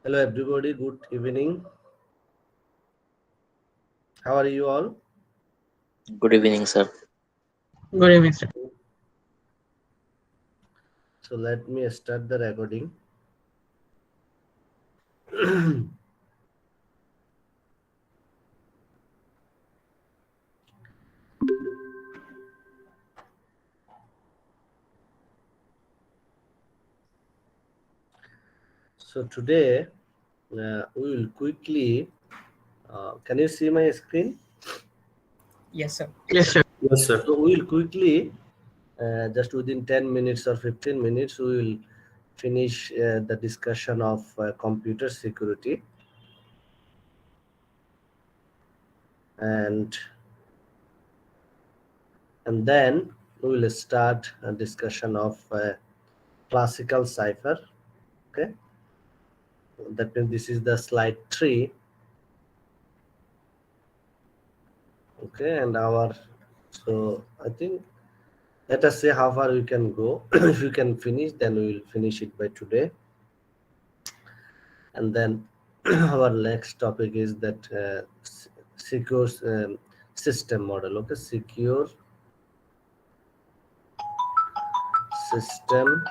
Hello everybody, good evening. How are you all? Good evening, sir. Good evening, sir. So let me start the recording. So today we will quickly, can you see my screen? Yes, sir. Yes, sir. Yes, sir. So we will quickly, just within 10 minutes or 15 minutes, we will finish the discussion of computer security. And then we will start a discussion of classical cipher. Okay, that means this is the slide 3. Okay, and so I think, let us say how far we can go. If we can finish, then we will finish it by today. And then our next topic is that secure system model. Okay, secure system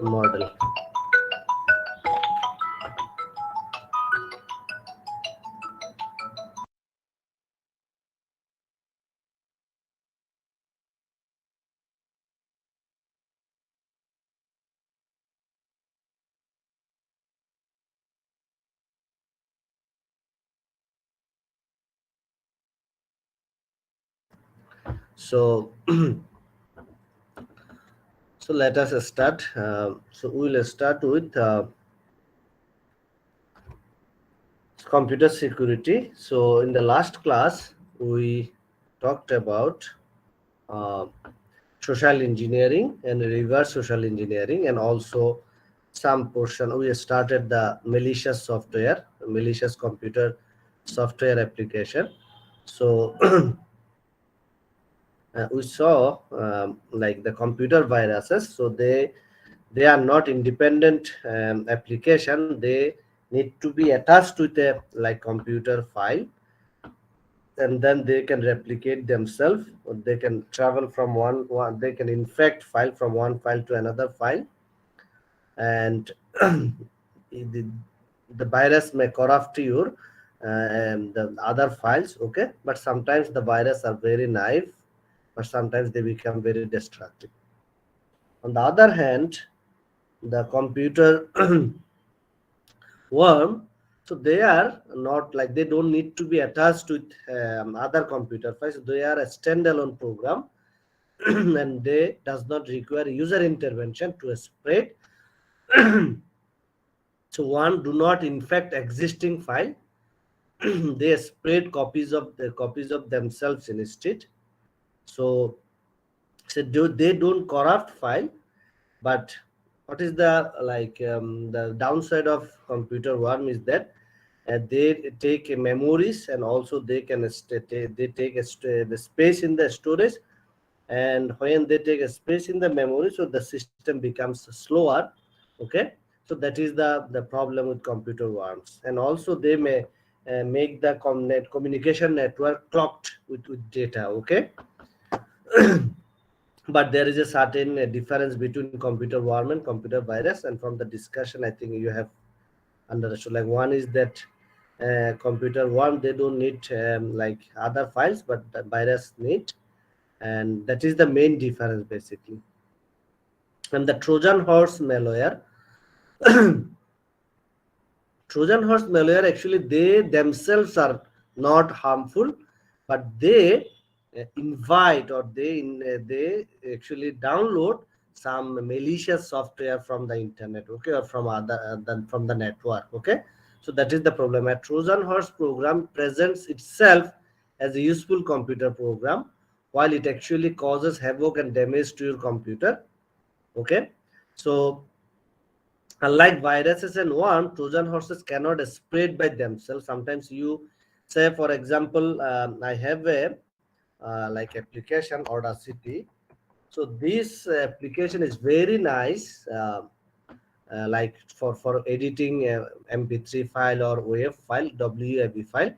model. So so let us start. So we will start with computer security. So in the last class we talked about uh, social engineering and reverse social engineering, and also some portion we started the malicious software, malicious computer software application. So we saw like the computer viruses. So they are not independent application. They need to be attached with a like computer file, and then they can replicate themselves, or they can travel from one, they can infect file from one file to another file. And the, the virus may corrupt your the other files. Okay, but sometimes the virus are very naive, but sometimes they become very destructive. On the other hand, the computer worm, so they are not like, they don't need to be attached with other computer files. They are a standalone program and they does not require user intervention to spread. So one do not infect existing file. They spread copies of themselves instead. So, they don't corrupt file. But what is the the downside of computer worm is that they take memories, and also they can they take the space in the storage. And when they take a space in the memory, so the system becomes slower. Okay, so that is the problem with computer worms. And also they may make the communication network clogged with data. Okay. But there is a certain difference between computer worm and computer virus, and from the discussion I think you have understood. Like, one is that computer worm, they don't need like other files, but the virus need. And that is the main difference basically. And the Trojan horse malware, Trojan horse malware, actually they themselves are not harmful, but they invite, or they actually download some malicious software from the internet. Okay, or from other than from the network. Okay, so that is the problem. A Trojan horse program presents itself as a useful computer program, while it actually causes havoc and damage to your computer. Okay, so unlike viruses and worms, Trojan horses cannot spread by themselves. Sometimes you say, for example, I have a like application Audacity. So this application is very nice. like for editing mp3 file or wave file, wav file.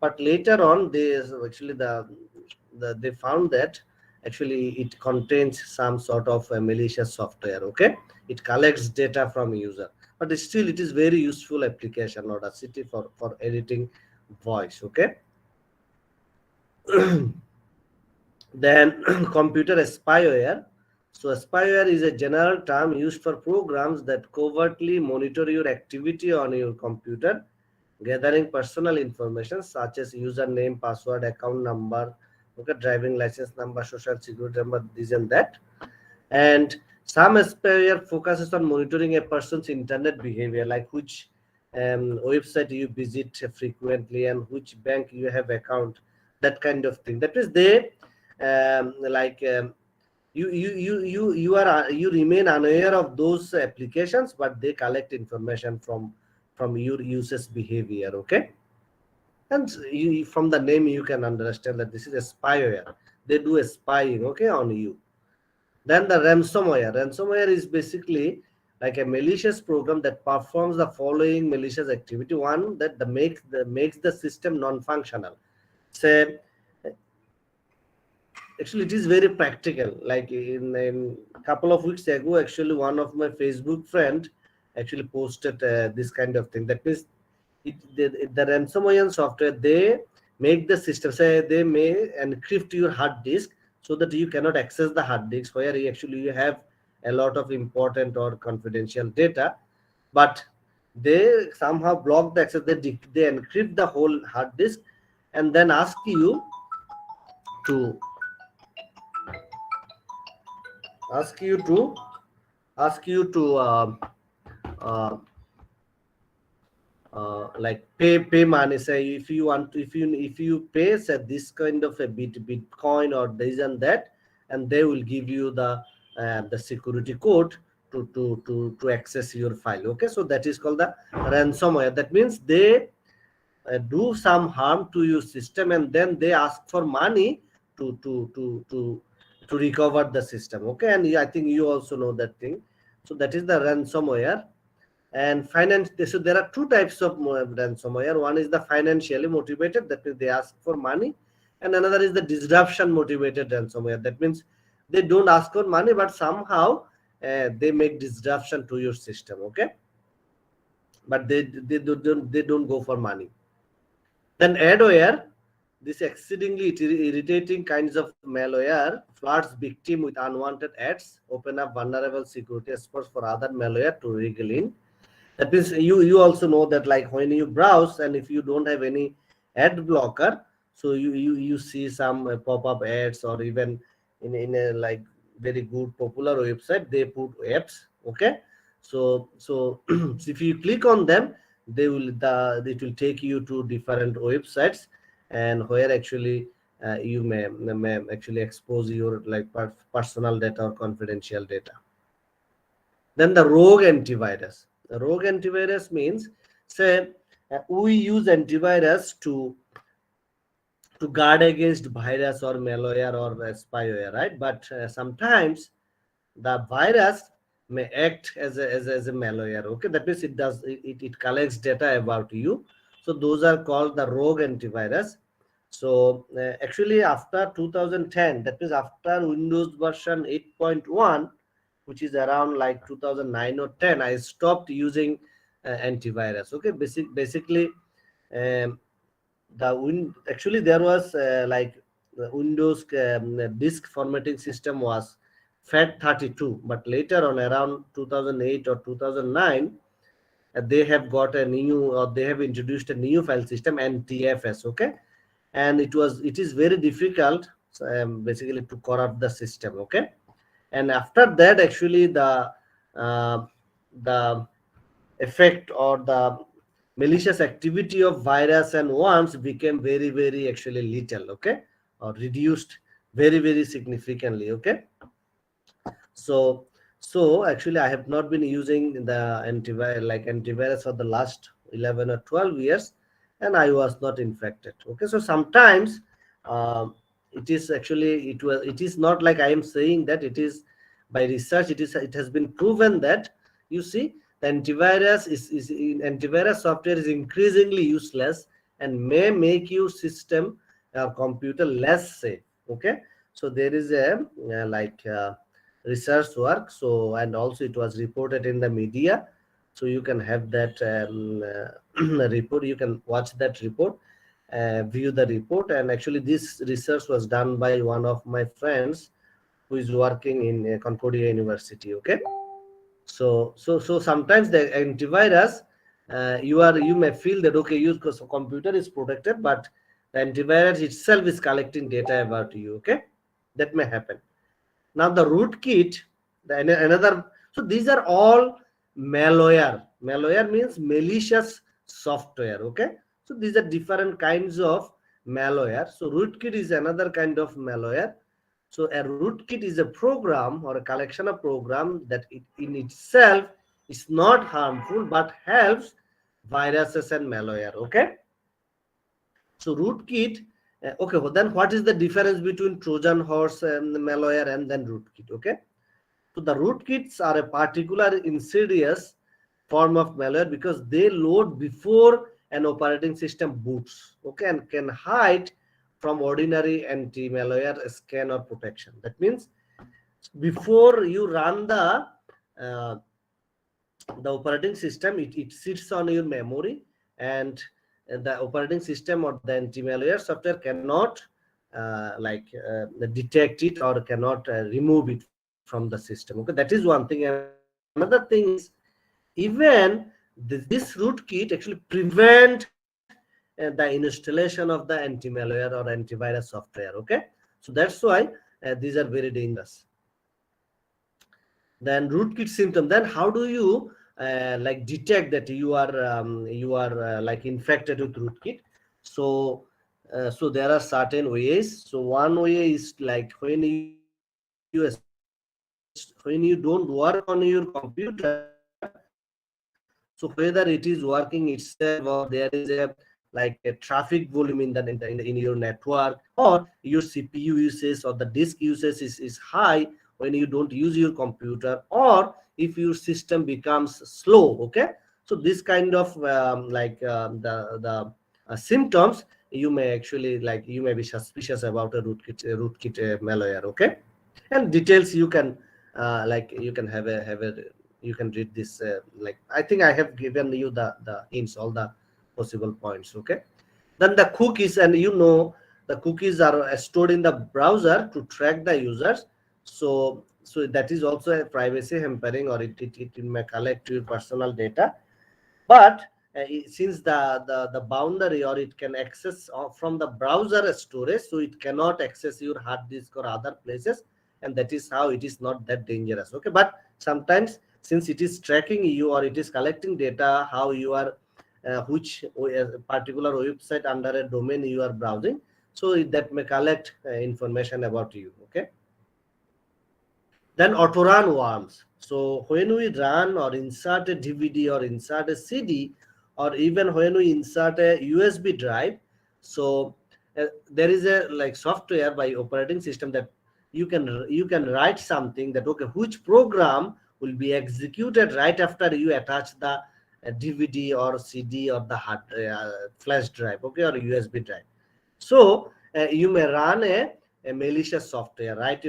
But later on they actually they found that actually it contains some sort of malicious software. Okay, it collects data from user, but still it is very useful application Audacity for editing voice. Okay. Then computer spyware. So spyware is a general term used for programs that covertly monitor your activity on your computer, gathering personal information such as username, password, account number, okay, driving license number, social security number, this and that. And some spyware focuses on monitoring a person's internet behavior, like which website you visit frequently and which bank you have account, that kind of thing. That is they like you remain unaware of those applications, but they collect information from your users behavior. Okay, and from the name you can understand that this is a spyware. They do a spying, okay, on you. Then the ransomware. Ransomware is basically like a malicious program that performs the following malicious activity. One, that makes the system non-functional. Say, actually it is very practical. Like in couple of weeks ago, actually one of my Facebook friend actually posted this kind of thing. That means the ransomware software, they make the system, say they may encrypt your hard disk so that you cannot access the hard disk where you have a lot of important or confidential data, but they somehow block the access. They encrypt the whole hard disk and then to ask you to ask you to uh, like pay money. Say if you want to, if you pay say this kind of a bitcoin or this and that, and they will give you the security code to access your file. Okay, so that is called the ransomware. That means they do some harm to your system and then they ask for money to to to to to recover the system. Okay, and I think you also know that thing. So that is the ransomware. And finance, so there are two types of ransomware. One is the financially motivated, that means they ask for money, and another is the disruption motivated ransomware. That means they don't ask for money, but somehow they make disruption to your system. Okay, but they don't go for money. Then adware, this exceedingly irritating kinds of malware floods victim with unwanted ads, open up vulnerable security spots for other malware to wriggle in. That means you also know that like when you browse and if you don't have any ad blocker, so you see some pop-up ads, or even in a like very good popular website they put apps. Okay, so if you click on them, it will take you to different websites, and where actually you may actually expose your like personal data or confidential data. Then the rogue antivirus. The rogue antivirus means, say, we use antivirus to guard against virus or malware or spyware, right? But sometimes the virus may act as a malware. Okay, that means it collects data about you. So those are called the rogue antivirus. So actually after 2010, that means after Windows version 8.1, which is around like 2009 or 10, I stopped using antivirus. Okay, basically um, actually there was like the Windows disk formatting system was FAT32, but later on around 2008 or 2009, they have got a new, or they have introduced a new file system, NTFS. Okay, and it is very difficult, basically, to corrupt the system. Okay, and after that actually the effect or the malicious activity of virus and worms became very actually little. Okay, or reduced very significantly. Okay, so actually I have not been using the antivirus for the last 11 or 12 years, and I was not infected. Okay, so sometimes it is actually it is not like I am saying that it is by research. It has been proven that, you see, The antivirus software is increasingly useless and may make your system or computer less safe. Okay, so there is a research work. So, and also it was reported in the media. So you can have that report. You can watch that report, view the report. And actually, this research was done by one of my friends who is working in Concordia University. Okay, so sometimes the antivirus, you may feel that okay, your computer is protected, but the antivirus itself is collecting data about you. Okay, that may happen. Now the rootkit, another. So these are all malware. Malware means malicious software. Okay, so these are different kinds of malware. So rootkit is another kind of malware. So a rootkit is a program or a collection of program that in itself is not harmful but helps viruses and malware. Okay, so rootkit. Okay, well, then what is the difference between Trojan horse and the malware and then rootkit? Okay, so the rootkits are a particular insidious form of malware because they load before an operating system boots. Okay, and can hide from ordinary anti-malware scan or protection. That means before you run uh, the operating system, it sits on your memory, and the operating system or the anti-malware software cannot detect it or cannot remove it from the system. Okay, that is one thing. Another thing is even this rootkit actually prevent the installation of the anti-malware or antivirus software. Okay, so that's why these are very dangerous. Then rootkit symptom. Then how do you detect that you are infected with rootkit? So so there are certain ways. So one way is like when you don't work on your computer, so whether it is working itself or there is a traffic volume in your network, or your CPU usage or the disk usage is high when you don't use your computer, or if your system becomes slow. Okay, so this kind of the symptoms, you may actually you may be suspicious about a rootkit malware. Okay, and details you can you can have a you can read this I think I have given you the hints, all the possible points. Okay, then the cookies, and the cookies are stored in the browser to track the users. So that is also a privacy hampering, or it may collect your personal data. But since the boundary, or it can access from the browser storage, so it cannot access your hard disk or other places, and that is how it is not that dangerous. Okay, but sometimes since it is tracking you or it is collecting data, how you are which particular website under a domain you are browsing, so that may collect information about you. Okay, then auto-run worms. So when we run or insert a DVD or insert a CD, or even when we insert a USB drive, so there is a software by operating system that you can write something that okay, which program will be executed right after you attach the DVD or CD or the hard flash drive, okay, or USB drive. So you may run a malicious software right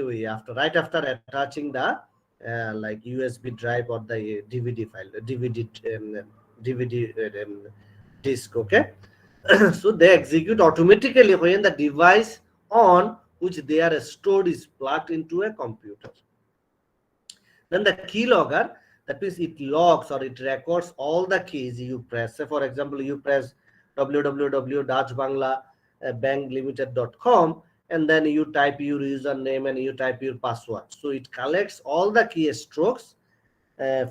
after attaching the USB drive or the DVD file, DVD disk. Okay, so they execute automatically when the device on which they are stored is plugged into a computer. Then the keylogger, that means it logs or it records all the keys you press. Say for example, you press www.dutchbanglabanklimited.com, and then you type your username and you type your password. So it collects all the keystrokes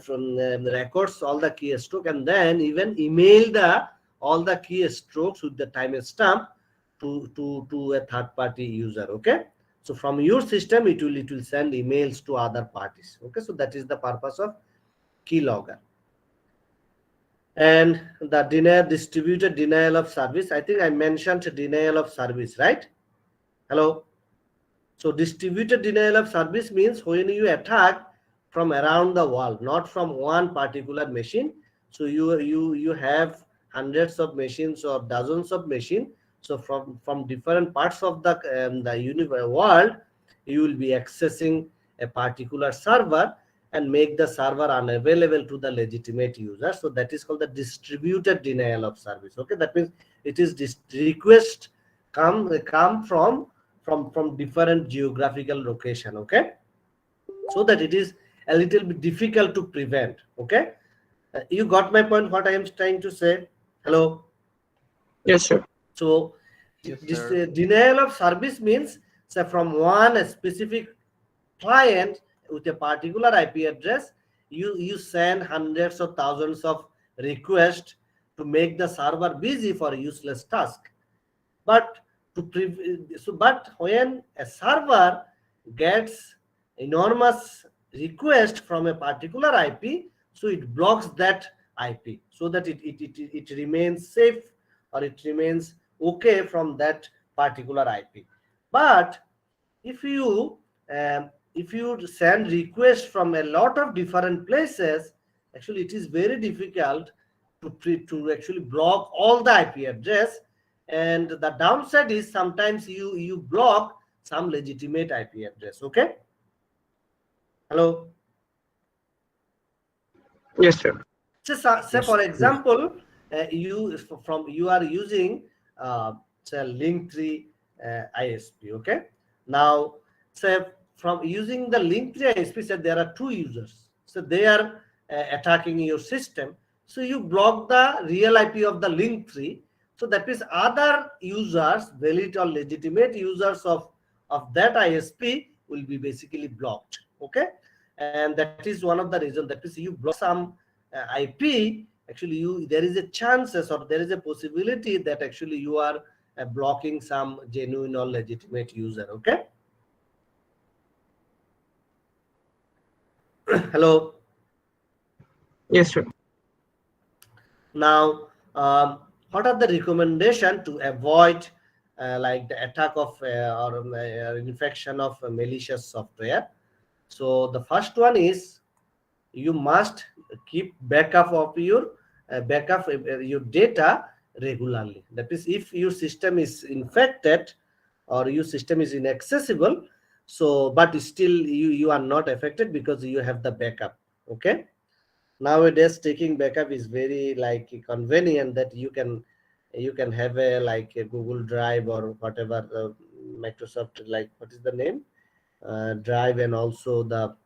from records all the keystroke, and then even email all the keystrokes with the timestamp to a third party user. Okay, so from your system it will send emails to other parties. Okay, so that is the purpose of keylogger. And the distributed denial of service, I think I mentioned denial of service, right? Hello. So distributed denial of service means when you attack from around the world, not from one particular machine. So you have hundreds of machines or dozens of machines. So from different parts of the universe world, you will be accessing a particular server and make the server unavailable to the legitimate user. So that is called the distributed denial of service. Okay, that means it is this request come from different geographical location. Okay, so that it is a little bit difficult to prevent. Okay, you got my point, what I am trying to say? Hello. Yes, sir. So Yes, this sir. denial of service means, say, from one specific client with a particular IP address, you send hundreds of thousands of requests to make the server busy for useless task. But but when a server gets enormous request from a particular IP, so it blocks that IP so that it remains safe, or it remains okay from that particular IP. But if you send requests from a lot of different places, actually it is very difficult to actually block all the IP address. And the downside is sometimes you block some legitimate IP address. Okay, hello. Yes, sir. Say for example, you are using say Linktree ISP. Okay, now say from using the Linktree ISP, say there are two users, so they are attacking your system. So you block the real IP of the Linktree. So that means other users, valid or legitimate users of that ISP, will be basically blocked. Okay, and that is one of the reasons. That means you block some IP, actually there is a chances, or there is a possibility that actually you are blocking some genuine or legitimate user. Okay, hello. Yes, sir. Now, what are the recommendation to avoid like the attack of or infection of malicious software? So the first one is, you must keep backup of your data regularly. That is, if your system is infected or your system is inaccessible, so but still you are not affected because you have the backup. Okay, nowadays taking backup is very like convenient, that you can have a like a Google Drive or whatever, Microsoft, like what is the name, Drive, and also the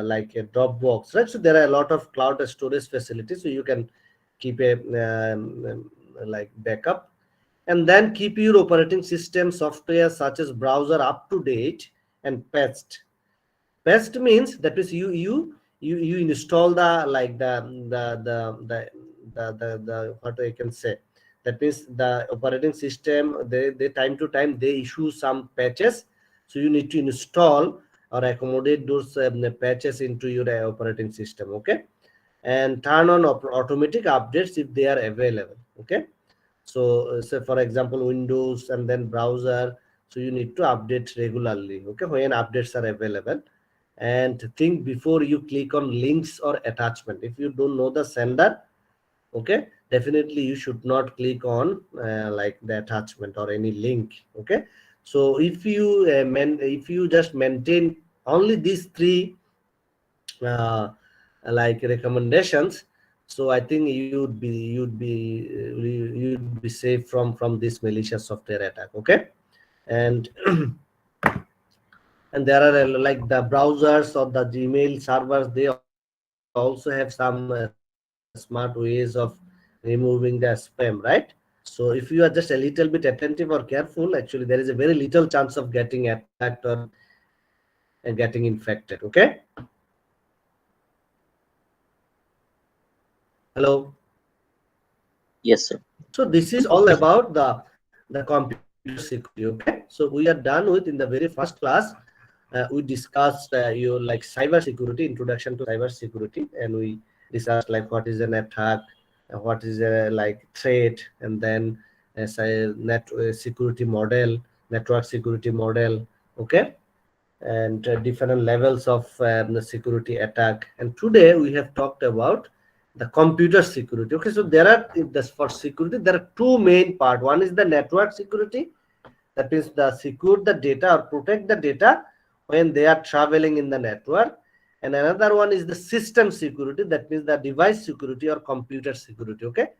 like a Dropbox, right? So there are a lot of cloud storage facilities, so you can keep a like backup. And then keep your operating system software such as browser up to date and patched. Patched means that is you install the like the what I can say. That means the operating system, they time to time they issue some patches, so you need to install or accommodate those patches into your operating system. Okay, and turn on automatic updates if they are available. Okay, so say for example Windows and then browser, so you need to update regularly. Okay, when updates are available. And think before you click on links or attachment. If you don't know the sender, okay, definitely you should not click on like the attachment or any link. Okay, so if you just maintain only these three uh, like recommendations, so I think you'd be safe from this malicious software attack. Okay, and and there are like the browsers or the Gmail servers, they also have some smart ways of removing the spam, right? So if you are just a little bit attentive or careful, actually there is a very little chance of getting attacked or getting infected. Okay, hello. Yes, sir. So this is all about the computer security. Okay, so we are done with. In the very first class, we discussed your like cyber security, introduction to cyber security, and we discussed like what is an attack, what is a like threat, and then as a net security model, network security model. Okay, and different levels of the security attack. And today we have talked about the computer security. Okay, so there are for security there are two main part. One is the network security, that is the secure the data or protect the data when they are traveling in the network, and another one is the system security, that means the device security or computer security. Okay,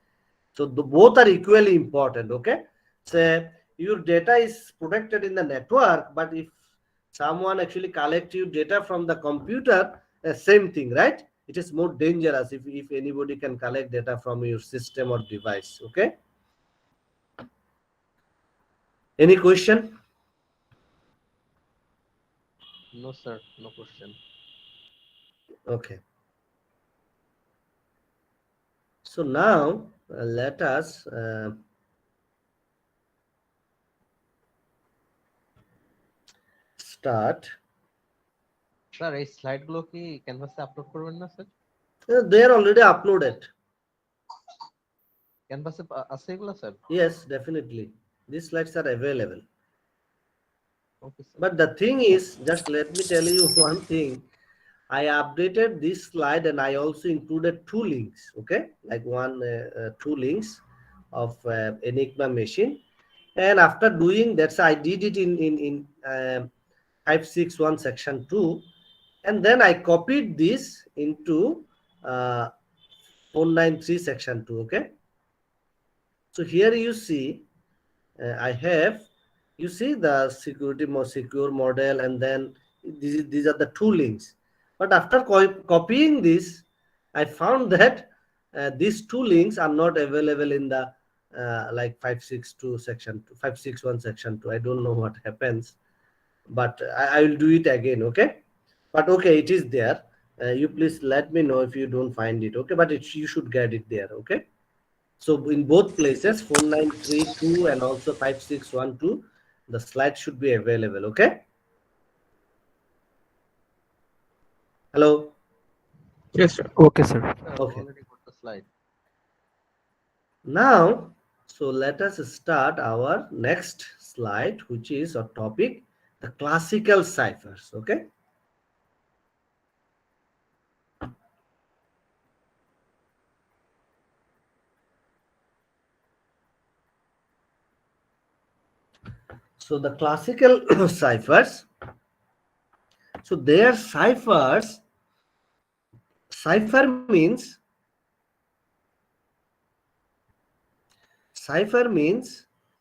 so both are equally important. Okay, so your data is protected in the network, but if someone actually collect your data from the computer, same thing, right? It is more dangerous if anybody can collect data from your system or device. Okay, any question? No, sir. No question. Okay, so now let us start. Sir এই slide গুলো কি ক্যানভাসে upload করবেন না sir? They are already uploaded. ক্যানভাসে আছে এগুলো sir? Yes, definitely. These slides are available. Okay sir. But the thing is, just let me tell you one thing. I updated this slide and I also included two links. Okay, like two links of Enigma machine. And after doing that, so I did it in 561 section 2, and then I copied this into 493 section 2. Okay, so here you see I have, you see the security more secure model, and then these are the two links. But after copying this, I found that these two links are not available in the like 562 section 2, 561 section 2. I don't know what happens, but I will do it again. Okay, but okay, it is there. You please let me know if you don't find it. Okay, but you should get it there. Okay, so in both places, 4932 and also 5612, the slide should be available. Okay, hello. Yes, sir. Okay, sir. Okay, already got the slide. now so let us start our next slide, which is our topic, the classical ciphers. Okay, so the classical ciphers, so their ciphers, cipher means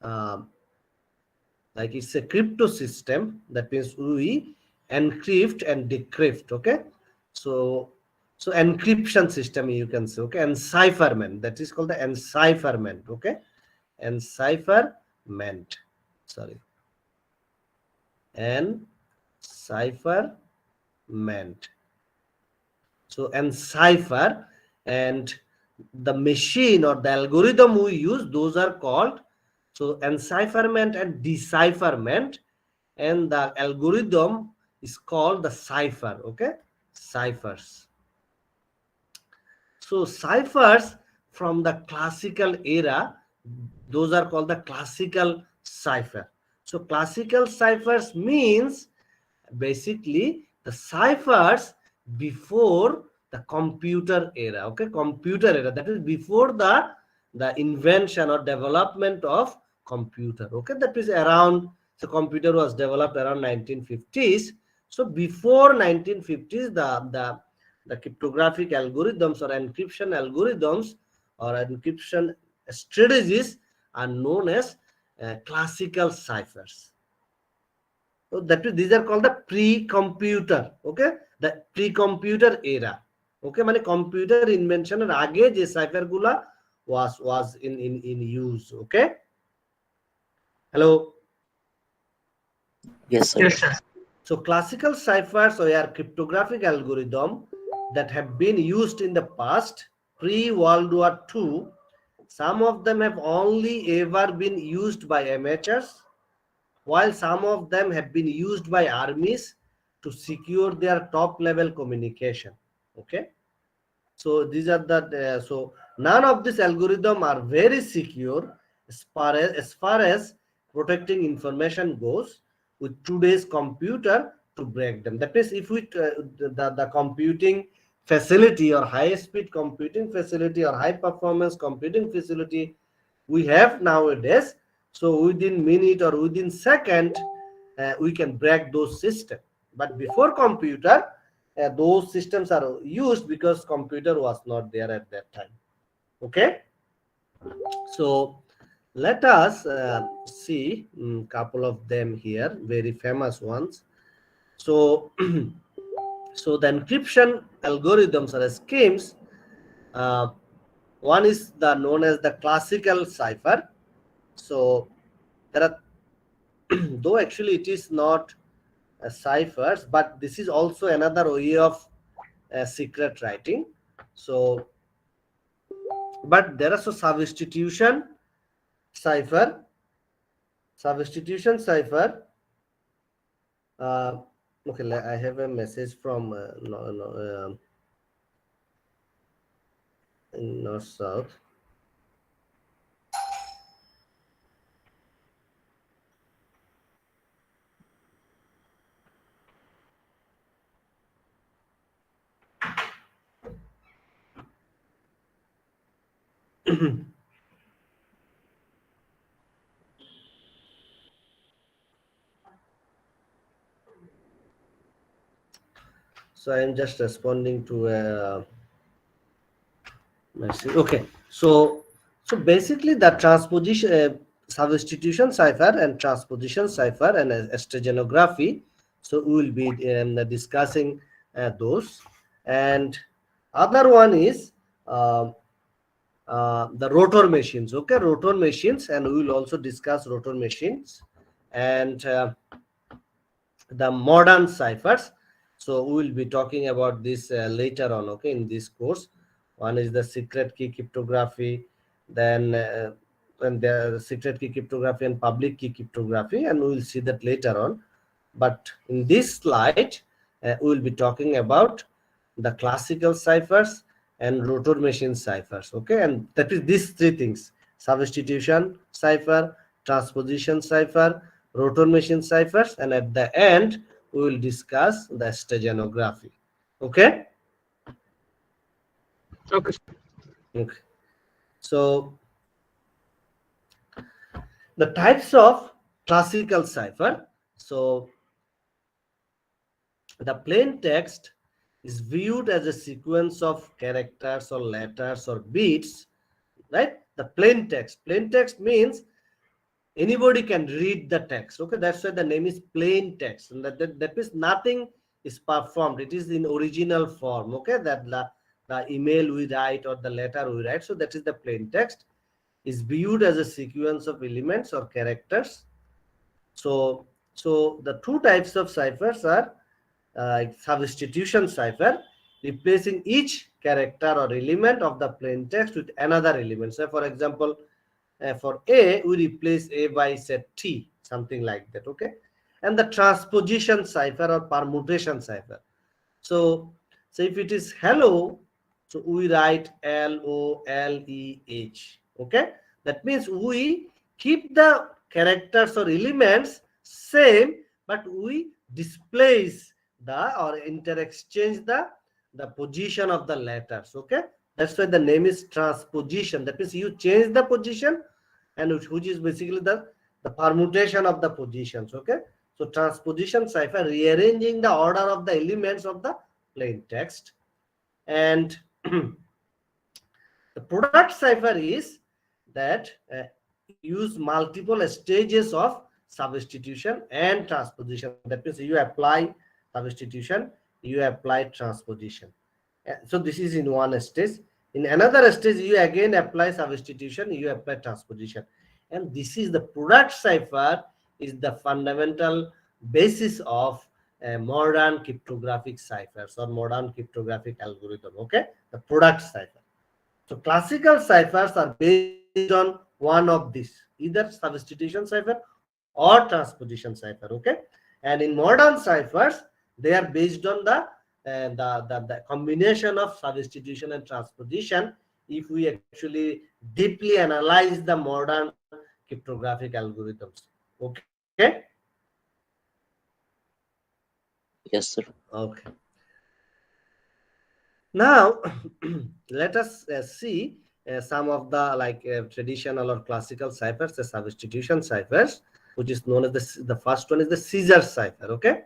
um, like it's a crypto system, that means we encrypt and decrypt. Okay, so encryption system you can say. Okay, encipherment, that is called the encipherment. Okay, encipherment, sorry, encipherment. So encipher, and the machine or the algorithm we use, those are called, so encipherment and decipherment, and the algorithm is called the cipher. Okay, ciphers. So ciphers from the classical era, those are called the classical cipher. So classical ciphers means basically the ciphers before the computer era. Okay, computer era, that is before the invention or development of computer. Okay, that is around, so computer was developed around 1950s. So before 1950s, the cryptographic algorithms or encryption algorithms or encryption strategies are known as classical ciphers. So that is, these are called the pre-computer. Okay, the pre-computer era. Okay, মানে computer invention এর আগে যে cipher গুলা was in use. Okay, hello. Yes, sir. Yes, sir. So classical ciphers are cryptographic algorithm that have been used in the past, pre-World War II. Some of them have only ever been used by amateurs, while some of them have been used by armies to secure their top level communication. Okay, so these are the so none of these algorithms are very secure as far as protecting information goes. With today's computer, to break them. That means if we the computing facility or high speed computing facility or high performance computing facility we have nowadays, so within minute or within second we can break those systems. But before computer, those systems are used because computer was not there at that time. Okay, so let us see couple of them here, very famous ones. So so the encryption algorithms or schemes, uh, one is the known as the classical cipher. So there are though actually it is not ciphers, but this is also another way of secret writing. So but there are so cipher substitution cipher. uh, okay, I have a message from north south. So I am just responding to a message. Okay, so basically the transposition substitution cipher and transposition cipher and steganography. So we will be discussing those. And other one is the rotor machines. Okay, rotor machines, and we will also discuss rotor machines and the modern ciphers. So we will be talking about this later on, okay, in this course. One is the secret key cryptography, then and the secret key cryptography and public key cryptography, and we will see that later on. But in this slide we will be talking about the classical ciphers and rotor machine ciphers, okay, and that is these three things: substitution cipher, transposition cipher, rotor machine ciphers, and at the end we will discuss the steganography. Okay. Okay, sir. Okay, so the types of classical cipher. So the plain text is viewed as a sequence of characters or letters or bits, right? The plain text means anybody can read the text, okay, that's why the name is plain text, and that means nothing is performed, it is in original form, okay, that the email we write or the letter we write, so that is the plain text, is viewed as a sequence of elements or characters. So the two types of ciphers are substitution cipher, replacing each character or element of the plain text with another element. So for example, for A, we replace A by say T, something like that, okay? And the transposition cipher or permutation cipher. So if it is hello, so we write LOLEH, okay? That means we keep the characters or elements same, but we displace the or interexchange the position of the letters, okay? That's why the name is transposition. That means you change the position, and which is basically the permutation of the positions, okay? So transposition cipher, rearranging the order of the elements of the plain text. And the product cipher is that use multiple stages of substitution and transposition. That means you apply substitution, you apply transposition. So this is in one stage. In another stage, you again apply substitution, you apply transposition. And this is the product cipher, is the fundamental basis of modern cryptographic ciphers or modern cryptographic algorithm, okay? The product cipher. So classical ciphers are based on one of these, either substitution cipher or transposition cipher, okay? And in modern ciphers, they are based on the combination of substitution and transposition. If we actually deeply analyze the modern cryptographic algorithms, okay? Yes, sir. Okay. Now, let us see some of the traditional or classical ciphers, the substitution ciphers, which is known as the first one is the Caesar cipher. Okay,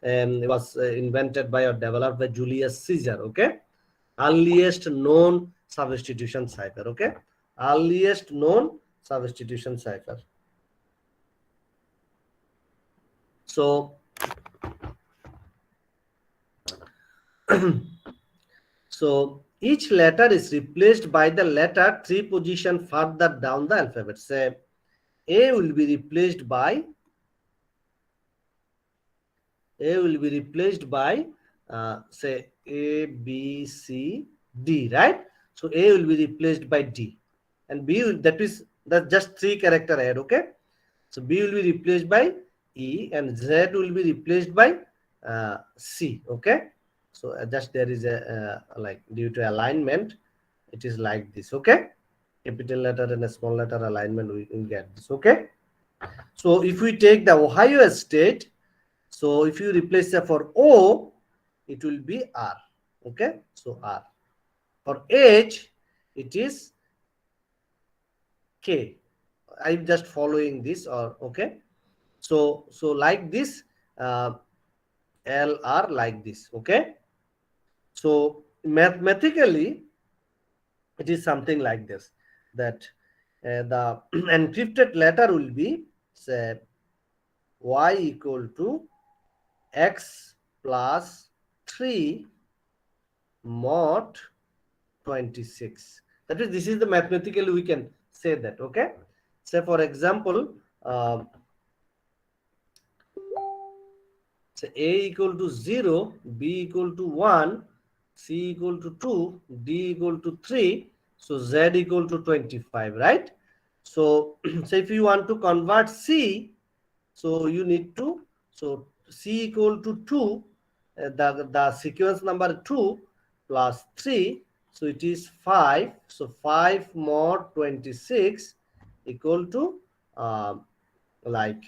and it was invented by or developed by Julius Caesar. Okay, earliest known substitution cipher. Okay, earliest known substitution cipher. So so each letter is replaced by the letter 3 position further down the alphabet. Say A will be replaced by say A, B, C, D, right? So A will be replaced by D, and B will, that's just 3 character ahead. Okay, so B will be replaced by E, and Z will be replaced by C. Okay, so just there is a like due to alignment, it is like this. Okay, capital letter and a small letter alignment, we will get this. Okay, so if we take the Ohio state, so if you replace it for O, it will be R. Okay, so R. For H, it is K. I'm just following this, or okay. So like this, L R like this. Okay. So mathematically, it is something like this, that the encrypted letter will be say Y equal to X plus 3 mod 26. That is, this is the mathematically we can say that. Okay, say for example, say A equal to 0, B equal to 1, C equal to 2, D equal to 3, so Z equal to 25, right? So so if you want to convert C, so you need to, so C equal to 2, the sequence number 2 plus 3, so it is 5. So 5 mod 26 equal to like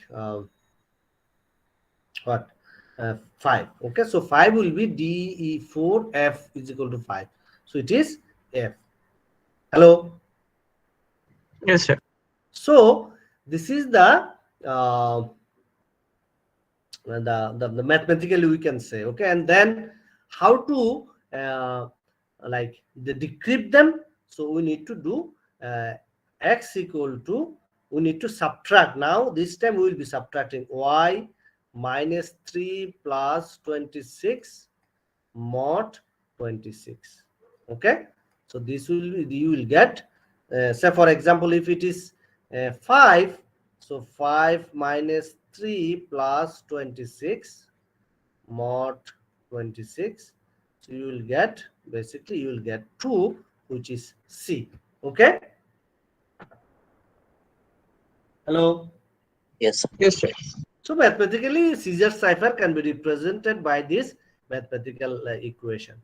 what 5. Okay, so 5 will be DE4, F is equal to 5, so it is F. Hello. Yes, sir. So this is uh, the mathematically we can say. Okay, and then how to like decrypt them. So we need to do X equal to, we need to subtract. Now this time we will be subtracting Y minus 3 plus 26 mod 26. Okay, so this will be, you will get say for example, if it is 5, so 5 minus 3 plus 26 mod 26, so you will get, basically you will get 2, which is C. Okay, hello. Yes, sir. Yes, sir. So mathematically Caesar cipher can be represented by this mathematical equation.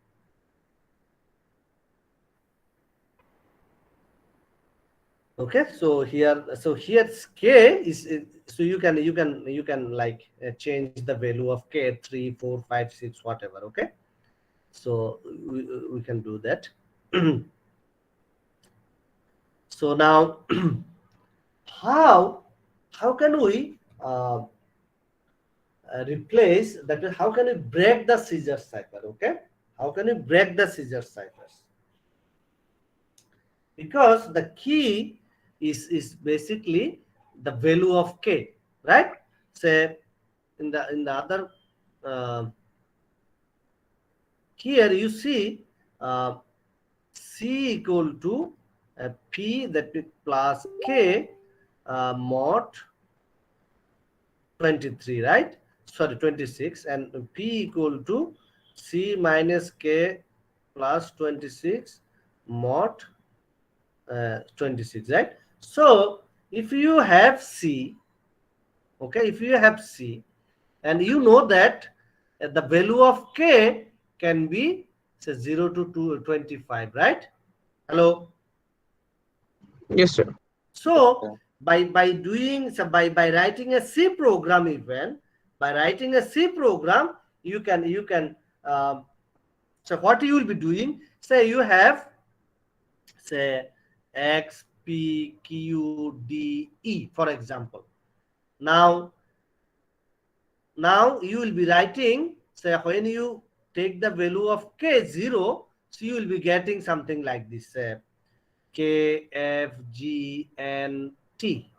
Okay, so here K is, so you can like change the value of K, 3, 4, 5, 6, whatever. Okay, so we can do that. So now how can we replace that? How can we break the Caesar cipher? Okay, how can we break the Caesar ciphers? Because the key is basically the value of K, right? Say in the other here you see C equal to P, that is plus K mod 23, right? Sorry, 26, and P equal to C minus K plus 26 mod 26, right? So if you have C, okay, if you have C, and you know that the value of K can be say 0 to 25, right? Hello. Yes, sir. So by doing, so by writing a C program, even by writing a C program, you can so what you will be doing, say you have, say, X, P, Q, D, E, for example. Now you will be writing, say, when you take the value of K 0, so you will be getting something like this, K, F, G, N, T.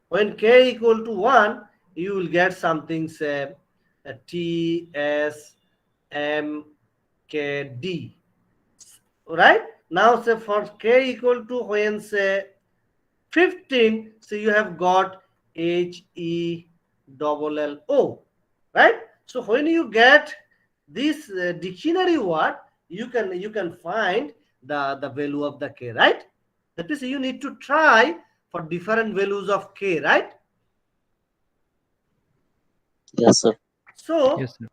When K equal to 1, you will get something, say, T, S, M, K, D. Right? Now, say, for K equal to, when, say, 15, so you have got H, E, double L, O. Right? So when you get this dictionary word, you can find the value of the K, right? That is, you need to try for different values of K, right? Yes, sir. So, Yes, sir.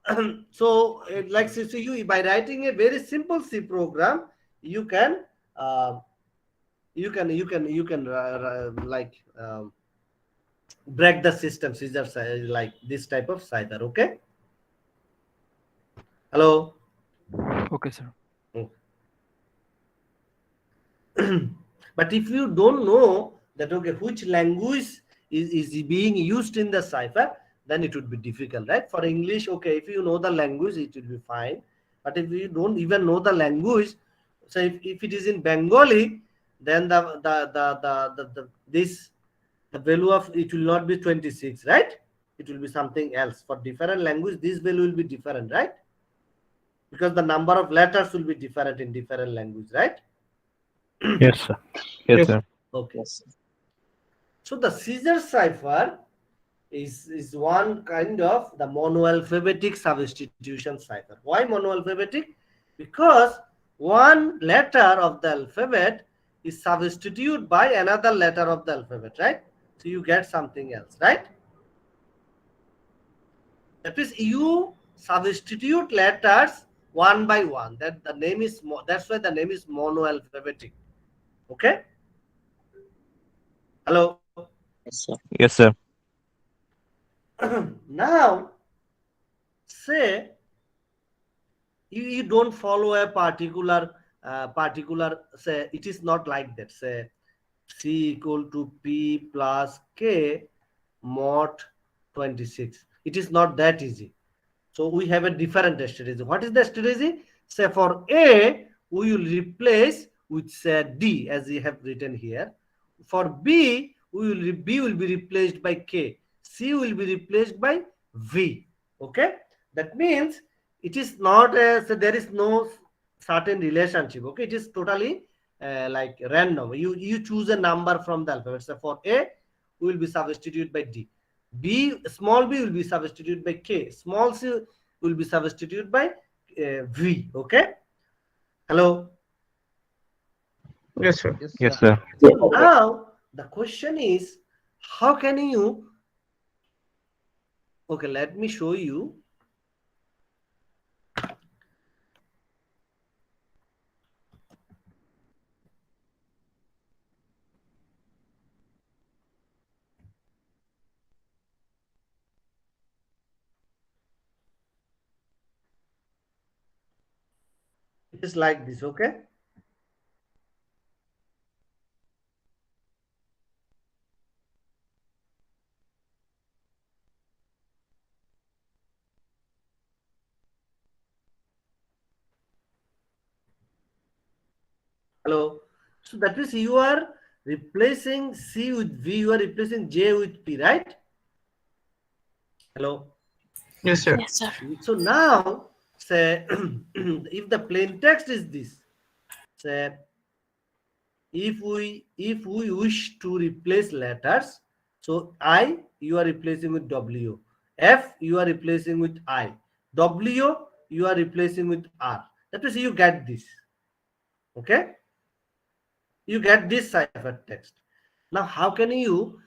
like, so you, by writing a very simple C program, you can uh, like, break the system scissors, like this type of cipher. Okay. Hello. Okay, sir. But if you don't know that, okay, which language is being used in the cipher, then it would be difficult, right? For English, okay, if you know the language, it will be fine. But if you don't even know the language, so if it is in Bengali, then the value of it will not be 26, right? It will be something else. For different language, this value will be different, right? Because the number of letters will be different in different language, right? Yes, sir. Yes, Yes. sir. Okay. Yes, sir. So the Caesar cipher is one kind of the monoalphabetic substitution cipher. Why monoalphabetic? Because one letter of the alphabet is substituted by another letter of the alphabet, right? So you get something else, right? That is, you substitute letters one by one. That the name is that's why the name is monoalphabetic. Okay. Hello. Yes, sir. Yes, sir. Now, say you don't follow a particular, say, it is not like that, say C equal to P plus K mod 26. It is not that easy. So we have a different strategy. What is the strategy? Say for A, we will replace with, say, D, as we have written here. For B, B will be replaced by K. C will be replaced by V. Okay, that means it is not a, so there is no certain relationship. Okay, it is totally like random. You choose a number from the alphabet. So for A, we will be substituted by D. B, small b will be substituted by K. Small c will be substituted by V. Okay. Hello. Yes, sir. Yes, Yes, sir. sir. Yeah. So now the question is, how can you? Okay, let me show you. It is like this. Okay. Hello. So that means you are replacing C with V. You are replacing J with P, right? Hello. Yes, sir. Yes, sir. So now, say, if the plain text is this, say, if we wish to replace letters, so I you are replacing with W, F you are replacing with I, W you are replacing with R. That means you get this. Okay, you get this cipher text. Now how can you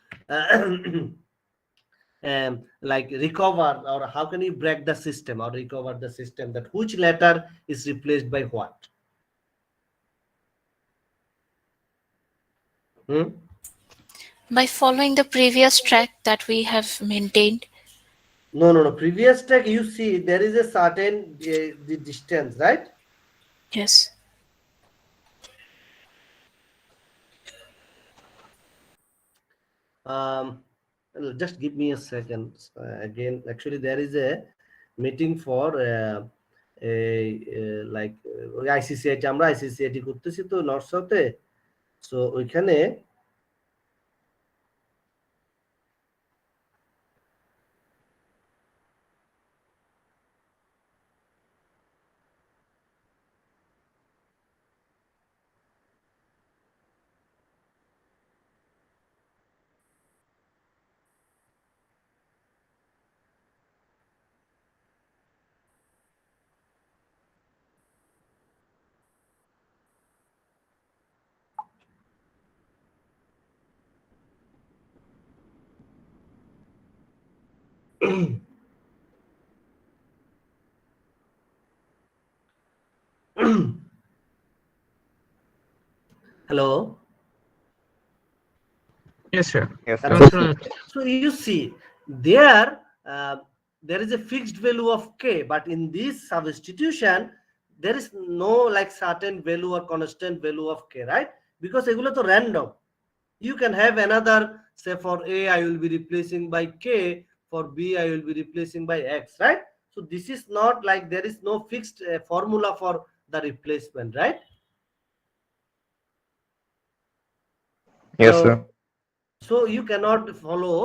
like recover, or how can you break the system or recover the system, that which letter is replaced by what? Hmm? By following the previous track that we have maintained. No. Previous tag, you see there is a certain the distance, right? Yes. Just give me a second. Again, actually, there is a meeting for like ICCIT, আমরা ICCIT করতেছি তো north সাউথে, so ওইখানে hello. Yes, sir. Yes, Hello, sir. sir. So you see there, there is a fixed value of k, but in this substitution there is no like certain value or constant value of k, right? Because এগুলো তো random. You can have another, say for a I will be replacing by k, for b I will be replacing by x, right? So this is not like there is no fixed formula for the replacement, right? Yes, So, sir. so you cannot follow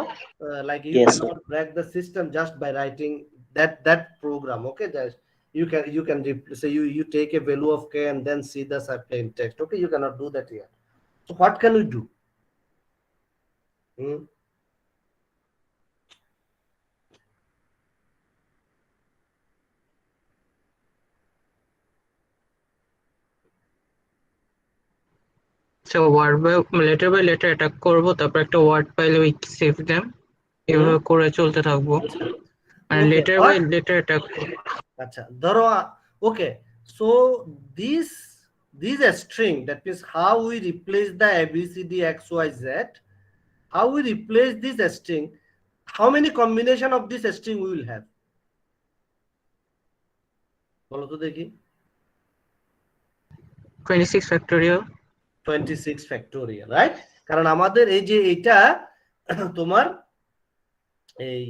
like you Yes, sir. cannot break the system just by writing that program. Okay, just you can say you take a value of k and then see the plain text. Okay, you cannot do that here. So what can we do? So word by letter attack করব, তারপর একটা word পাইলে we save them, এভাবে করে চলতে থাকবো, মানে Okay, letter by letter attack. আচ্ছা ধরো okay, so this a string, that means how we replace the abcd xyz, how we replace this string, how many combination of this string we will have? বলো তো দেখি। 26 factorial. 26 factorial, right? কারণ আমাদের এই যে এটা তোমার এই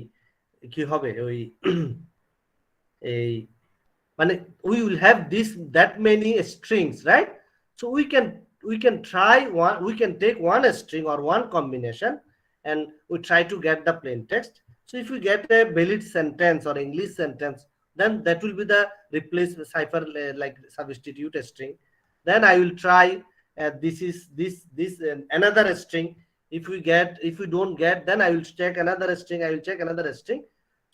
কি হবে ওই এই মানে we will have this that many strings, right? So we can try one, we can take one string or one combination and we try to get the plain text. So if we get a valid sentence or English sentence, then that will be the replace cipher like substitute a string. Then I will try this is this another string. If we don't get, then I will check another string, I will check another string.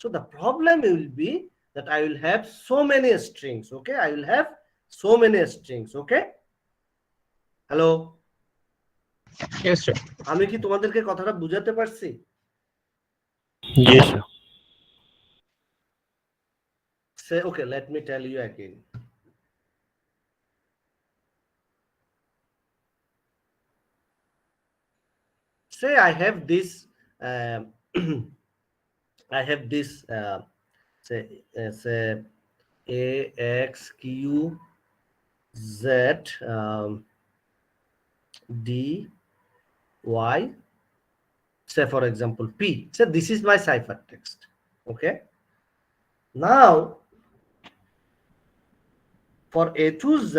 So the problem will be that I will have so many strings. Okay, I will have so many strings. Okay, hello. Yes, sir. আমি কি তোমাদেরকে কথাটা বুঝাতে পারছি? Yes, sir. Say okay, let me tell you again. Say I have this I have this say a x q z d y, say for example p. So this is my ciphertext. Okay, now for a to z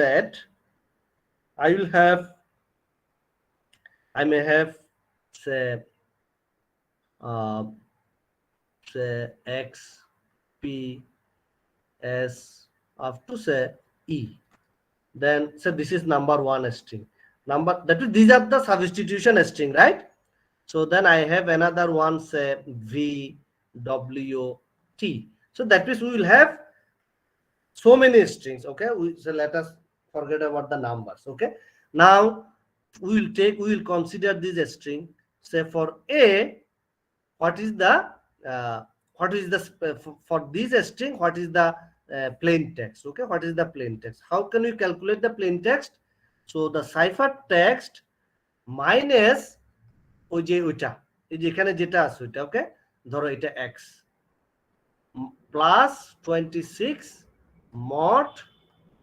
I will have, I may have say x p s up to say e. Then so this is number one string. Number that is, these are the substitution string, right? So then I have another one, say v w t. So that means we will have so many strings. Okay, so let us forget about the numbers. Okay, now we will consider this string. Say for a, what is the for this string, what is the plain text? Okay, what is the plain text? How can we calculate the plain text? So the cipher text minus ওই যে ওইটা, এই যে এখানে যেটা আছে ওইটা। ওকে, ধরো এটা x, plus 26 mod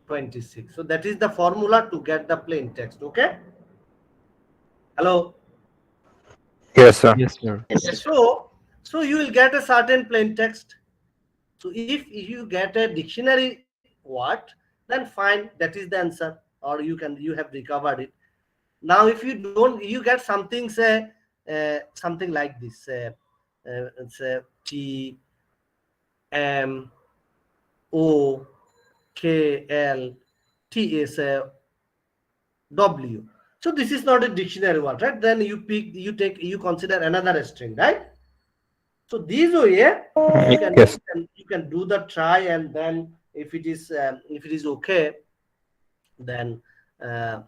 26. So that is the formula to get the plain text. Okay. Hello. Yes, sir. Yes, sir. Yes, sir. So you will get a certain plain text. So if you get a dictionary word, then fine, that is the answer, or you have recovered it. Now if you don't, you get something, say something like this, say T M O K L T S W. So this is not a dictionary word, right? Then you consider another string, right? So this way Yes. you can do the try, and then if it is okay, then uh,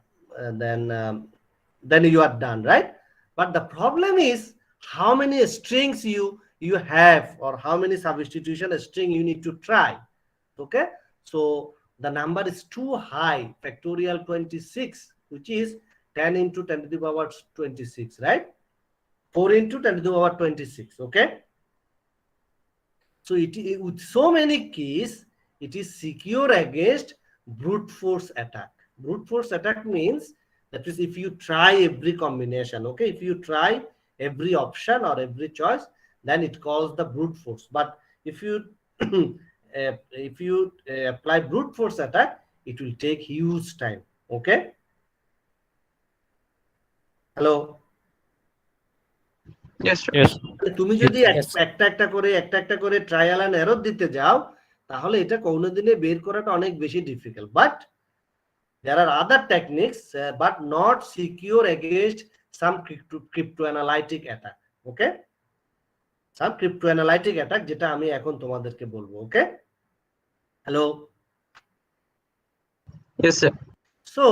then then you are done, right? But the problem is how many strings you have, or how many substitution string you need to try. Okay, so the number is too high, factorial 26, which is 10 into 10 to the power 26, right? 4 into 10 to the power 26. Okay, so with so many keys, it is secure against brute force attack. Brute force attack means that is if you try every combination, okay, if you try every option or every choice, then it calls the brute force. But if you apply brute force attack, it will take huge time. Okay. Hello. Yes, sir. Yes. তুমি Yes. যদি একটা একটা করে trial and error দিতে যাও, তাহলে এটা কোনোদিনে বের করাটা অনেক বেশি difficult. But there are other techniques, but not secure against some cryptoanalytic attack. Okay, some cryptoanalytic attack যেটা আমি এখন তোমাদেরকে বলবো। ওকে, hello. Yes, sir. So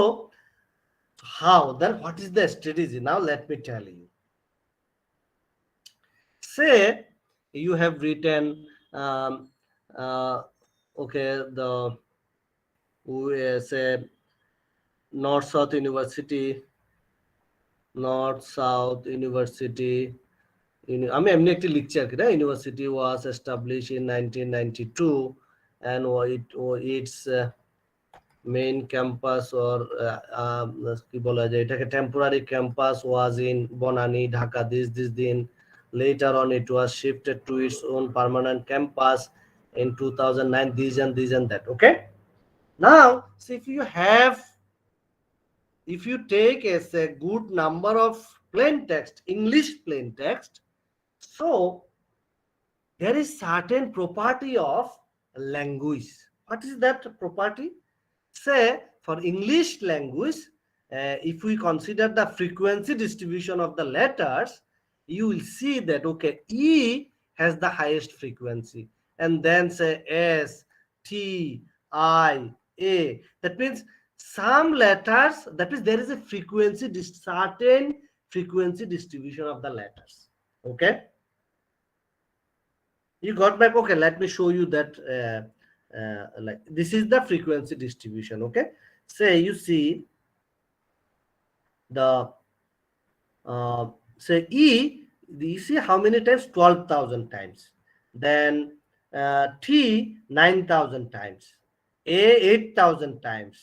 how then, what is the strategy? Now let me tell you. Say you have written okay, the say North South University, আমি এমনি একটি লিখছি আর কি, না, university was establish in 1992 and its main campus, or কি বলা যায় এটাকে, temporary campus was in Bonani, Dhaka, this din. Later on it was shifted to its own permanent campus in 2009, this and that. Okay, now so if you take as a good number of plain text, English plain text, so there is certain property of language. What is that property? Say for English language, if we consider the frequency distribution of the letters, you will see that okay, E has the highest frequency, and then say S, T, I, A. That means some letters, that means there is a certain frequency distribution of the letters. Okay, you got back? Okay, let me show you that. Like this is the frequency distribution. Okay, say you see the say E, you see how many times? 12,000 times. Then T 9,000 times, A 8,000 times,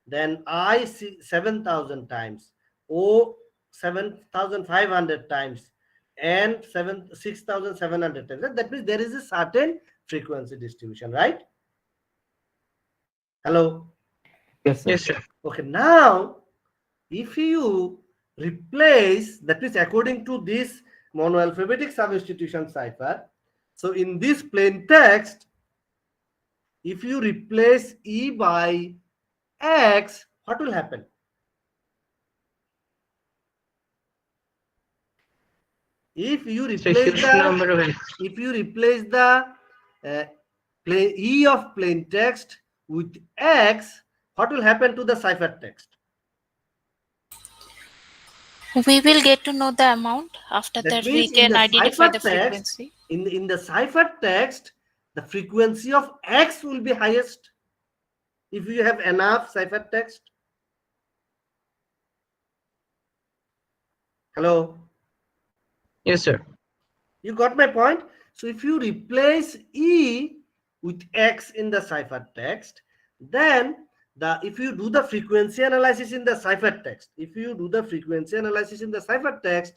then I 7,000 times, O 7,500 times, and 6,700 times. That means there is a certain frequency distribution, right? Hello. Yes, sir. Yes, sir. Okay, now if you replace, that means according to this monoalphabetic substitution cipher, so in this plain text, if you replace E by X, what will happen? If you It's a replace huge number of the E of plain text with X, what will happen to the cipher text? We will get to know the amount. After That that, we means in can the identify cipher the text, frequency. in the cipher text, the frequency of X will be highest if you have enough cipher text. Hello. Yes, sir. You got my point? So if you replace E with X in the ciphertext, then if you do the frequency analysis in the ciphertext,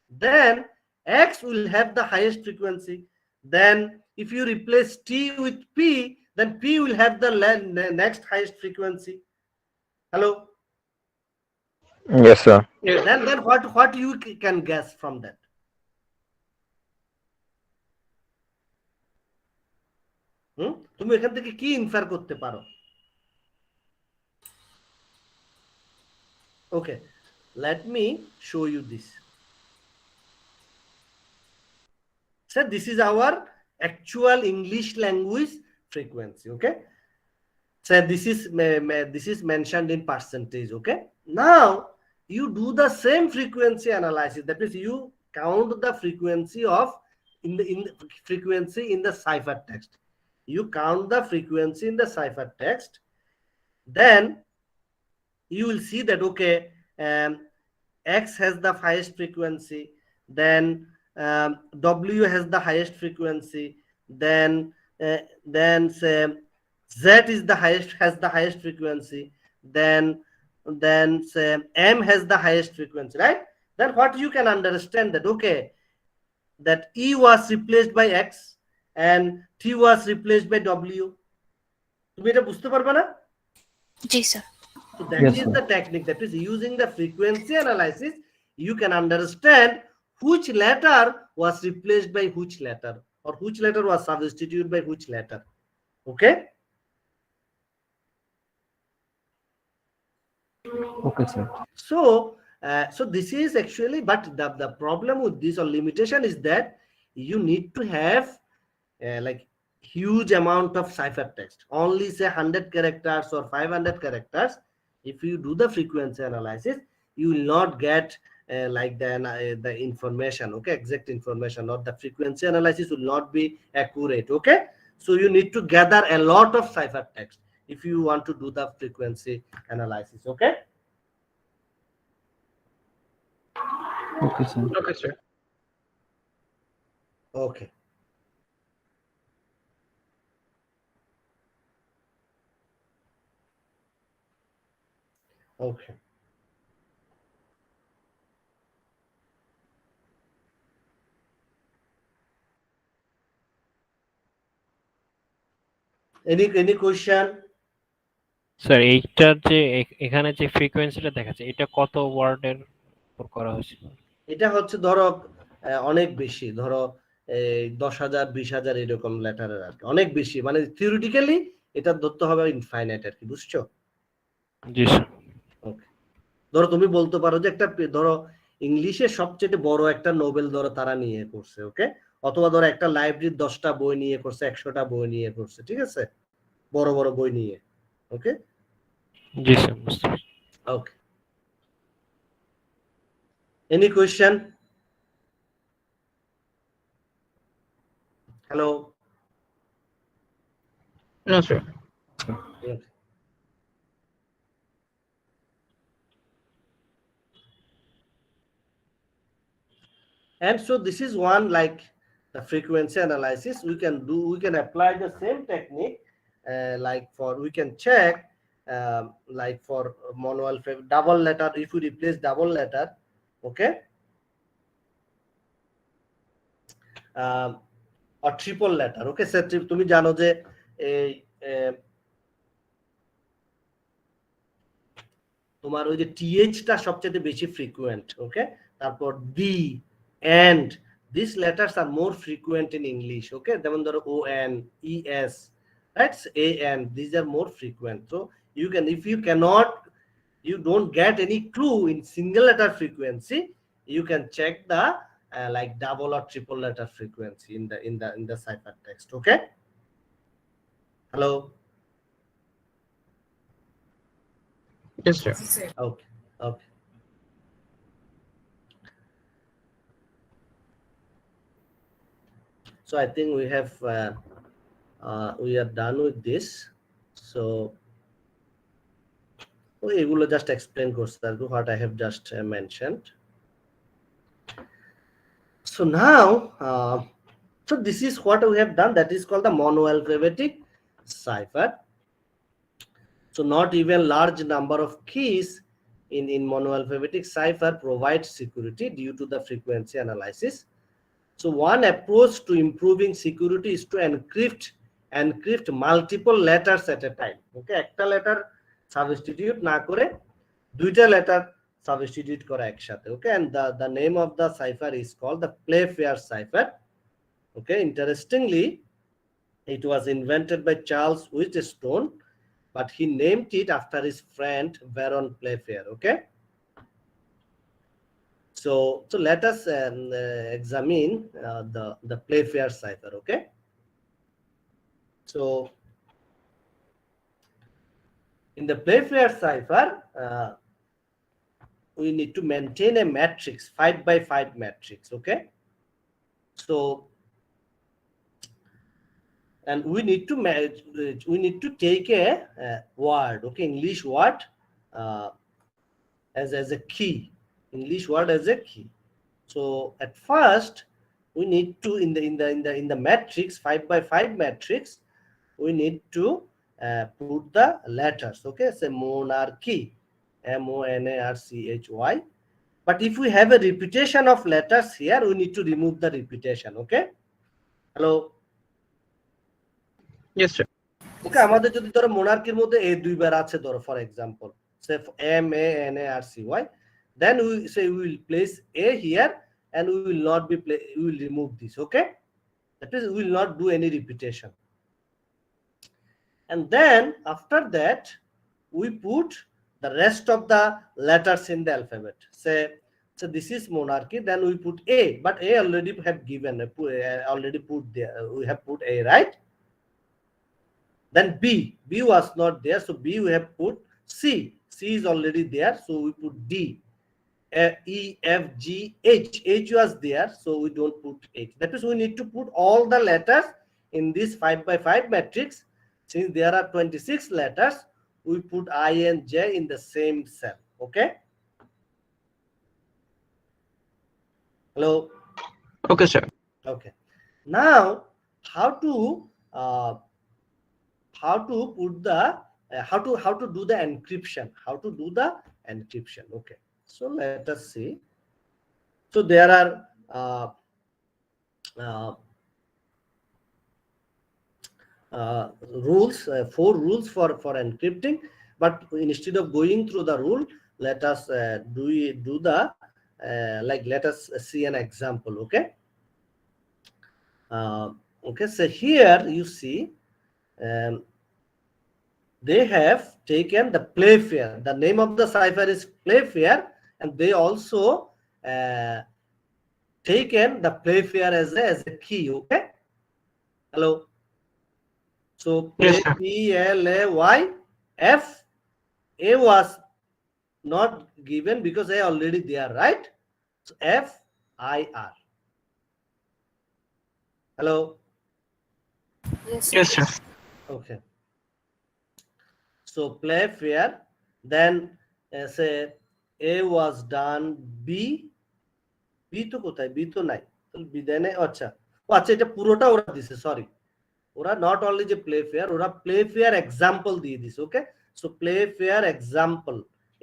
then X will have the highest frequency. Then if you replace T with P, then P will have the next highest frequency. Hello? Yes, sir. Yes. Then what you can guess from that? তুমি এখান থেকে কি infer করতে পারো? Okay, let me show you this. So this is our actual English language frequency. Okay, so this is mentioned in percentage. Okay, now you do the same frequency analysis. That means you count the frequency of frequency in the ciphertext. You count the frequency in the ciphertext, then you will see that okay, X has the highest frequency, then W has the highest frequency, then say Z is has the highest frequency, then say M has the highest frequency, right? Then what you can understand that okay, that E was replaced by X and T was replaced by W. তুমি এটা বুঝতে পারবে না? জি sir. So that is the technique. That is using the frequency analysis, you can understand which letter was replaced by which letter, or which letter was substituted by which letter. Okay? Okay, sir. So this is actually, but the problem with this or limitation is that you need to have like huge amount of ciphertext, only say 100 characters or 500 characters. If you do the frequency analysis, you will not get like the information, okay, exact information, or the frequency analysis will not be accurate. Okay, so you need to gather a lot of ciphertext if you want to do the frequency analysis. Okay. Okay, sir. Okay, sir. Okay. Okay. Any question? Sir এইটার যে এখানে যে ফ্রিকোয়েন্সিটা দেখাচ্ছে এটা কত ওয়ার্ডের উপর করা হয়েছে? এটা হচ্ছে ধরো অনেক বেশি, ধরো 10,000 20,000 এরকম লেটারের আর কি, অনেক বেশি, মানে থিওরিটিক্যালি এটা ধরতে হবে ইনফাইনাইট আর কি, বুঝছো? জি স্যার। ওকে, ধরো তুমি বলতে পারো যে একটা ধরো ইংলিশের সবচেয়ে বড় একটা নোবেল ধরো তারা নিয়ে করছে, ওকে, অথবা ধরো একটা লাইব্রেরির 10টা বই নিয়ে করছে, 100টা বই নিয়ে করছে, ঠিক আছে, বড় বড় বই নিয়ে। ওকে, জি স্যার, বুঝতে পারছি। Okay, any question? Hello? No, sir. Okay. And so this is one, like the frequency analysis we can do, we can apply the same technique like for, we can check like for manual double letter, if we replace double letter, okay, or triple letter, okay, so তুমি জানো যে এই তোমার ওই যে th টা সবচেয়ে বেশি ফ্রিকুয়েন্ট, ওকে, তারপর d and these letters are more frequent in English, okay, যেমন ধরো on, es, right, an, these are more frequent. So you can, if you cannot, you don't get any clue in single letter frequency, you can check the like double or triple letter frequency in the ciphertext. Okay, hello? Yes, sir. Okay, okay. So I think we have we are done with this. So এগুলো just explain করতে পারবো what I have just mentioned. So now So this is what we have done. That is called the monoalphabetic cipher. So not even large number of keys in monoalphabetic cipher provides security due to the frequency analysis. So one approach to improving security is to encrypt multiple letters at a time. Okay, একটা letter substitute না করে দুইটা letter substitute করা একসাথে. Okay, and the name of the cipher is called the Playfair cipher. Okay, interestingly, it was invented by Charles Wheatstone, but he named it after his friend Baron Playfair. Okay, so let us examine the Playfair cipher. Okay, so in the Playfair cipher, we need to maintain a matrix, 5 by 5 matrix. Okay, so and we need to take a word, okay, English word as a key, English word as a key. So at first we need to in the matrix, 5 by 5 matrix, we need to put the letters. Okay, say monarchy, monarchy. But if we have a repetition of letters here, we need to remove the repetition. Okay, hello. Yes, sir. ওকে, আমাদের যদি ধরো মোনার্কির মধ্যে এ দুইবার আছে ধরো, for example say MANARCY, then we say we will place A here and we will not be we will remove this. Okay, that is, we will not do any repetition. And then after that we put the rest of the letters in the alphabet. Say, so this is monarchy, then we put A, but A already have given already put there, we have put A, right? Then B was not there, so B we have put. C is already there, so we put D. E, F, G, H was there, so we don't put H. That is, we need to put all the letters in this 5 by 5 matrix. Since there are 26 letters, we put I and J in the same cell. Okay, hello. Okay, sir. Okay, now how to put the how to do the encryption, Okay, so let us see. So there are rules, 4 rules for encrypting, but instead of going through the rule, let us do the like, let us see an example. Okay, okay, so here you see they have taken the Playfair. The name of the cipher is Playfair, and they also taken the Playfair as a key. Okay, hello. So Yes, sir. Playf, A was not given because A already there, right? So FIR. Hello. Yes, sir. Okay, so Playfair, then say A was done, B তো কোথায়, B তো নাই, তাহলে B দেয় নাই। আচ্ছা, এটা পুরোটা ওরা দিছে, সরি, ওরা নট অনলি যে Playfair, ওরা Playfair এক্সাম্পল দিয়ে দিছে। ওকে, সো Playfair এক্সাম্পল,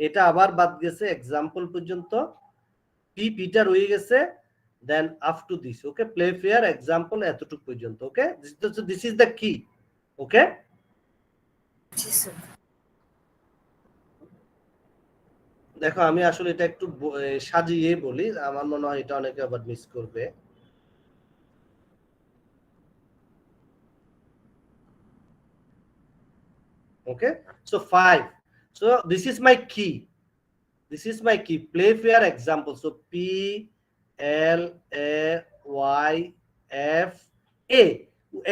এটা আবার বাদ গেছে, এক্সাম্পল পর্যন্ত পিটা রয়ে গেছে, then up to this. Okay, Playfair example এতটুকু পর্যন্ত। ওকে, দিস ইজ দ্য কি। ওকে, দেখো আমি আসলে এটা একটু সাজিয়ে বলি, আমার মনে হয় এটা অনেকে আবার মিস করবে। Okay, so 5, so this is my key, Playfair example. So PLAYFA,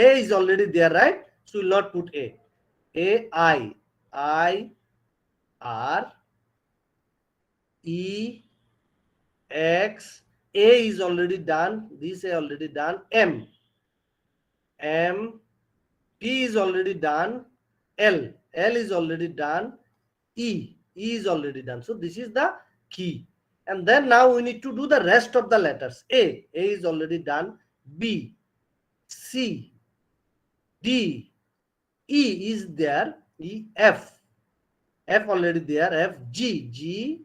A is already there, right? So we'll not put A. AIREX, A is already done, this A already done. P is already done. L is already done. E is already done. So this is the key, and then now we need to do the rest of the letters. A is already done. B C, D, E is there, E, F already there, F, G,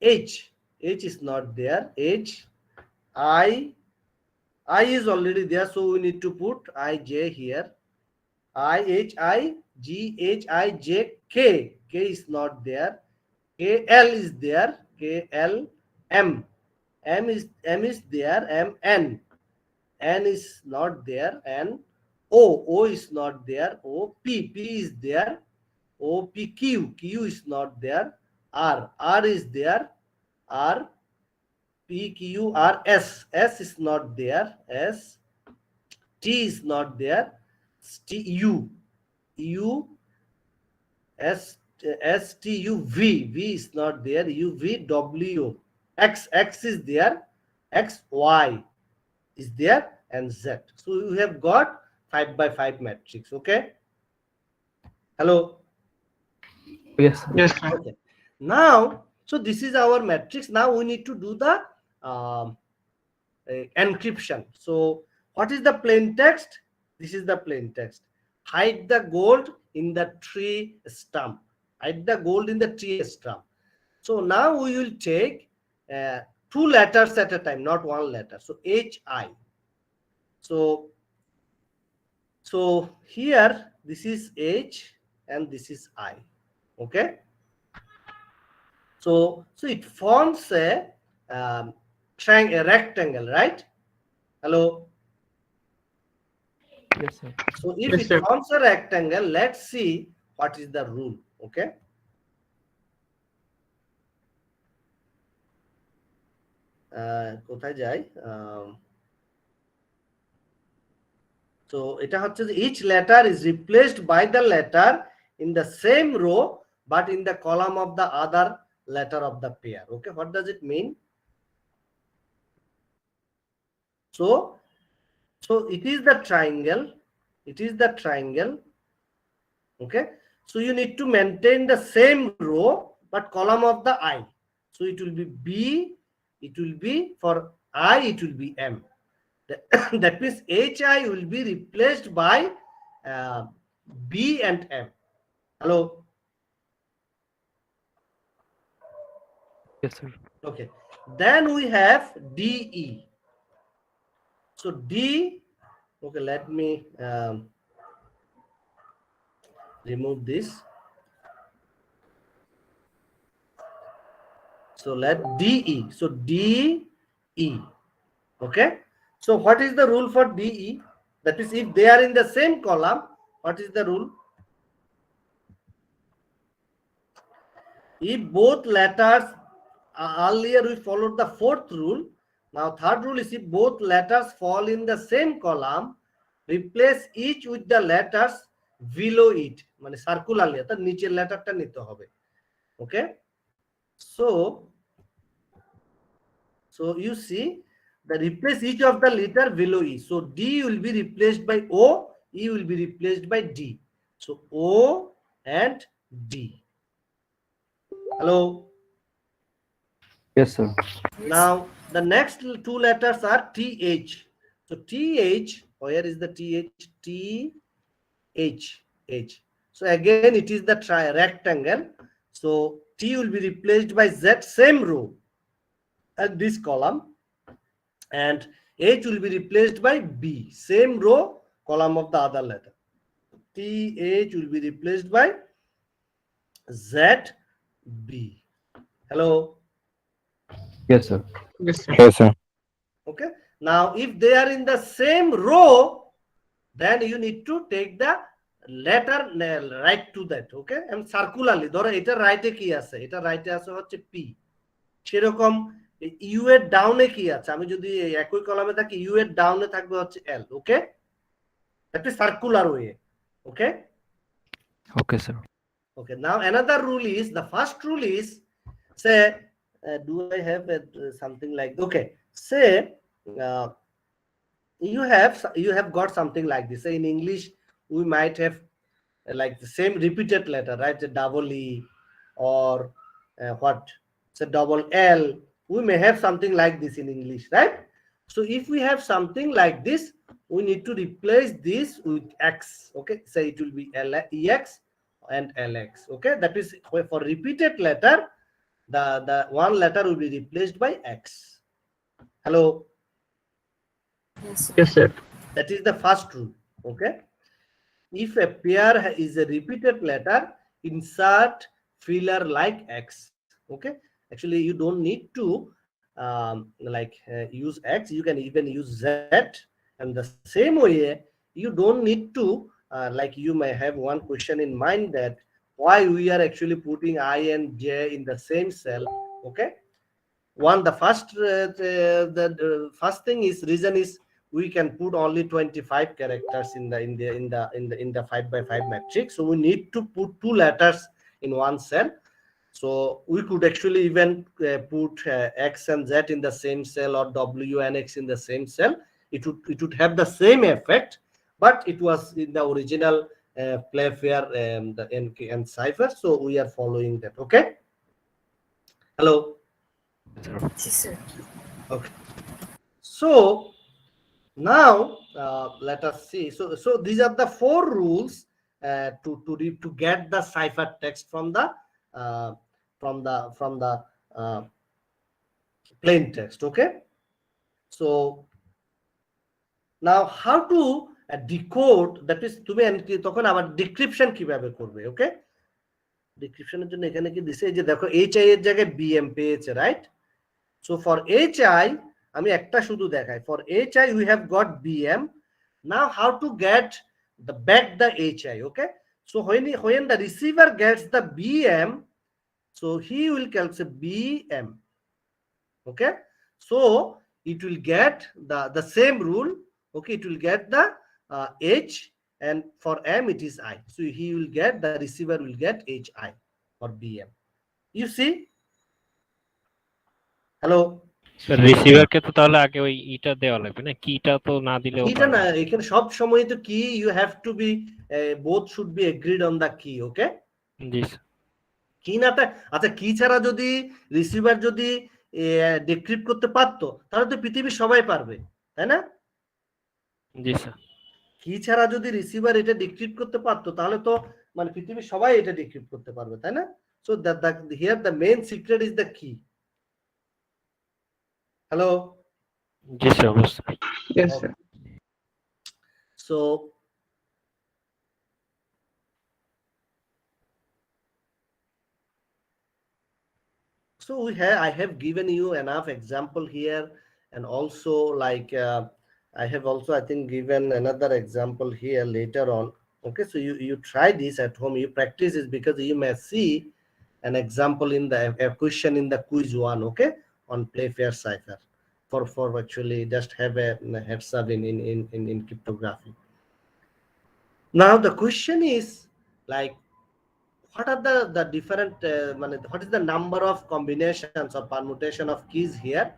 H is not there, H, I is already there, so we need to put I, J here, I, H, I, G, H, I, J, K is not there, K, L is there, K, L, M is there, M, N is not there, N, O is not there, O, P is there, O, P, Q is not there, R is there, R, P, Q, R, S is not there, S, T is not there, T, U, S, T, U, V is not there, U, V, W, X is there, X, Y is there, and Z. So you have got 5 by 5 matrix. Okay. Hello. Yes, sir. Yes, sir. Okay. Now, so this is our matrix. Now we need to do the encryption. So what is the plain text? This is the plain text. Hide the gold in the tree stump. Hide the gold in the tree stump. So now we will take 2 letters at a time, not 1 letter. So HI. So here this is H and this is I. Okay. So it forms a rectangle, right? Hello. Yes, sir. So if Yes, it sir. forms a rectangle, let's see what is the rule. Okay. কোথায় যাই? So এটা হচ্ছে যে each letter is replaced by the letter in the same row but in the column of the other letter of the pair. Okay, what does it mean? So it is the triangle. Okay, so you need to maintain the same row but column of the I. So it will be B, it will be for I, it will be M. That means HI will be replaced by B and M. Hello. Yes, sir. Okay, then we have DE. So D, okay, let me remove this. So let DE. So DE. Okay. So what is the rule for DE? That is, if they are in the same column, what is the rule? If both letters, earlier we followed the 4th rule. Now 3rd rule is if both letters fall in the same column, replace each with the letters below it. মানে circularly অর্থাৎ নিচের লেটারটা নিতে হবে। Okay. So you see, the replace each of the letter below E. So D will be replaced by O, E will be replaced by D. So O and D. Hello. Yes, sir. Now the next 2 letters are TH. So TH, where is the TH? TH. So again it is the rectangle. So T will be replaced by Z, same row at this column, and H will be replaced by B, same row, column of the other letter. TH will be replaced by ZB. Hello. Yes, sir. Yes, sir. Yes, sir. Okay. Now if they are in the same row, then you need to take the letter right to that. Okay, and circularly ধরো এটা রাইটে কি আছে, এটা রাইটে আছে হচ্ছে P, সেরকম ইউ এর ডাউনে কি আছে, আমি যদি একই কলামে থাকি ইউ এর ডাউনে থাকবে হচ্ছে L. Okay, that is circular way. Okay. Okay, sir. Okay, now another rule is, the first rule is, say do I have something like, okay, say you have got something like this. Say in English we might have like the same repeated letter, right? A double E or what, say double L. We may have something like this in English, right? So if we have something like this, we need to replace this with x. Okay, so it will be ex and lx. Okay, that is for repeated letter, the one letter will be replaced by x. Hello. Yes, sir. That is the first rule. Okay, if a pair is a repeated letter, insert filler like x. Okay, actually you don't need to use x, you can even use z. And the same way, you don't need to like, you may have one question in mind that why we are actually putting I and j in the same cell. Okay, the first thing is, reason is, we can put only 25 characters in the 5 by 5 matrix, so we need to put 2 letters in one cell. So we could actually even put x and z in the same cell, or w and x in the same cell. It would have the same effect, but it was in the original Playfair the NK and cipher, so we are following that. Okay, hello. Okay, so now let us see. So these are the 4 rules to get the cipher text from the uh, uh, plain text. Okay, so now how to decode, that is তুমি তখন আবার decryption কিভাবে করবে। ওকে, ডিক্রিপশনের জন্য এখানে কি দিছে, এই যে দেখো hi এর জায়গায় bm পেয়েছে, রাইট? So for hi, আমি একটা শুধু দেখাই, for hi we have got bm. Now how to get back the hi? Okay, so when the receiver gets the bm, so he will calculate bm. Okay, so it will get the same rule. Okay, it will get the h, and for m it is I, so he will get, the receiver will get hi or bm. You see? Hello. রিসিভারকে তো তাহলে আগে ওই ইটা দেওয়া লাগবে না, কিটা তো না দিলেও এটা না, এখানে সব সময় তো কি, you have to be both should be agreed on the key. Okay, জি কি না, আচ্ছা, কি ছাড়া যদি রিসিভার যদি ডিক্রিপ্ট করতে পারতো, তাহলে তো পৃথিবীর সবাই পারবে, তাই না? জি স্যার। কি ছাড়া যদি রিসিভার এটা ডিক্রিপ্ট করতে পারতো, তাহলে তো মানে পৃথিবীর সবাই এটা ডিক্রিপ্ট করতে পারবে, তাই না? So here the main secret is the কি। হ্যালো। জি স্যার, অবশ্যই। Yes, sir. So I have given you enough example here, and also like I have also, I think, given another example here later on. Okay, so you try this at home, you practice this, because you may see an example in the a question in the quiz 1. Okay, on Playfair cipher, for actually just have a heads up in cryptography. Now the question is like, what are the different what is the number of combinations or permutation of keys here?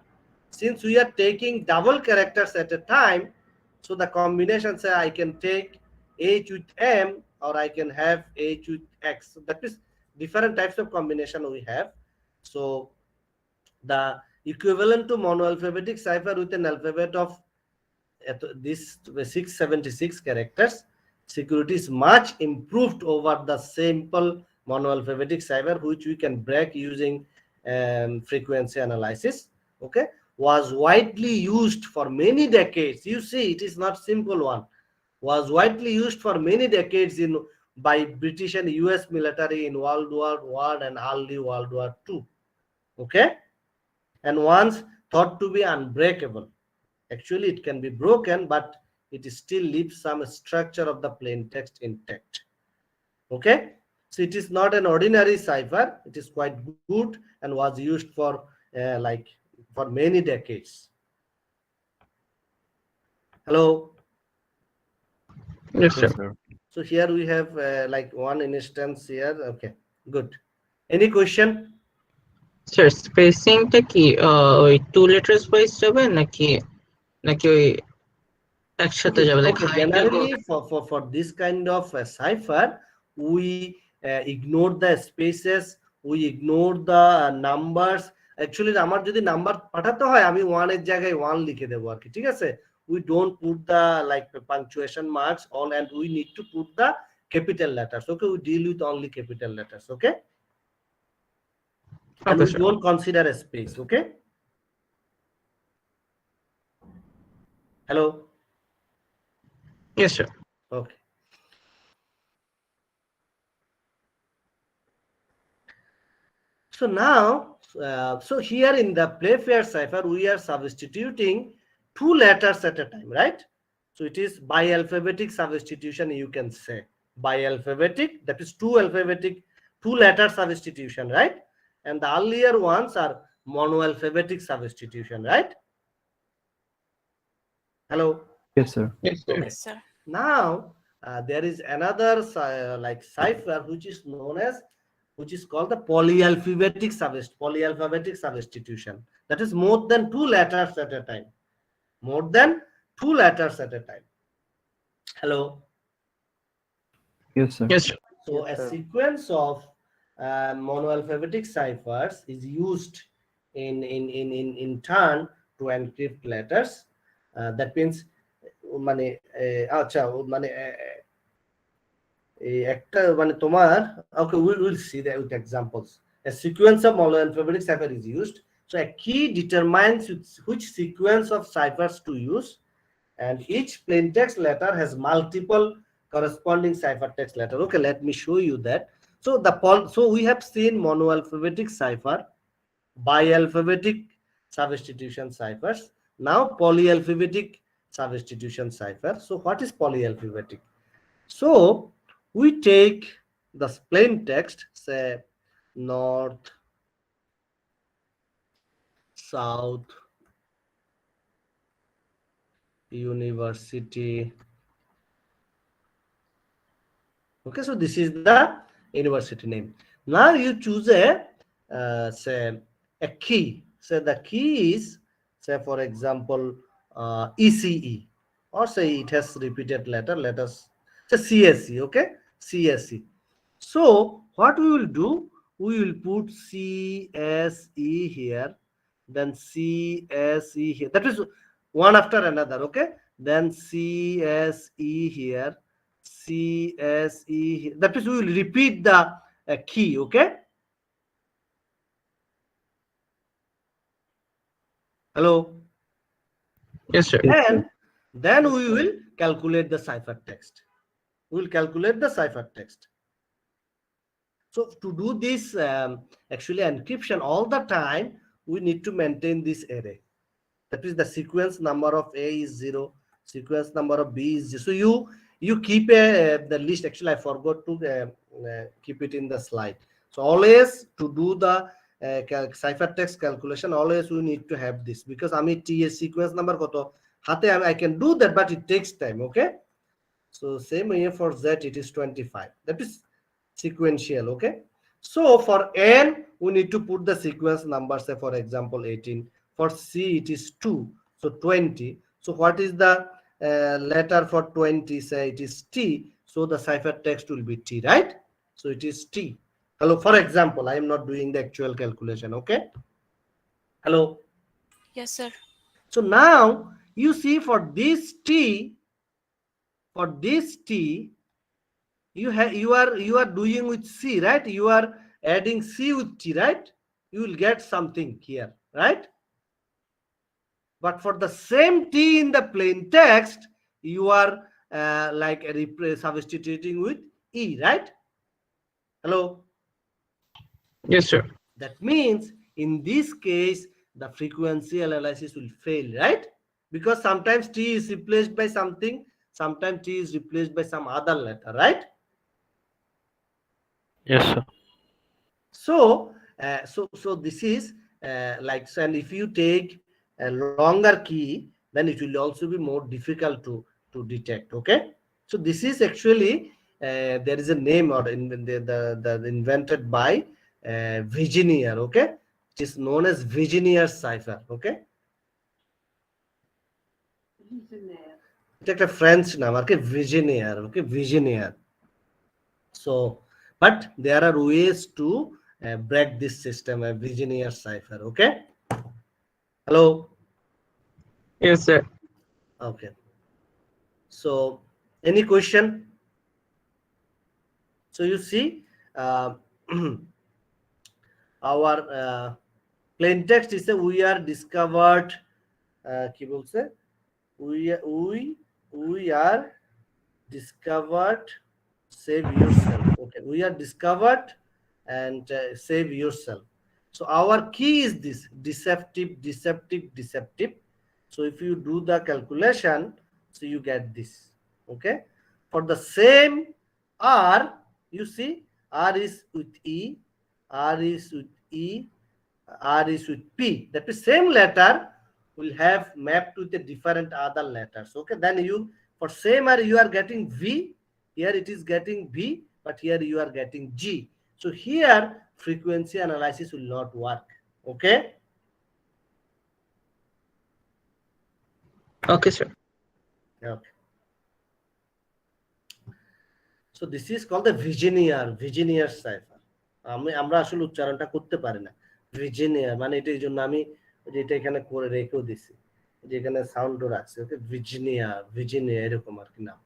Since we are taking double characters at a time, so the combination, say I can take h with m, or I can have h with x. So that is different types of combination we have. So the equivalent to monoalphabetic cipher with an alphabet of this 676 characters, security is much improved over the simple monoalphabetic cipher, which we can break using frequency analysis. Okay, was widely used for many decades. You see, it is not simple one. Was widely used for many decades by British and US military in World War I and early World War II. Okay, and once thought to be unbreakable. Actually, it can be broken, but it still leaves some structure of the plain text intact. Okay, so it is not an ordinary cipher. It is quite good and was used for for many decades. Hello. Yes, sir. So here we have like one instance here. Okay, good. Any question? Sir, spacingটা কি ওই 2 letters wise যাবে নাকি ওই একসাথে যাবে? Okay, generally for this kind of cipher, we ignore the spaces, we ignore the numbers. Actually আমার যদি number পাঠাতে হয়, আমি 1 এর জায়গায় 1 লিখে দেবো আর কি, ঠিক আছে? we don't put the like punctuation marks all, and we need to put the capital letters. Okay, we deal with only capital letters. Okay, and Okay, we sir. don't consider a space. Okay. Hello. Yes, sir. Okay. So now, so here in the Playfair cipher, we are substituting 2 letters at a time, right? So it is bialphabetic substitution, you can say. Bialphabetic, that is 2 alphabetic, 2 letter substitution, right? And the earlier ones are monoalphabetic substitution, right? Hello. Yes, sir. Yes, sir. Yes, sir. Now, there is another like cipher which is known as, which is called the polyalphabetic substitution. That is more than 2 letters at a time. More than 2 letters at a time. Hello. Yes, sir. Yes, sir. So Yes, a sir. sequence of monoalphabetic ciphers is used in turn to encrypt letters. That means মানে আচ্ছা মানে একটা মানে তোমার okay, we'll see that with examples. A sequence of monoalphabetic cipher is used. So a key determines which sequence of ciphers to use, and each plaintext letter has multiple corresponding ciphertext letter. Okay, let me show you that. So so we have seen monoalphabetic cipher, bialphabetic substitution ciphers, now polyalphabetic substitution cipher. So what is polyalphabetic? So we take the plain text, say north, south, university. Okay, so this is the university name. Now you choose a say a key. Say the key is, say for example, ECE, or say it has repeated letter. Let us say CSE. Okay, CSE. So what we will do, we will put CSE here, then CSE here. That is one after another. Okay, then CSE here, CSE here. That is, we will repeat the key. Okay. Hello. Yes, sir. Yes, sir. And then we will calculate the ciphertext. We will calculate the ciphertext. So to do this actually encryption all the time, we need to maintain this array. That is, the sequence number of A is 0, sequence number of B is 0. So you keep the list. Actually, I forgot to keep it in the slide. So always to do the ciphertext calculation, always we need to have this, because আমি T এর sequence number কত হাতে I can do that, but it takes time. Okay. So same here for Z, it is 25. That is sequential. Okay. So for N, we need to put the sequence number, say for example 18. For C, it is 2, so 20. So what is the letter for 20? Say it is T, so the ciphertext will be T, right? So it is T. Hello, for example, I am not doing the actual calculation. Okay. Hello. Yes, sir. So now you see, for this T, you are doing with C, right? You are adding C with T, right? You will get something here, right? But for the same T in the plain text, you are like substituting with E, right? Hello. Yes, sir. That means in this case, the frequency analysis will fail, right? Because sometimes T is replaced by something, sometimes T is replaced by some other letter, right? Yes, sir. So so this is like, so, and if you take a longer key, then it will also be more difficult to detect. Okay. So this is actually there is a name, or the invented by Virginia. Okay. It is known as Virginia cipher. Okay. It's like a French name. Okay. Virginia. Okay. Virginia. So, but there are ways to break this system, a Virginia cipher. Okay. Hello. Yes, sir. Okay. So, any question? So you see, our plain text is we are discovered. কি বলছে? We are discovered. Save yourself. Okay, we are discovered and save yourself. So our key is this: deceptive, deceptive, deceptive. So if you do the calculation, so you get this. Okay, for the same R, you see R is with E, R is with E, R is with P. That is same letter will have mapped with the different other letters. Okay, then you for same R you are getting V. Here it is getting V, but here you are getting G. So here frequency analysis will not work. Okay. Okay, sir. Okay. So this is called the Vigenère cipher. আমরা আসলে উচ্চারণটা করতে পারি না। Vigenère মানে এটা এই জন্য আমি এটা এখানে করে রেখেও দিছি, যে এখানে সাউন্ডও রাখছি। ওকে, Vigenère এরকম আর কি নাম।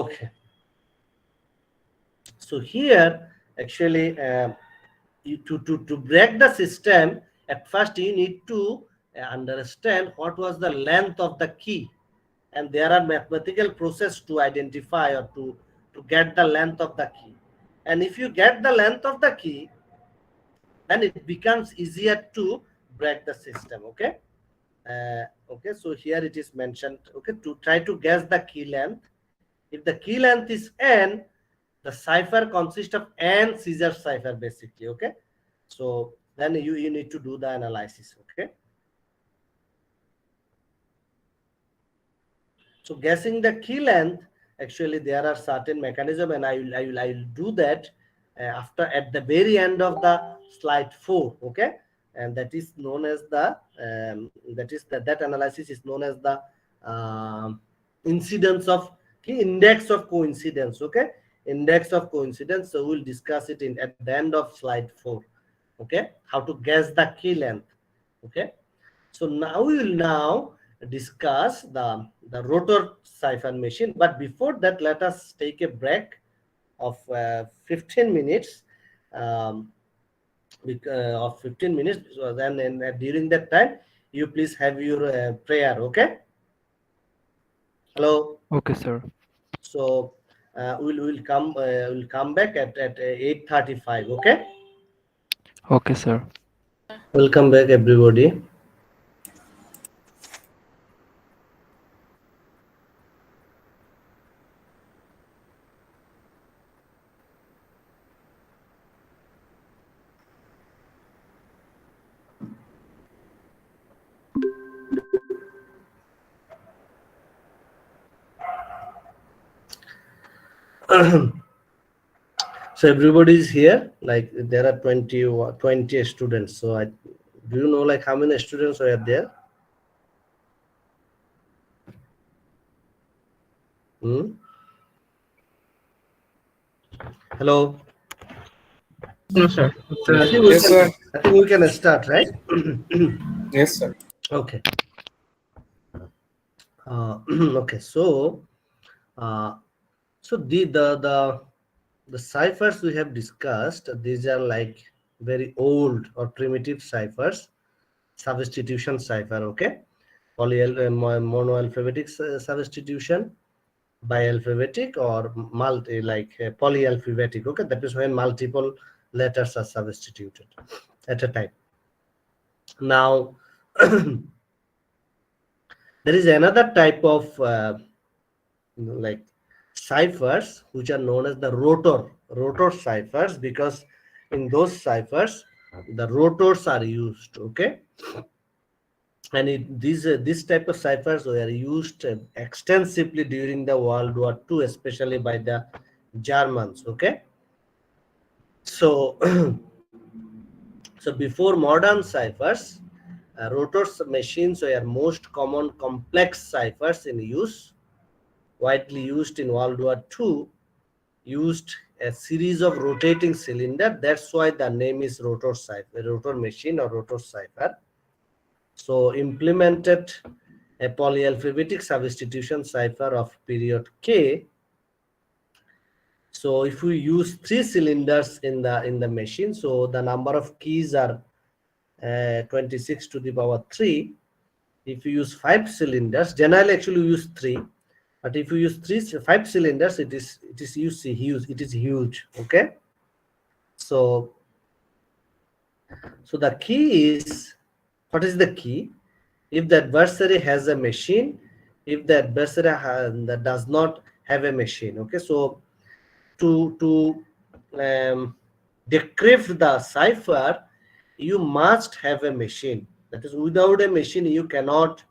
Okay. So here actually to break the system, at first you need to understand what was the length of the key, and there are mathematical process to identify or to get the length of the key. And if you get the length of the key, then it becomes easier to break the system. Okay. Okay, so here it is mentioned. Okay, to try to guess the key length. If the key length is n, the cipher consists of n Caesar cipher basically. Okay, so then you need to do the analysis. Okay, so guessing the key length, actually there are certain mechanism, and I will do that after at the very end of the slide 4. Okay, and that is known as the that analysis is known as the incidence of index of coincidence. Okay, index of coincidence. So we'll discuss it at the end of slide 4. Okay, how to guess the key length. Okay, so now we will discuss the rotor cipher machine, but before that let us take a break of 15 minutes. Of 15 minutes. So then during that time you please have your prayer. Okay. Hello. Okay, sir. So we'll come back at 8:35. Okay. Okay, sir. Welcome back everybody. So everybody is here, like there are 20 students. So do you know like how many students are there? Hello. No, sir. Yes, sir. I think we can start, right? Yes, sir. Okay. Okay, so the ciphers we have discussed, these are like very old or primitive ciphers. Substitution cipher. Okay, monoalphabetic substitution, bialphabetic, or polyalphabetic. Okay, that is when multiple letters are substituted at a time. Now there is another type of like ciphers which are known as the rotor ciphers, because in those ciphers the rotors are used. Okay, and this type of ciphers were used extensively during the World War II, especially by the Germans. Okay, so so before modern ciphers, rotor machines were most common complex ciphers in use, widely used in World War II, used a series of rotating cylinder. That's why the name is rotor cipher, rotor machine or rotor cipher. So implemented a polyalphabetic substitution cipher of period k. So if we use 3 cylinders in the machine, so the number of keys are 26 to the power 3. If you use 5 cylinders, generally actually use 3, but if you use 5 cylinders, it is huge. It is huge. Okay. So the key is, what is the key? If the adversary has a machine, if the adversary that does not have a machine. Okay. So to decrypt the cipher, you must have a machine. That is, without a machine, you cannot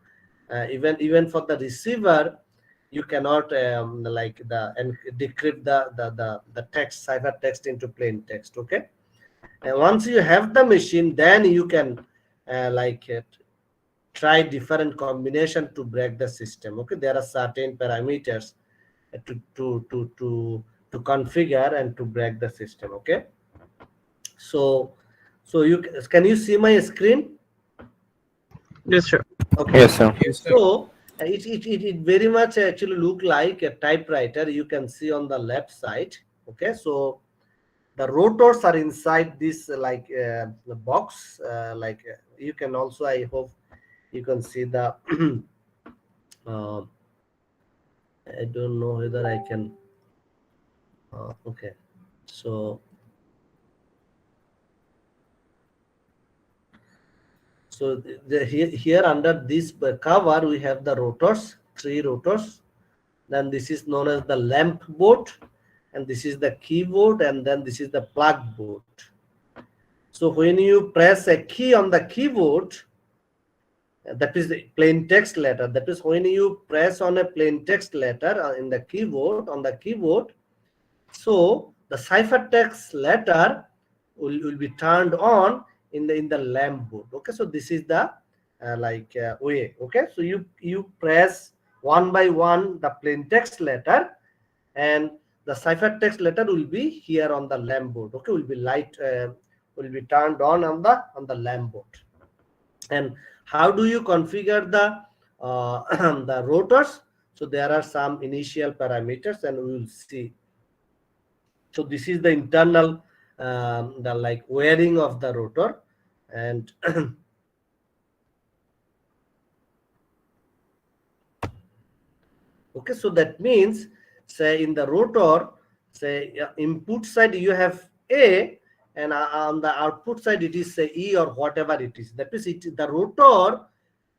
even for the receiver, you cannot decrypt the text, cipher text into plain text. Okay. And once you have the machine, then you can try different combination to break the system. Okay. There are certain parameters to configure and to break the system. Okay. So you can you see my screen? Yes, sir. Okay. Yes, sir. Yes, sir. So it very much actually look like a typewriter. You can see on the left side. Okay. So the rotors are inside this the box. You can also, I hope you can see the uh, I don't know whether I can okay. So here under this cover we have the rotors, 3 rotors. Then this is known as the lamp board, and this is the keyboard, and then this is the plug board. So when you press a key on the keyboard, that is the plain text letter. That is, when you press on a plain text letter in the keyboard, on the keyboard, so the ciphertext letter will be turned on in the lamp board. Okay. So this is the way. Okay. So you press one by one the plain text letter, and the ciphertext letter will be here on the lamp board. Okay. Will be turned on the lamp board. And how do you configure the the rotors? So there are some initial parameters, and we will see. So this is the internal the wiring of the rotor. And okay, so that means, say in the rotor, say input side you have A, and on the output side it is say E or whatever it is. That means the rotor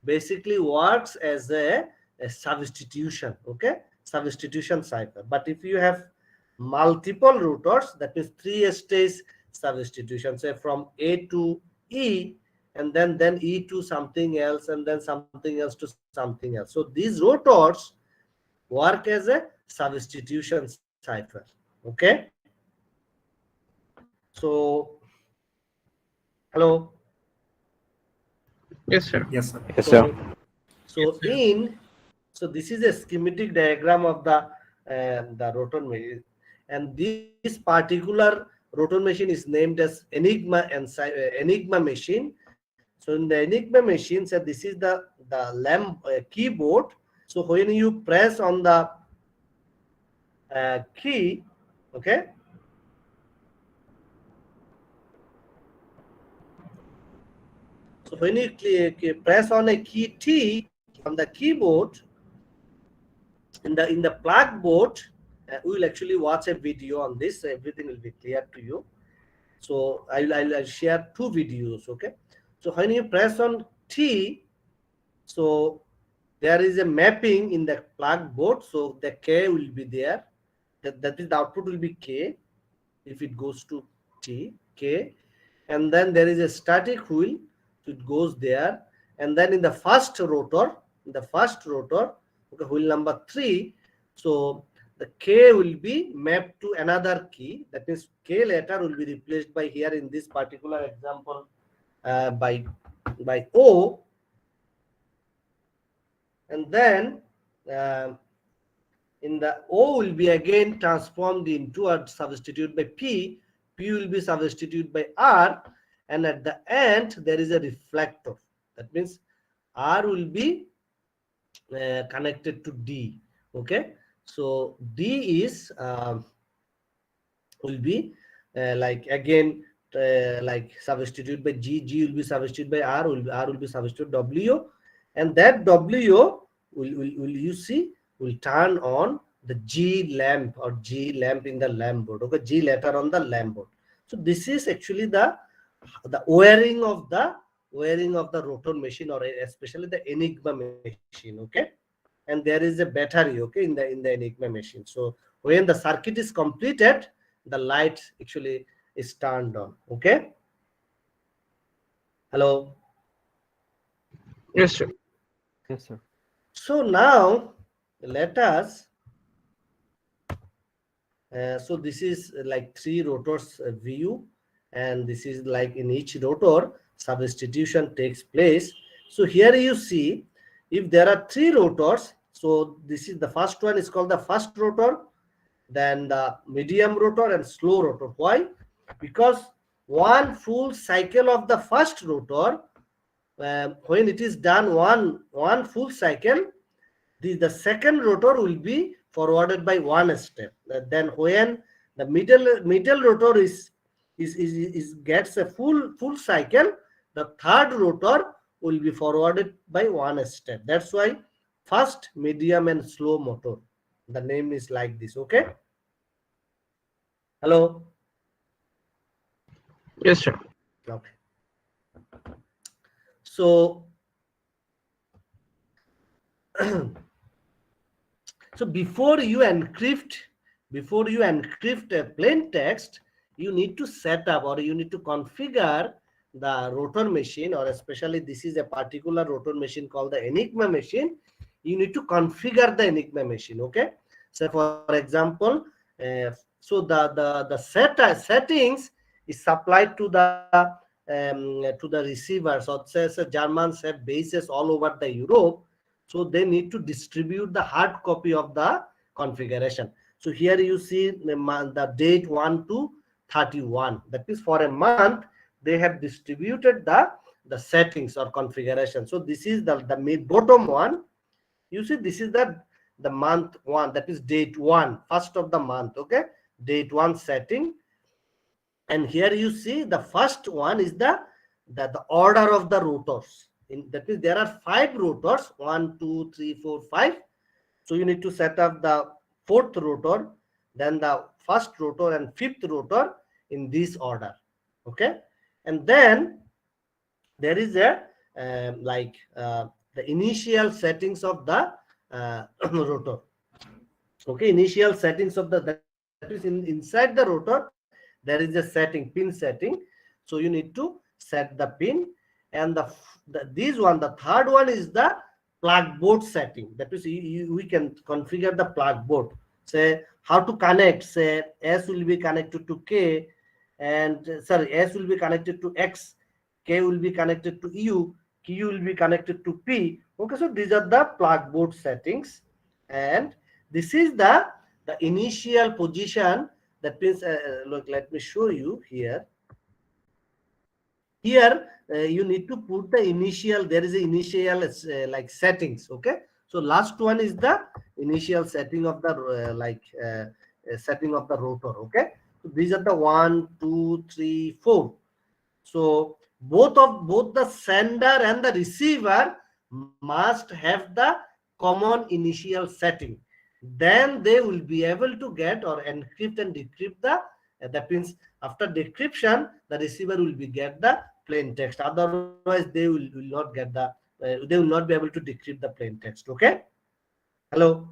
basically works as a substitution. Okay, substitution cipher. But if you have multiple rotors, that means 3-stage substitution, say from A to E, and then E to something else, and then something else to something else. So these rotors work as a substitution cipher. Okay. So hello. Yes, sir. Yes, sir. Yes, sir. So this is a schematic diagram of the rotor machine, and this particular rotor machine is named as Enigma and Enigma machine. So in the Enigma machine, so this is the lamp keyboard. So when you press on the key, okay, so when you press on a key T on the keyboard, in the plug board, we will actually watch a video on this. Everything will be clear to you. So I'll share 2 videos. Okay. So when you press on T, so there is a mapping in the plug board. So the K will be there. That is, the output will be K if it goes to T, K. And then there is a static wheel. So it goes there. And then in the first rotor, okay, wheel number 3, so the K will be mapped to another key. That means K letter will be replaced by, here in this particular example, by O. And then in the O will be again transformed into or substituted by P. P will be substituted by R, and at the end there is a reflector. That means R will be connected to D. Okay, so D is will be like again like substitute by G. G will be substituted by R. R will be substituted W, and that W will you see will turn on the G lamp or G lamp in the lamp board. Okay, G letter on the lamp board. So this is actually the wiring of the rotor machine, or especially the Enigma machine. Okay, and there is a battery, okay, in the Enigma machine. So when the circuit is completed, the light actually is turned on. Okay, hello. Yes, sir. Yes, sir. So now let us so this is like 3 rotors view, and this is like in each rotor substitution takes place. So here you see, if there are 3 rotors, so this is the first one is called the first rotor, then the medium rotor and slow rotor. Why? Because one full cycle of the first rotor, when it is done one full cycle, the second rotor will be forwarded by 1 step. Then when the middle rotor is gets a full cycle, the third rotor will be forwarded by 1 step. That's why first, medium and slow motor, the name is like this. Okay, hello. Yes, sir. Okay, so so before you encrypt a plain text, you need to set up or you need to configure the rotor machine, or especially this is a particular rotor machine called the Enigma machine. You need to configure the Enigma machine. Okay, so for example, so the settings is supplied to the receivers, or says Germans have bases all over the Europe. So they need to distribute the hard copy of the configuration. So here you see the date 1 to 31. That is for a month they have distributed the settings or configuration. So this is the bottom one. You see, this is the month 1, that is date 1, first of the month. Okay, date 1 setting. And here you see the first one is the order of the rotors. That means there are 5 rotors, 1, 2, 3, 4, 5. So you need to set up the 4th rotor, then the 1st rotor and 5th rotor in this order. Okay, and then there is a the initial settings of the rotor. Okay, initial settings of that is inside the rotor there is a setting, pin setting. So you need to set the pin, and the 3rd one is the plug board setting. That is we can configure the plug board, say how to connect, say S will be connected to K, and S will be connected to X, K will be connected to U, Q will be connected to P. Okay, so these are the plug board settings, and this is the initial position. That means look, let me show you here. Here you need to put the initial, there is a initial like settings. Okay, so last one is the initial setting of the setting of the rotor. Okay, so these are the 1, 2, 3, 4. So both the sender and the receiver must have the common initial setting. Then they will be able to get or encrypt and decrypt the that means after decryption the receiver will be get the plain text. Otherwise they will not get the they will not be able to decrypt the plain text. Okay, hello.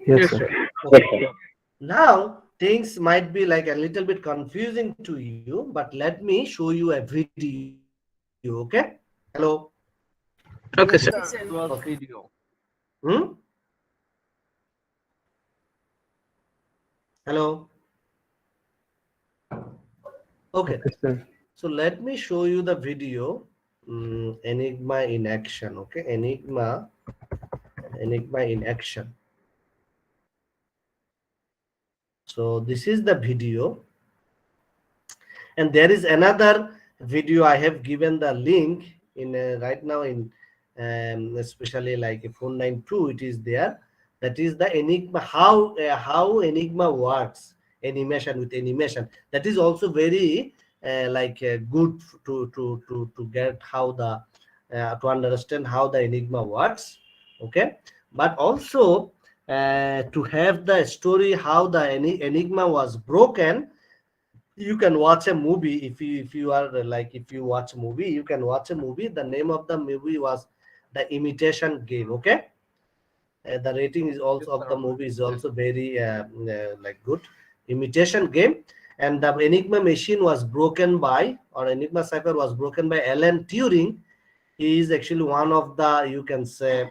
Yes, sir. Okay. Now things might be like a little bit confusing to you, but let me show you a video. Okay, hello. Okay, sir. It was video. Hello. Okay, Okay, sir. so let me show you the video. Enigma in action. Okay, Enigma Enigma in action. So this is the video, and there is another video I have given the link in right now in especially like a 492 it is there. That is the Enigma, how Enigma works, animation with animation. That is also very good to get how the to understand how the Enigma works. Okay, but also to have the story how the Enigma was broken. You can watch a movie if you are if you watch movie, you can watch a movie. The name of the movie was The Imitation Game. Okay, the rating is also of the movie is also very good. Imitation Game. And the Enigma machine was broken by, or Enigma cipher was broken by Alan Turing. He is actually one of the, you can say,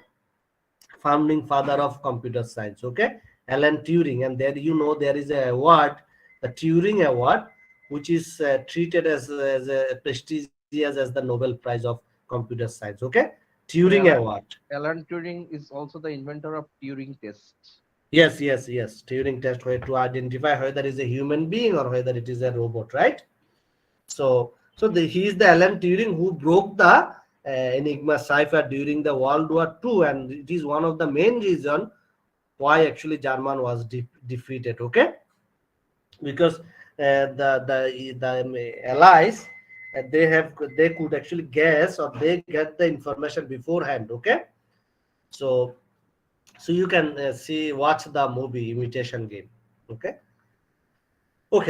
founding father of computer science. Okay, Alan Turing. And there there is a award, the Turing Award, which is treated as a prestigious as the Nobel Prize of computer science. Okay, Turing Award. Alan Turing is also the inventor of Turing test. Yes. Turing test, where to identify whether it is a human being or whether it is a robot, right? So he is the Alan Turing who broke the Enigma cipher during the World War II, and it is one of the main reason why actually German was defeated. Okay, because the Allies they could actually guess, or they get the information beforehand. Okay, so you can watch the movie Imitation Game. Okay,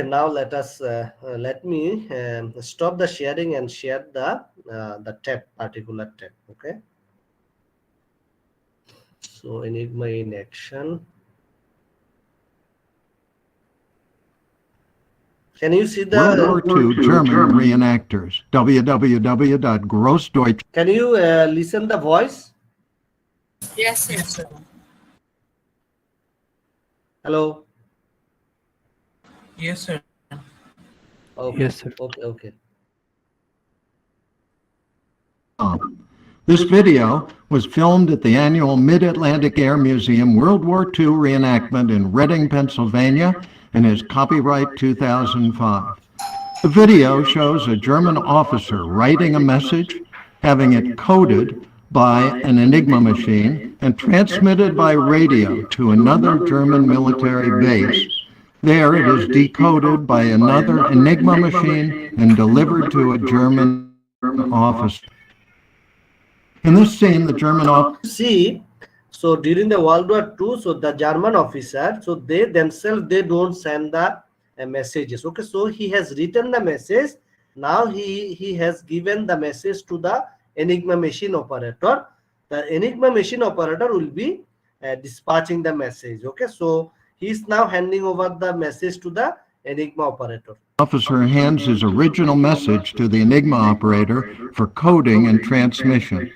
now let me stop the sharing and share the particular tab. Okay, so Enigma in action. Can you see the World War II German reenactors? www.grossdeutsch. Can you listen the voice? Yes, sir. Hello. Yes, sir. Okay. Yes, sir. Okay. This video was filmed at the annual Mid-Atlantic Air Museum World War II reenactment in Reading, Pennsylvania, and is copyright 2005. The video shows a German officer writing a message, having it coded by an Enigma machine and transmitted by radio to another German military base. There it is decoded by another Enigma machine and delivered to a German officer. In this scene, the German officer... See, so during the World War II, so the German officer, so they themselves, they don't send the messages. Okay, so he has written the message. Now he has given the message to the Enigma machine operator. The Enigma machine operator will be dispatching the message. Okay, so he is now handing over the message to the Enigma operator. Officer hands his original message to the Enigma operator for coding and transmission.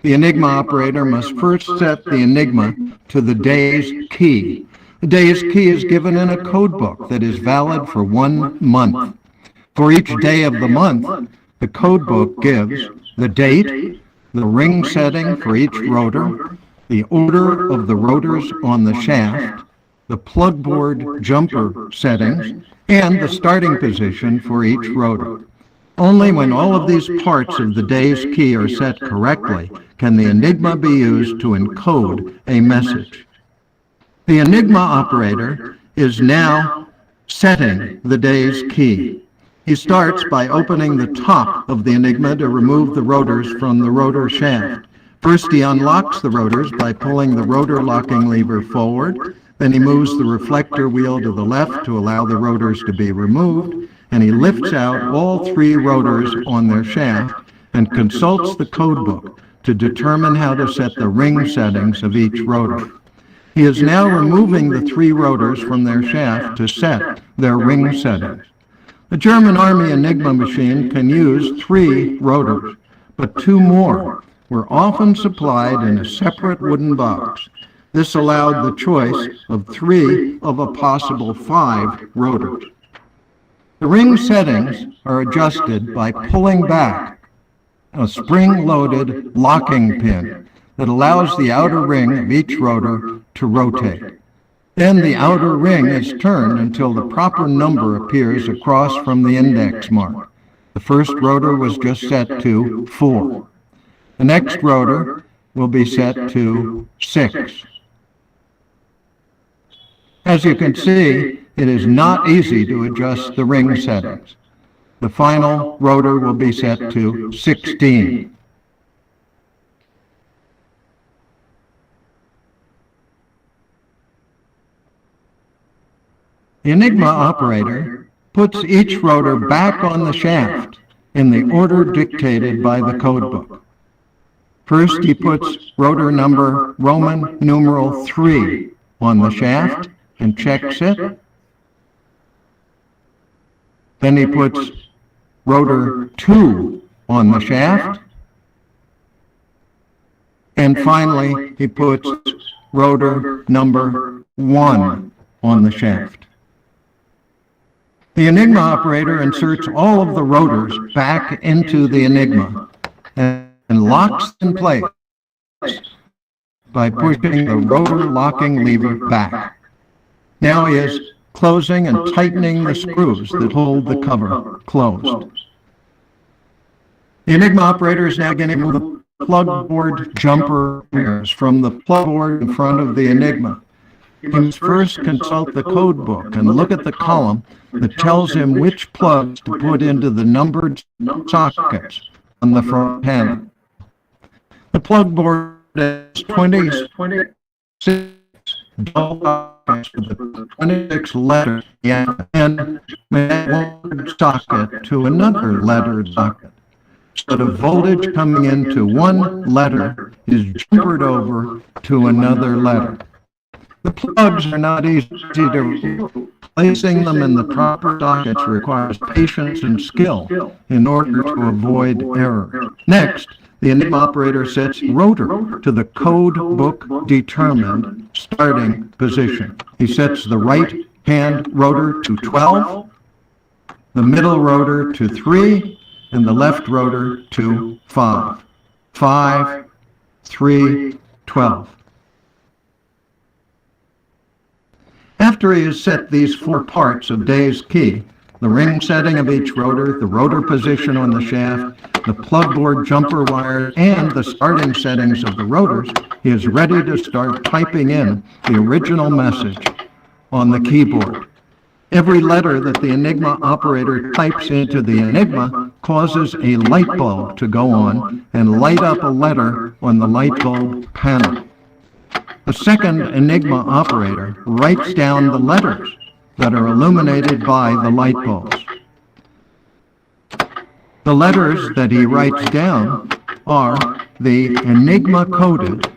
The Enigma operator must first set the Enigma to the day's key. The day's key is given in a code book that is valid for 1 month. For each day of the month, the code book gives the date, the ring setting for each rotor, the order of the rotors on the shaft, the plugboard jumper settings, and the starting position for each rotor. Only when all of these parts of the day's key are set correctly can the Enigma be used to encode a message. The Enigma operator is now setting the day's key. He starts by opening the top of the Enigma to remove the rotors from the rotor shaft. First, he unlocks the rotors by pulling the rotor locking lever forward. Then he moves the reflector wheel to the left to allow the rotors to be removed, and he lifts out all 3 rotors on their shaft and consults the code book to determine how to set the ring settings of each rotor. He is now removing the 3 rotors from their shaft to set their ring settings. The German Army Enigma machine can use 3 rotors, but 2 more were often supplied in a separate wooden box. This allowed the choice of 3 of a possible 5 rotors. The ring settings are adjusted by pulling back a spring-loaded locking pin that allows the outer ring of each rotor to rotate. Then the outer ring is turned until the proper number appears across from the index mark. The first rotor was just set to 4. The next rotor will be set to 6. As you can see, it is not easy to adjust the ring settings. The final rotor will be set to 16. The Enigma operator puts each rotor back on the shaft in the order dictated by the codebook. First, he puts rotor number Roman numeral 3 on the shaft and checks it. Then he puts rotor 2 on the shaft. And finally, he puts rotor number 1 on the shaft. The Enigma operator inserts all of the rotors back into the Enigma and locks in place by pushing the rotor locking lever back. Now he is closing and tightening the screws that hold the cover closed. The Enigma operator is now getting the plug board jumper wires from the plug board in front of the Enigma. He must first consult the code book and look at the column that tells him which plugs to put into the numbered sockets on the front panel. The plug board has 26 double sockets with the 26 letters and one socket to another lettered socket. So the voltage coming into one letter is jumpered over to another letter. The plugs are not easy to placing them in the proper sockets requires patience and skill in order to avoid error. Next, the Enigma operator sets rotor to the code book determined starting position. He sets the right hand rotor to 12, the middle rotor to 3, and the left rotor to 5. 5, 3, 12. After he has set these 4 parts of Day's key, the ring setting of each rotor, the rotor position on the shaft, the plug board jumper wire, and the starting settings of the rotors, he is ready to start typing in the original message on the keyboard. Every letter that the Enigma operator types into the Enigma causes a light bulb to go on and light up a letter on the light bulb panel. The second Enigma operator writes down the letters that are illuminated by the light bulbs. The letters that he writes down are the Enigma-coded,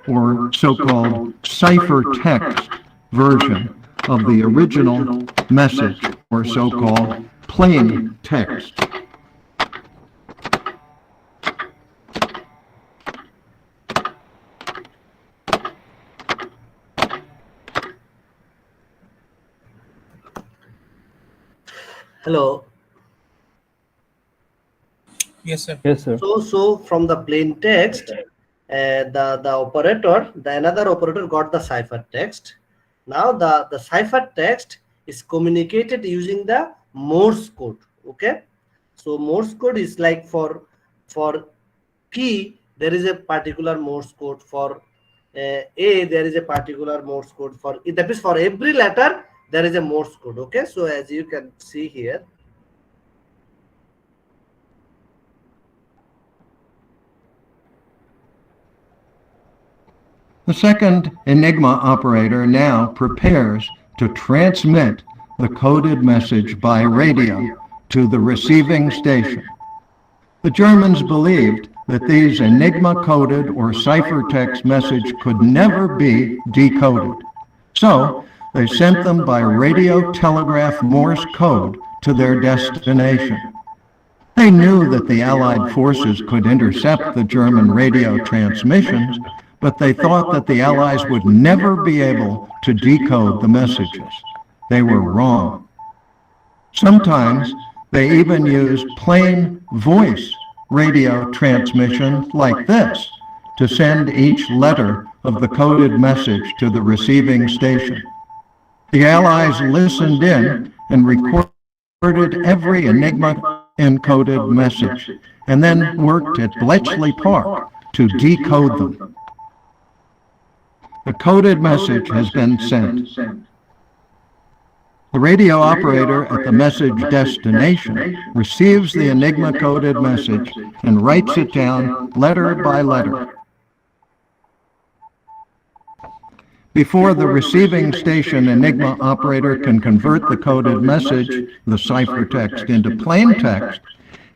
or so-called ciphertext version of the original message, or so-called plain text. Hello. Yes, sir. Yes, sir. So from the plain text, another operator got the cipher text. Now the cipher text is communicated using the Morse code. Okay, so Morse code is like for key there is a particular Morse code, for A there is a particular Morse code, for that is for every letter there is a Morse code. Okay, so as you can see here, the second Enigma operator now prepares to transmit the coded message by radio to the receiving station. The Germans believed that these Enigma-coded or ciphertext message could never be decoded. So they sent them by radio telegraph Morse code to their destination. They knew that the Allied forces could intercept the German radio transmissions, but they thought that the Allies would never be able to decode the messages. They were wrong. Sometimes they even used plain voice radio transmission like this to send each letter of the coded message to the receiving station. The Allies listened in and recorded every Enigma encoded message, and then worked at Bletchley Park to decode them. The coded message has been sent. The radio operator at the message destination receives the Enigma coded message and writes it down letter by letter. Before the receiving station Enigma operator can convert the coded message, the ciphertext, into plain text,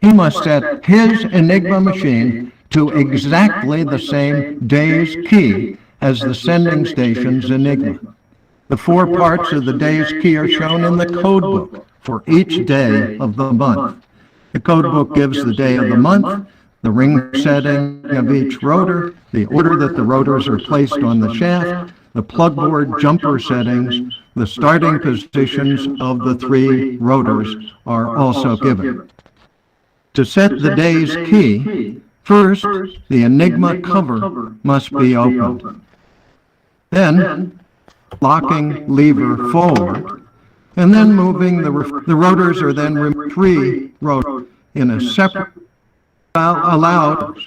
he must set his Enigma machine to exactly the same day's key as the sending station's Enigma. The 4 parts of the day's key are shown in the code book for each day of the month. The code book gives the day of the month, the ring setting of each rotor, the order that the rotors are placed on the shaft, the plugboard jumper settings, the starting positions of the 3 rotors are also given. To set the day's key, first the Enigma cover must be opened. Then, locking lever forward, and then moving the rotors are then removed 3 rotors in a separate allowed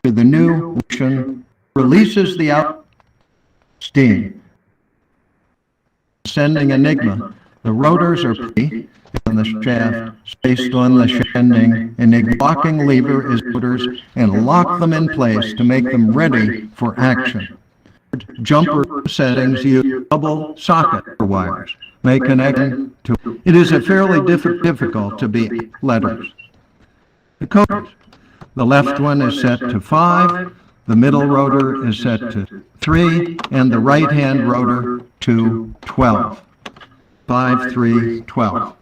to the new motion releases the out steam. Sending Enigma, the rotors are on the shaft spaced on the sending Enigma. Locking lever is rotors and lock them in place to make them ready for action. Jumper settings use double socket wires. May connect to. It is a fairly difficult to be letters. The coders. The left one is set to 5, the middle rotor is set to 3, and the right-hand rotor to 12. 5, 3, 12.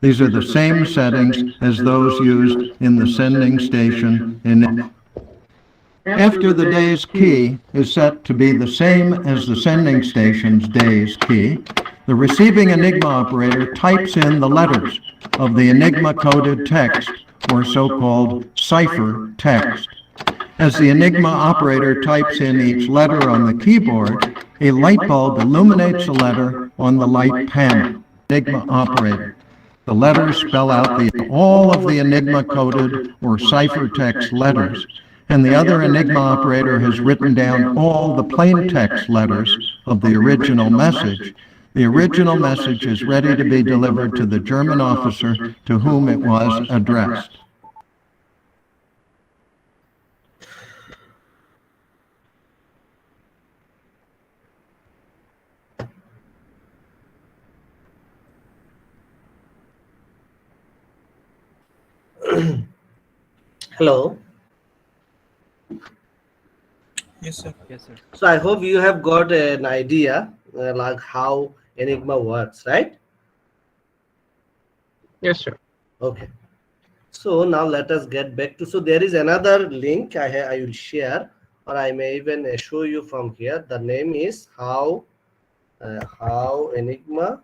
These are the same settings as those used in the sending station in. After the day's key is set to be the same as the sending station's day's key, the receiving Enigma operator types in the letters of the Enigma coded text, or so-called cipher text. As the Enigma operator types in each letter on the keyboard, a light bulb illuminates a letter on the light panel. Enigma operator. The letters spell out all of the Enigma coded or cipher text letters, and the other Enigma operator has written down all the plain text letters of the original message. The original message is ready to be delivered to the German officer to whom it was addressed. Hello. Yes, sir. So I hope you have got an idea like how Enigma works, right? Yes, sir. Okay. So now let us get back to. So there is another link I will share, or I may even show you from here. The name is how Enigma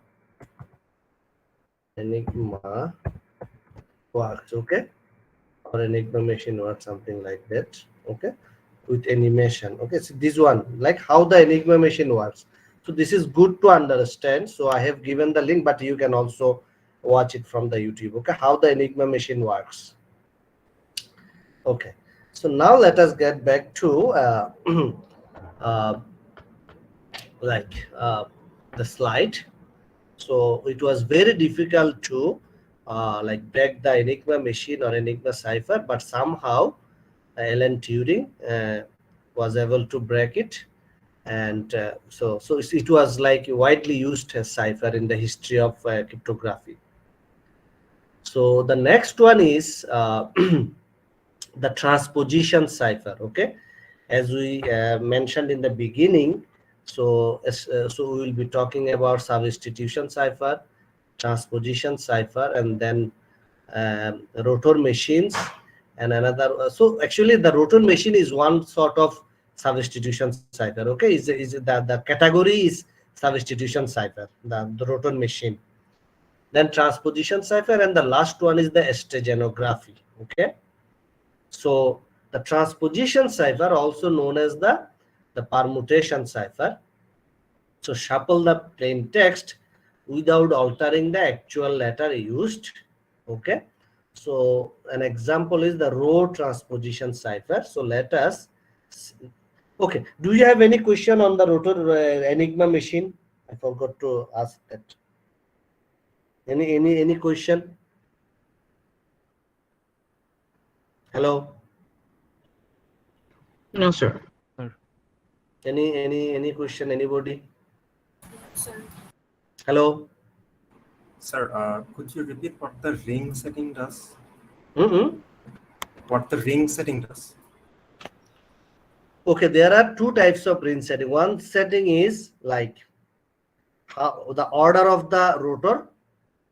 works. Okay, or Enigma machine works, something like that. Okay, with animation. Okay, so this one, like how the Enigma machine works. So this is good to understand. So I have given the link, but you can also watch it from the YouTube. Okay, how the Enigma machine works. Okay, so now let us get back to the slide. So it was very difficult to break the Enigma machine or Enigma cipher, but somehow Alan Turing was able to break it, and so it was like widely used as cipher in the history of cryptography. So the next one is the transposition cipher. Okay, as we mentioned in the beginning, so we will be talking about substitution cipher, transposition cipher, and then rotor machines, and another. So actually the rotor machine is one sort of substitution cipher. Okay, is the category is substitution cipher, the rotor machine. Then transposition cipher, and the last one is the steganography. Okay, so the transposition cipher, also known as the permutation cipher. So shuffle the plain text without altering the actual letter used. Okay. So an example is the row transposition cipher. So let us. Okay. Do you have any question on the rotor Enigma machine? I forgot to ask that. Any question? Hello. No, sir. Any question? Anybody? Sir. Hello. Sir, could you repeat what the ring setting does? Mm-hmm. What the ring setting does? Okay, there are two types of ring setting. One setting is like the order of the rotor,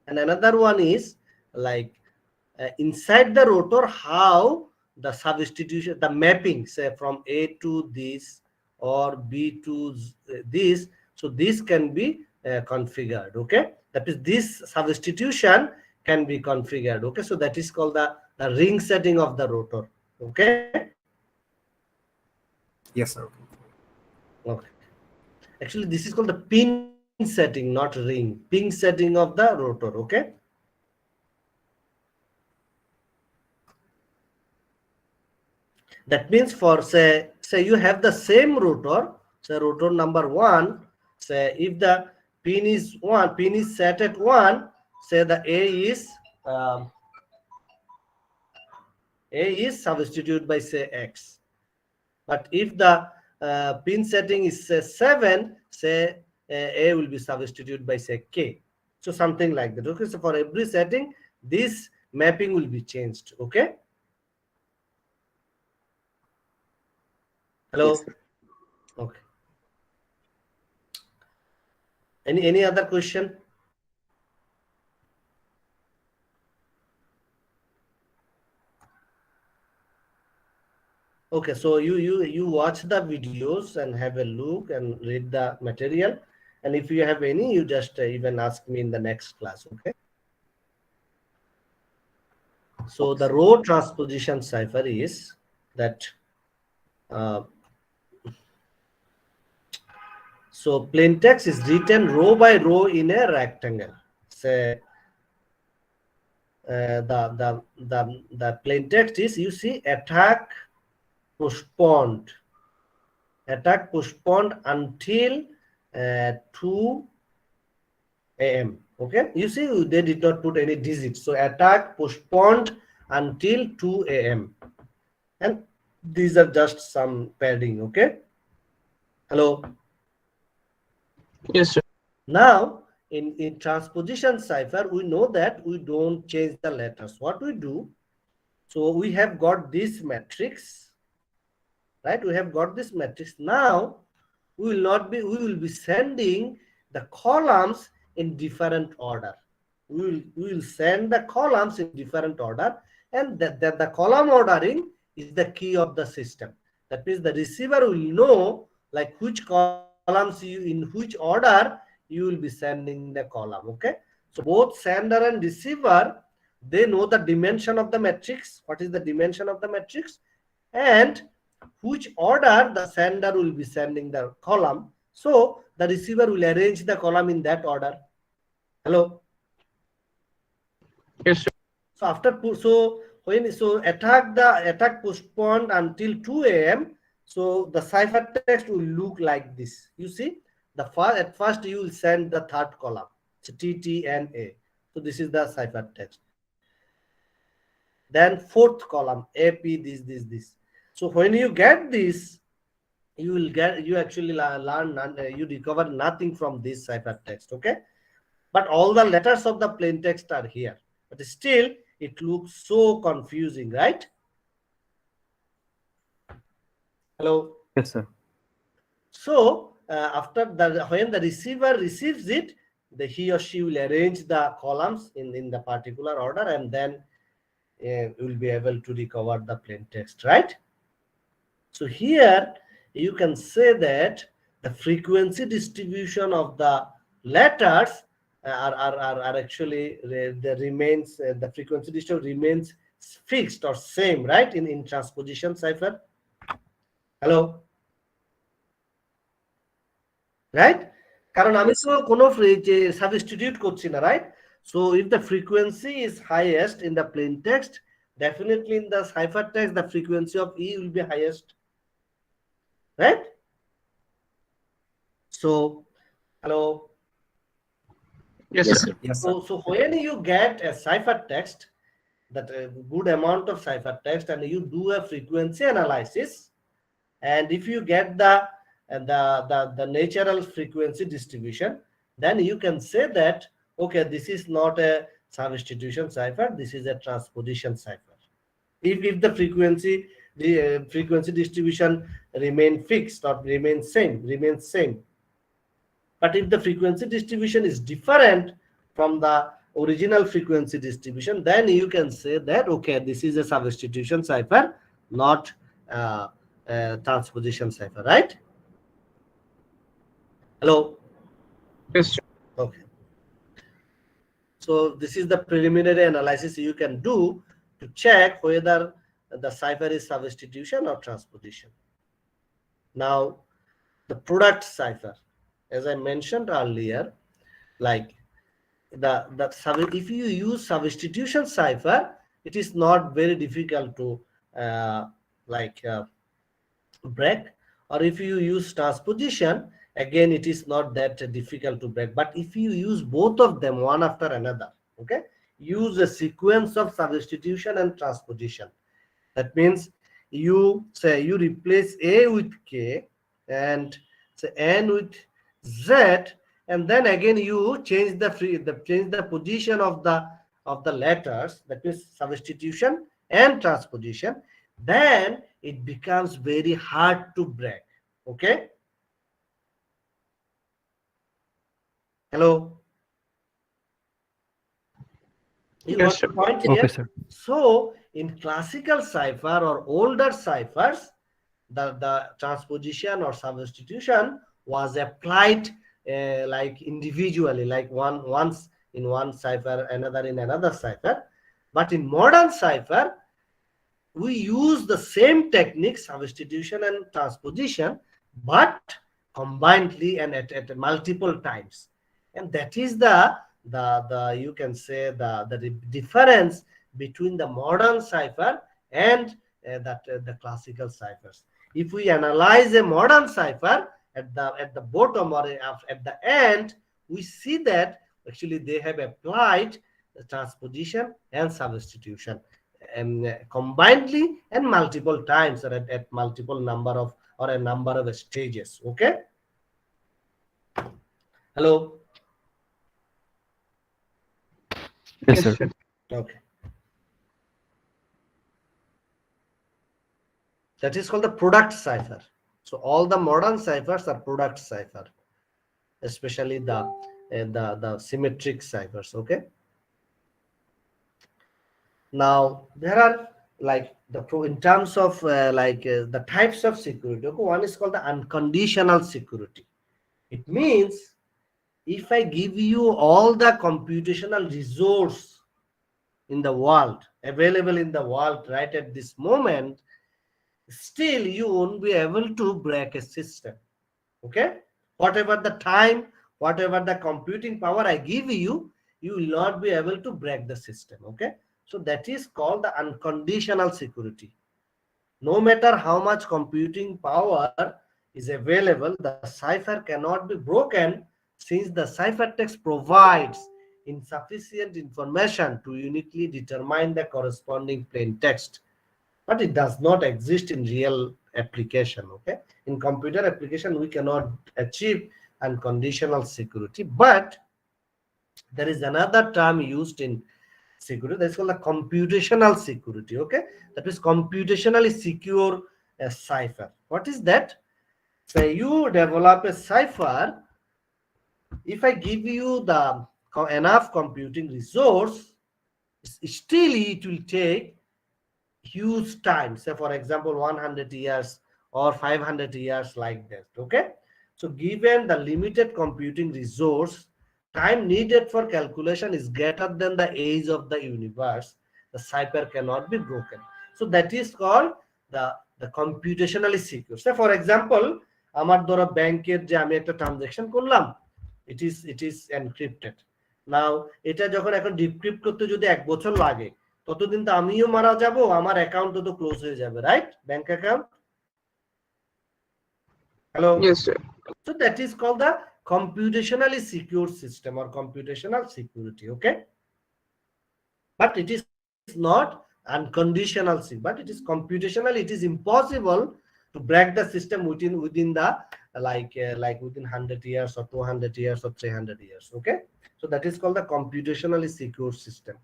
and another one is like inside the rotor how the substitution, the mapping, say from A to this or B to this. So this can be configured. Okay, that is, this substitution can be configured. Okay, so that is called the ring setting of the rotor. Okay. Yes, sir. Okay. Actually, this is called the pin setting, not ring. Pin setting of the rotor. Okay. That means for say you have the same rotor, say rotor number 1. Say if the pin is set at 1. Say the A is substituted by say X. But if the pin setting is say 7, say A will be substituted by say K. So something like that. Okay. So for every setting, this mapping will be changed. Okay. Hello. Yes, sir. Okay. Any other question? Okay, so you watch the videos and have a look and read the material, and if you have any, you just even ask me in the next class. Okay. So the row transposition cipher is that. So plain text is written row by row in a rectangle. Say the plain text is, you see, attack postponed until 2 a.m. Okay, you see they did not put any digits, so attack postponed until 2 a.m. and these are just some padding. Okay. Hello. Yes, sir. Now in transposition cipher, we know that we don't change the letters. What we do, so we have got this matrix, right? We have got this matrix. Now we will be sending the columns in different order. We will send the columns in different order, and the column ordering is the key of the system. That means the receiver will know like which columns in which order you will be sending the column. Okay. So both sender and receiver, they know the dimension of the matrix. What is the dimension of the matrix? And which order the sender will be sending the column. So the receiver will arrange the column in that order. Hello. Yes, sir. So after attack postponed until 2 a.m. So the cipher text will look like this. You see, at first you will send the third column. So TTNA. So this is the cipher text. Then fourth column AP this. So when you get this, you actually you recover nothing from this cipher text. Okay. But all the letters of the plain text are here. But still, it looks so confusing, right? Hello. Yes, sir. So when the receiver receives it, he or she will arrange the columns in the particular order, and then will be able to recover the plain text, right? So here you can say that the frequency distribution of the letters are actually the frequency distribution remains fixed or same, right, in transposition cipher. Hello, right? কারণ আমি তো কোনো substitute করছি না, right? So if the frequency is highest in the plain text, definitely in the ciphertext the frequency of E will be highest, right? So hello. Yes, Yes, sir. sir. Yes, sir. So when you get a ciphertext, that a good amount of ciphertext, and you do a frequency analysis, and if you get the natural frequency distribution, then you can say that okay, this is not a substitution cipher, this is a transposition cipher. If the frequency distribution remain fixed or remains same. But if the frequency distribution is different from the original frequency distribution, then you can say that okay, this is a substitution cipher, not transposition cipher, right? Hello. Yes, sir. Okay, so this is the preliminary analysis you can do to check whether the cipher is substitution or transposition. Now the product cipher, as I mentioned earlier, like if you use substitution cipher, it is not very difficult to break, or if you use transposition, again it is not that difficult to break. But if you use both of them one after another, okay, use a sequence of substitution and transposition. That means you say you replace A with K and say N with Z, and then again you change the position of the letters, that means substitution and transposition, then it becomes very hard to break. Okay, hello, you Yes, got the sir. point here? Okay, sir. So in classical cipher or older ciphers, the transposition or substitution was applied like individually, like once in one cipher, another in another cipher. But in modern cipher, we use the same technique, substitution and transposition, but combinedly and at multiple times. And that is the you can say the difference between the modern cipher and the classical ciphers. If we analyze a modern cipher at the bottom or at the end, we see that actually they have applied the transposition and substitution, and combinedly and multiple times, or at multiple number of or a number of stages. Okay, hello. Yes, sir. Okay, that is called the product cipher. So all the modern ciphers are product cipher, especially the symmetric ciphers. Okay, now there are like in terms of the types of security. Okay, one is called the unconditional security. It means if I give you all the computational resource in the world, available in the world right at this moment, still you won't be able to break a system. Okay, whatever the time, whatever the computing power I give you, you will not be able to break the system. Okay, so that is called the unconditional security. No matter how much computing power is available, the cipher cannot be broken, since the ciphertext provides insufficient information to uniquely determine the corresponding plain text. But it does not exist in real application. Okay, in computer application we cannot achieve unconditional security, but there is another term used in security that's called the computational security. Okay, that is computationally secure a cipher. What is that? Say you develop a cipher, if I give you the enough computing resource, still it will take huge time, say for example 100 years or 500 years, like that. Okay, so given the limited computing resource, time needed for calculation is greater than the age of the universe. The the cipher cannot be broken. So that is called the computationally secure. So for example, আমার ধরো ব্যাংকের যে আমি একটা transaction করলাম, it is encrypted. নাও এটা যখন এখন ডিক্রিপ্ট করতে যদি 1 বছর লাগে, ততদিন তো আমিও মারা যাব, আমার অ্যাকাউন্ট তো ক্লোজ হয়ে যাবে, right? Bank account. Hello, Yes, sir. so that is called the computationally secure system or computational security. Okay, but it is not unconditional, but it is computational. It is impossible to break the system within the like within 100 years or 200 years or 300 years. Okay, so that is called the computationally secure system.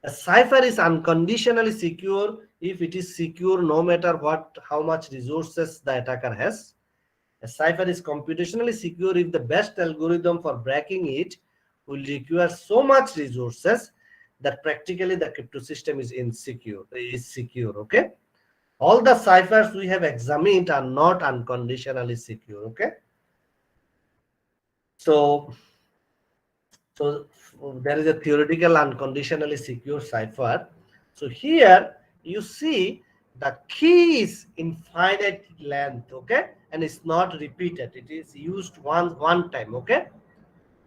A cipher is unconditionally secure if it is secure no matter how much resources the attacker has. A cipher is computationally secure if the best algorithm for breaking it will require so much resources that practically the crypto system is secure. Okay, all the ciphers we have examined are not unconditionally secure. Okay, so there is a theoretical unconditionally secure cipher. So here you see the key is infinite length, okay, and it's not repeated. It is used one time. Okay,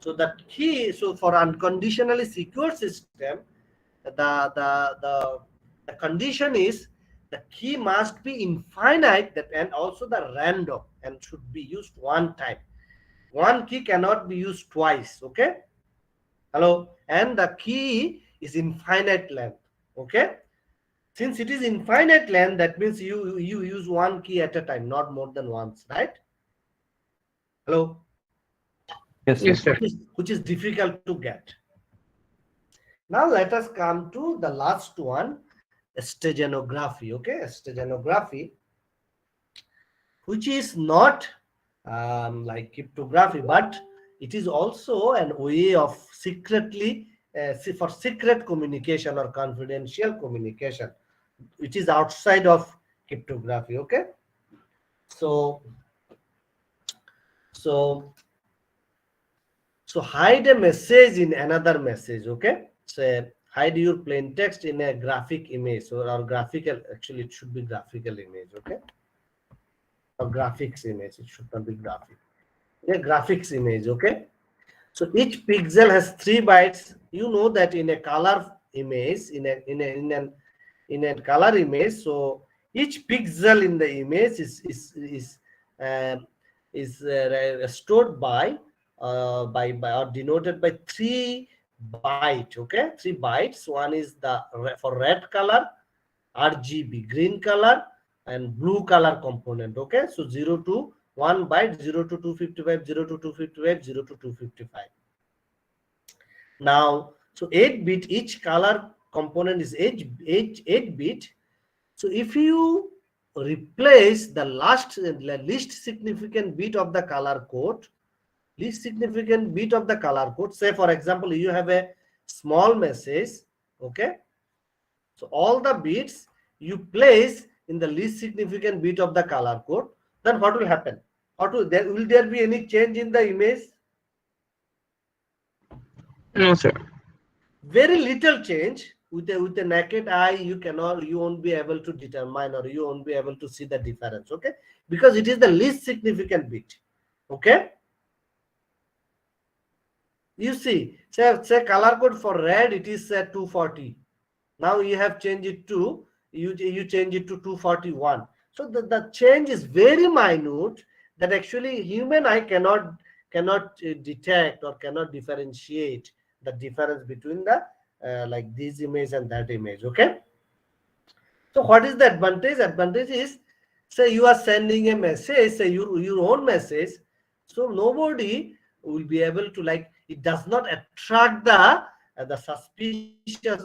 so that key, so for unconditionally secure system, the condition is the key must be infinite, that and also the random, and should be used one time. One key cannot be used twice. Okay, hello, and the key is infinite length. Okay, since it is infinite length, that means you use one key at a time, not more than once, right? Hello. Yes, sir. Yes, sir. Which is difficult to get. Now let us come to the last one, steganography. Okay, steganography, which is not like cryptography, but it is also an way of for secret communication or confidential communication. It is outside of cryptography. Okay, so hide a message in another message. Okay, so hide your plain text in a graphic image or graphical, actually it should be graphical image. Okay, or graphics image, it should not be graphic. Yeah, graphics image. Okay, so each pixel has 3 bytes. You know that in a color image, in a color image, so each pixel in the image is stored by or denoted by 3 bytes. Okay, 3 bytes. One is the for red color, RGB green color, and blue color component. Okay, so 0 to 1 byte, 0 to 255, 0 to 255, 0 to 255. Now, so 8 bit, each color component is 8 bit. So if you replace the least significant bit of the color code, say for example you have a small message. Okay, so all the bits you place in the least significant bit of the color code, then what will happen? Will there be any change in the image? No, sir. Very little change. With a naked eye, you won't be able to determine, or you won't be able to see the difference. Okay, because it is the least significant bit. Okay, you see, say color code for red, it is 240. Now you have changed it to you change it to 241. So the change is very minute, that actually human eye cannot detect or cannot differentiate the difference between the like this image and that image. Okay, so what is the advantage? Advantage is, say you are sending a message, say your own message, so nobody will be able to, like, it does not attract the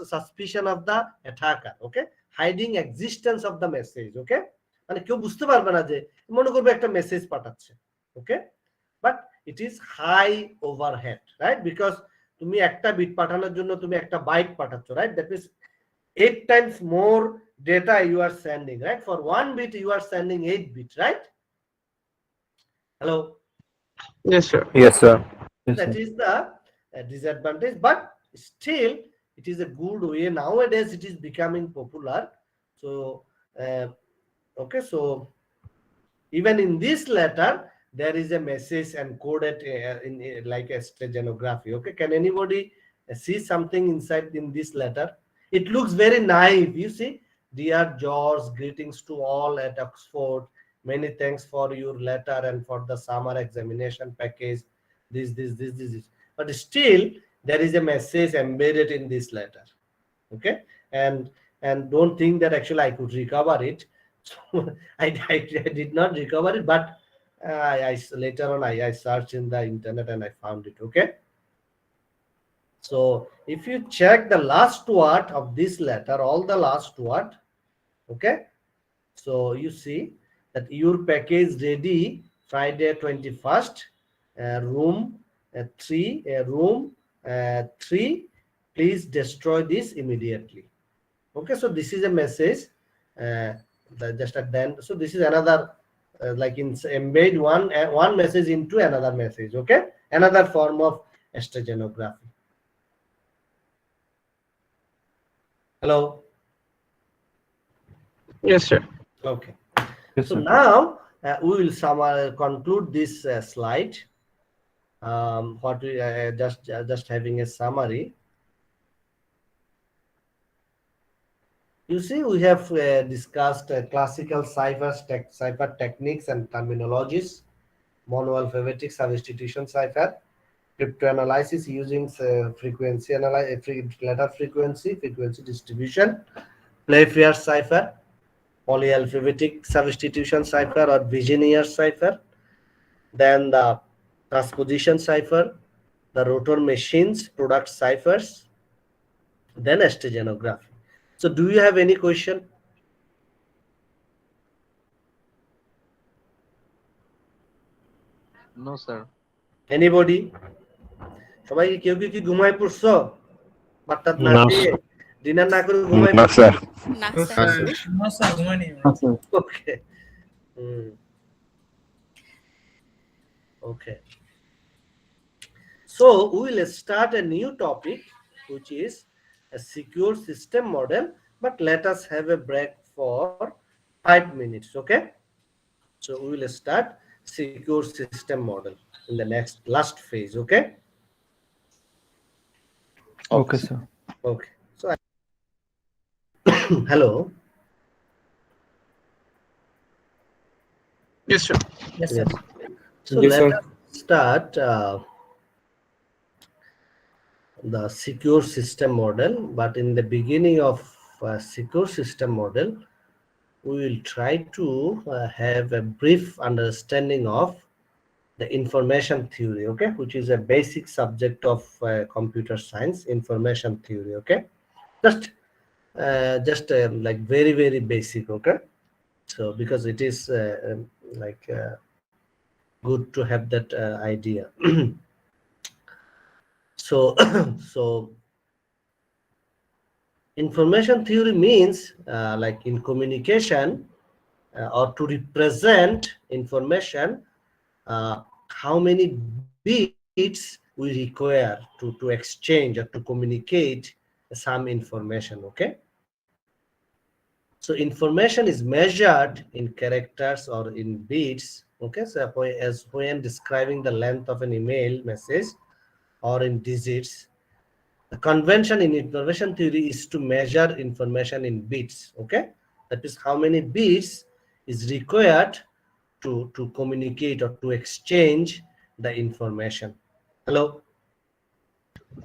suspicion of the attacker. Okay, hiding existence of the message. Okay, মানে কেউ বুঝতে পারবে না যে মনে করবে একটা message পাঠাচ্ছে। Okay, but it is high overhead, right? Because তুমি একটা বিট পাঠানোর জন্য তুমি একটা byte পাঠাচ্ছ, right? That means 8 times more data you are sending, right? For 1 bit you are sending 8 bits, right? Hello. Yes, sir. Yes, sir. Yes, That sir. is the disadvantage, but still it is a good way. Nowadays it is becoming popular. So okay, so even in this letter there is a message encoded in like a steganography. Okay, can anybody see something inside in this letter? It looks very naive. You see, dear George, greetings to all at Oxford. Many thanks for your letter and for the summer examination package. This. But still, there is a message embedded in this letter. Okay, and don't think that actually I could recover it. So I did not recover it, but later on I searched in the internet and I found it. Okay. So if you check the last word of this letter, all the last word, okay, so you see that your package ready Friday 21st, room 3, room 3, please destroy this immediately. Okay, so this is a message just at the end. So this is another like embed one message into another message. Okay, another form of steganography. Hello. Yes, sir. Okay. Yes, So sir. now we will conclude this slide. What we just having a summary. You see, we have discussed classical cipher techniques and terminologies, monoalphabetic substitution cipher, cryptanalysis using letter frequency distribution, Playfair cipher, polyalphabetic substitution cipher or Vigenère cipher, then the transposition cipher, the rotor machines, product ciphers, then steganography. So do you have any question? No, sir. Anybody? সবাই কেউ কি ঘুমায় পড়ছো? বাট্টাত না না, খেয়ে dinner না করে ঘুমায় No, পড়ছো? sir. না No, স্যার sir. না sir ঘুমাইনি sir. Okay. Okay. So we will start a new topic, which is a secure system model, but let us have a break for 5 minutes. Okay. So we will start secure system model in the last phase. Okay. Okay, sir. Okay. So hello. Yes, sir. yes sir So Yes, let sir. us start the secure system model, but in the beginning of secure system model, we will try to have a brief understanding of the information theory, okay, which is a basic subject of computer science, information theory. Okay, just like very basic. Okay, so because it is like good to have that idea. So so information theory means like in communication or to represent information, how many bits we require to exchange or to communicate some information. Okay, so information is measured in characters or in bits. Okay, so as when describing the length of an email message, or in digits. The convention in information theory is to measure information in bits. Okay, that is how many bits is required to communicate or to exchange the information. Hello.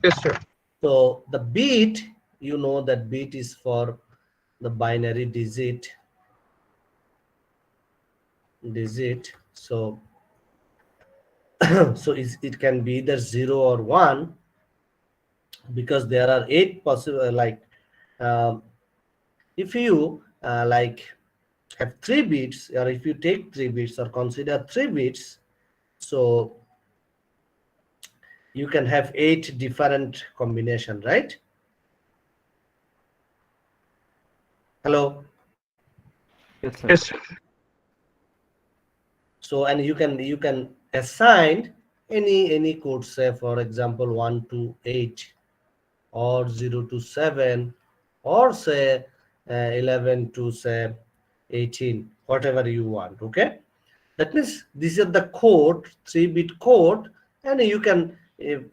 Yes, sir. So the bit, you know that bit is for the binary digit. So so it can be either 0 or 1, because there are 8 possible like if you like have 3 bits, or if you take 3 bits or consider 3 bits, so you can have 8 different combination, right? Hello. Yes, sir. Yes, sir. So and you can assign any code, say for example 1 to 8. or 0 to 7, or say 11 to say 18, whatever you want. Okay, that means this is the code, 3-bit code, and you can, if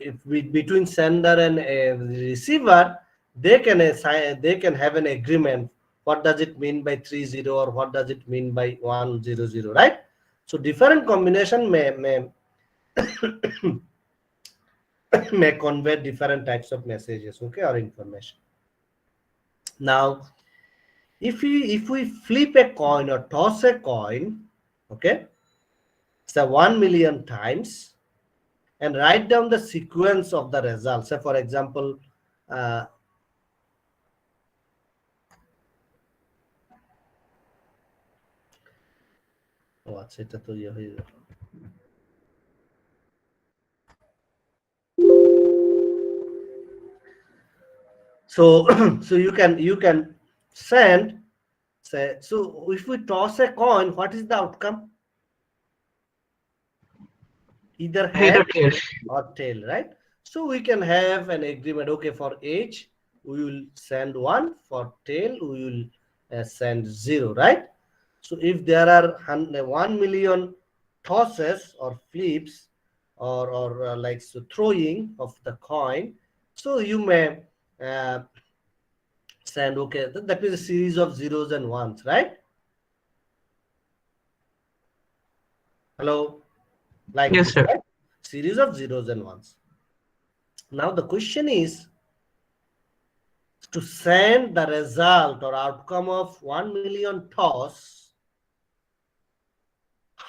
between sender and receiver, they can assign, they can have an agreement. What does it mean by 30, or what does it mean by 100, right? So different combination may may convey different types of messages, okay, or information. Now, if we flip a coin or toss a coin, okay, so 1 million times, and write down the sequence of the results. Say for example, সেটা তো ইয়ে হয়ে গেল। So so you can send, say, so if we toss a coin, what is the outcome? Either head or tail, right? So we can have an agreement, okay, for age we will send 1, for tail we will send 0, right? So if there are 1 million tosses or flips, or like so throwing of the coin, so you may send, okay, that is a series of zeros and ones, right? Hello, like Yes, this, sir. right? Series of zeros and ones. Now the question is, to send the result or outcome of 1 million toss,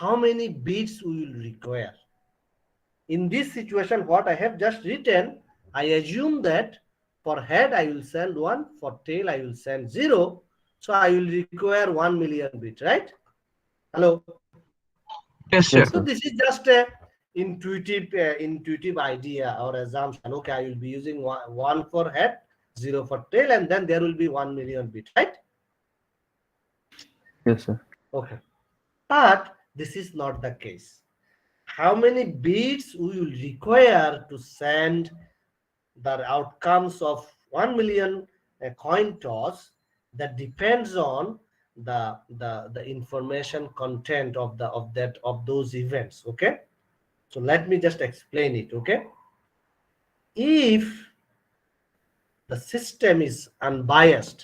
how many bits we will require? In this situation, what I have just written, I assume that for head I will send 1, for tail I will send 0, so I will require 1 million bit, right? Hello. Yes, sir. So this is just a intuitive idea or assumption. Okay, I will be using 1 for head, 0 for tail, and then there will be 1 million bit, right? Yes, sir. Okay, but this is not the case. How many bits we will require to send the outcomes of 1 million coin toss, that depends on the information content of those events. Okay, so let me just explain it. Okay, if the system is unbiased,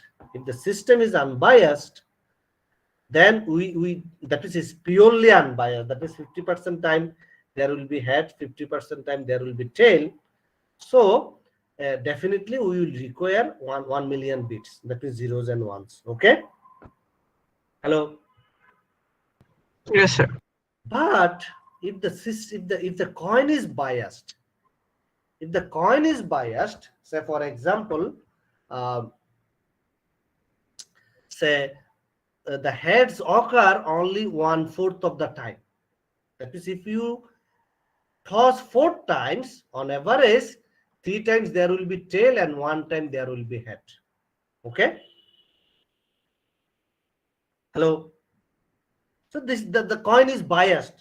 then we that is purely unbiased, that is 50% time there will be head, 50% time there will be tail. So definitely we will require 1 million bits, that is zeros and ones. Okay, hello. Yes, sir. But if the coin is biased, say for example, say the heads occur only 1/4 of the time. That is, if you toss 4 times, on average 3 times there will be tail and 1 time there will be head. Okay, hello. So this the coin is biased.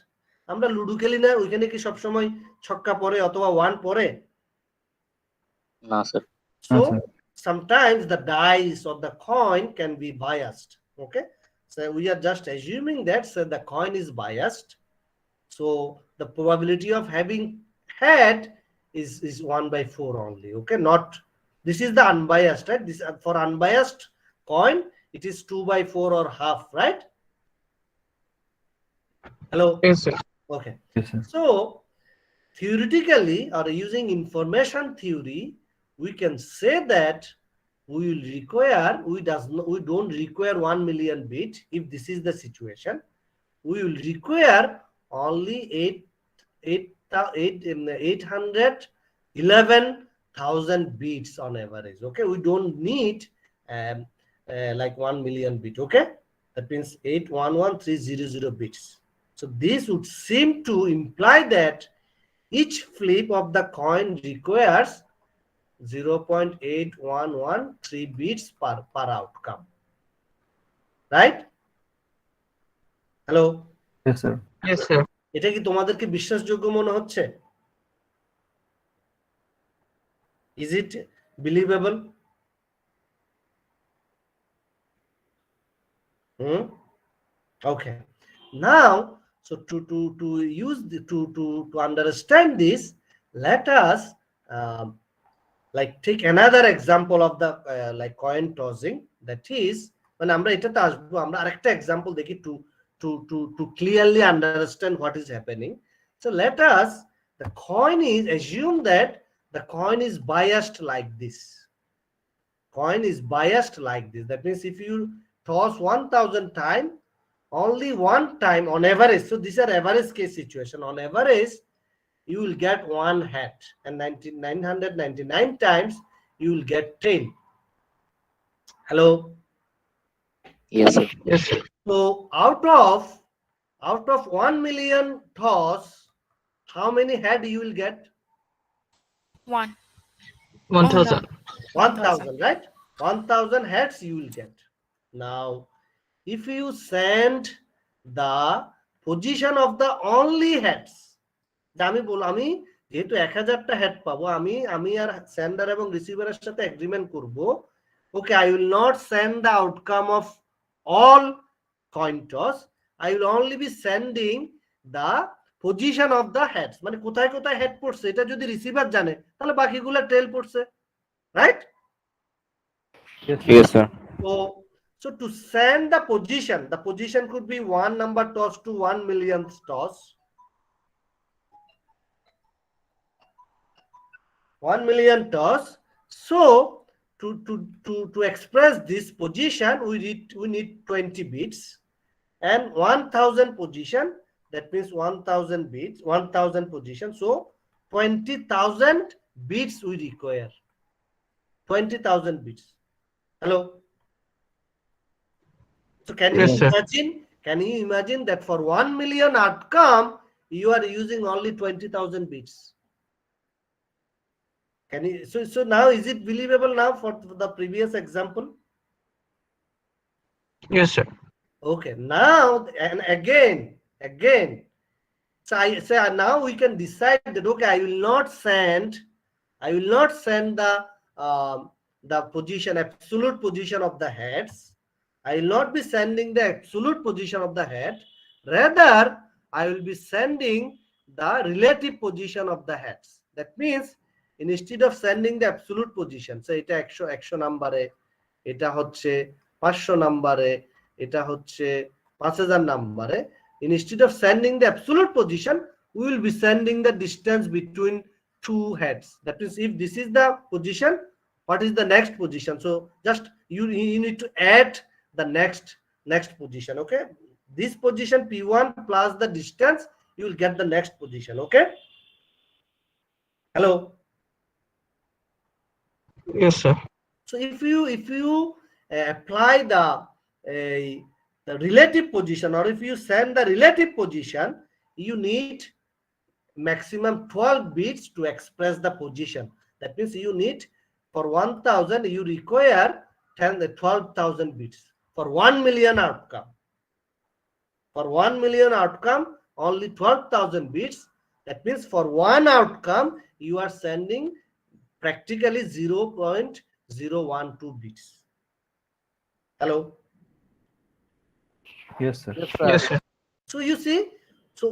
আমরা ludo খেলি না, ওইখানে কি সব সময় ছক্কা পড়ে অথবা 1 পড়ে? না sir. So sir. sometimes the dice of the coin can be biased. Okay, so we are just assuming that the coin is biased. So the probability of having head is 1/4 only. Okay, not, this is the unbiased, right? This for unbiased coin it is 2/4 or half, right? Hello. Yes, sir. Okay. Yes, sir. So theoretically, or using information theory, we can say that we will require, we don't require 1 million bit. If this is the situation, we will require only 811,000 bits on average. Okay, we don't need like 1 million bit. Okay, that means 811,300 bits. So this would seem to imply that each flip of the coin requires 0.8113 bits per outcome, right? Hello. Yes, sir. Yes, sir. এটা কি তোমাদেরকে বিশ্বাসযোগ্য মনে হচ্ছে? Is it Believable? Okay. Now, so to use the, to understand this, let us like take another example of the like coin tossing, that is মানে আমরা এটাতে আসবো, আমরা আরেকটা এক্সাম্পল দেখি to clearly understand what is happening. So let us, the coin is, assume that the coin is biased like this. Coin is biased like this. That means if you toss 1000 times, only one time on average, so these are average case situation, on average you will get one hat, and 999 times you will get 10. Hello? Yes, sir. Yes, sir. So out of 1 million toss, how many head you will get? 1. 1000. 1000, right? 1000 heads you will get. Now if you send the position of the only heads, আমি যেহেতু 1000টা head পাবো, আমি আর sender এবং রিসিভারের সাথে agreement করব, okay, I will not send the outcome of all coin toss, I will only be sending the position of the heads, মানে কোথায় কোথায় হেড পড়ছে এটা যদি রিসিভার জানে তাহলে বাকিগুলো টেল পড়ছে, right? Yes, sir. So to send the position could be 1 number toss to 1 millionth toss, 1 million toss. So to express this position, we need 20 bits, and 1000 position, that means 1000 bits, 1000 position, so 20,000 bits we require. 20,000 bits. Hello? So can you Yes, sir. imagine that for 1 million outcome you are using only 20,000 bits? Can you, so now is it believable now for the previous example? Yes, sir. Okay, now and again, so I say now we can decide that okay, I will not send the position, absolute position of the heads. I will not be sending the absolute position of the head. Rather, I will be sending the relative position of the heads. That means instead of sending the absolute position, so এটা 100 নম্বরে, এটা হচ্ছে 500 নম্বরে, এটা হচ্ছে 5000 নম্বরে, instead of sending the absolute position, we will be sending the distance between two heads. That means if this is the position, what is the next position? So just you need to add the next position. Okay, this position p1 plus the distance, you will get the next position. Okay, hello? Yes, sir. So if you apply the relative position, or if you send the relative position, you need maximum 12 bits to express the position. That means you need, for 1000 you require 12,000 bits for 1 million outcome. For 1 million outcome, only 12,000 bits. That means for one outcome you are sending practically 0.012 bits. Hello? Yes, sir. Yes, sir. So you see, so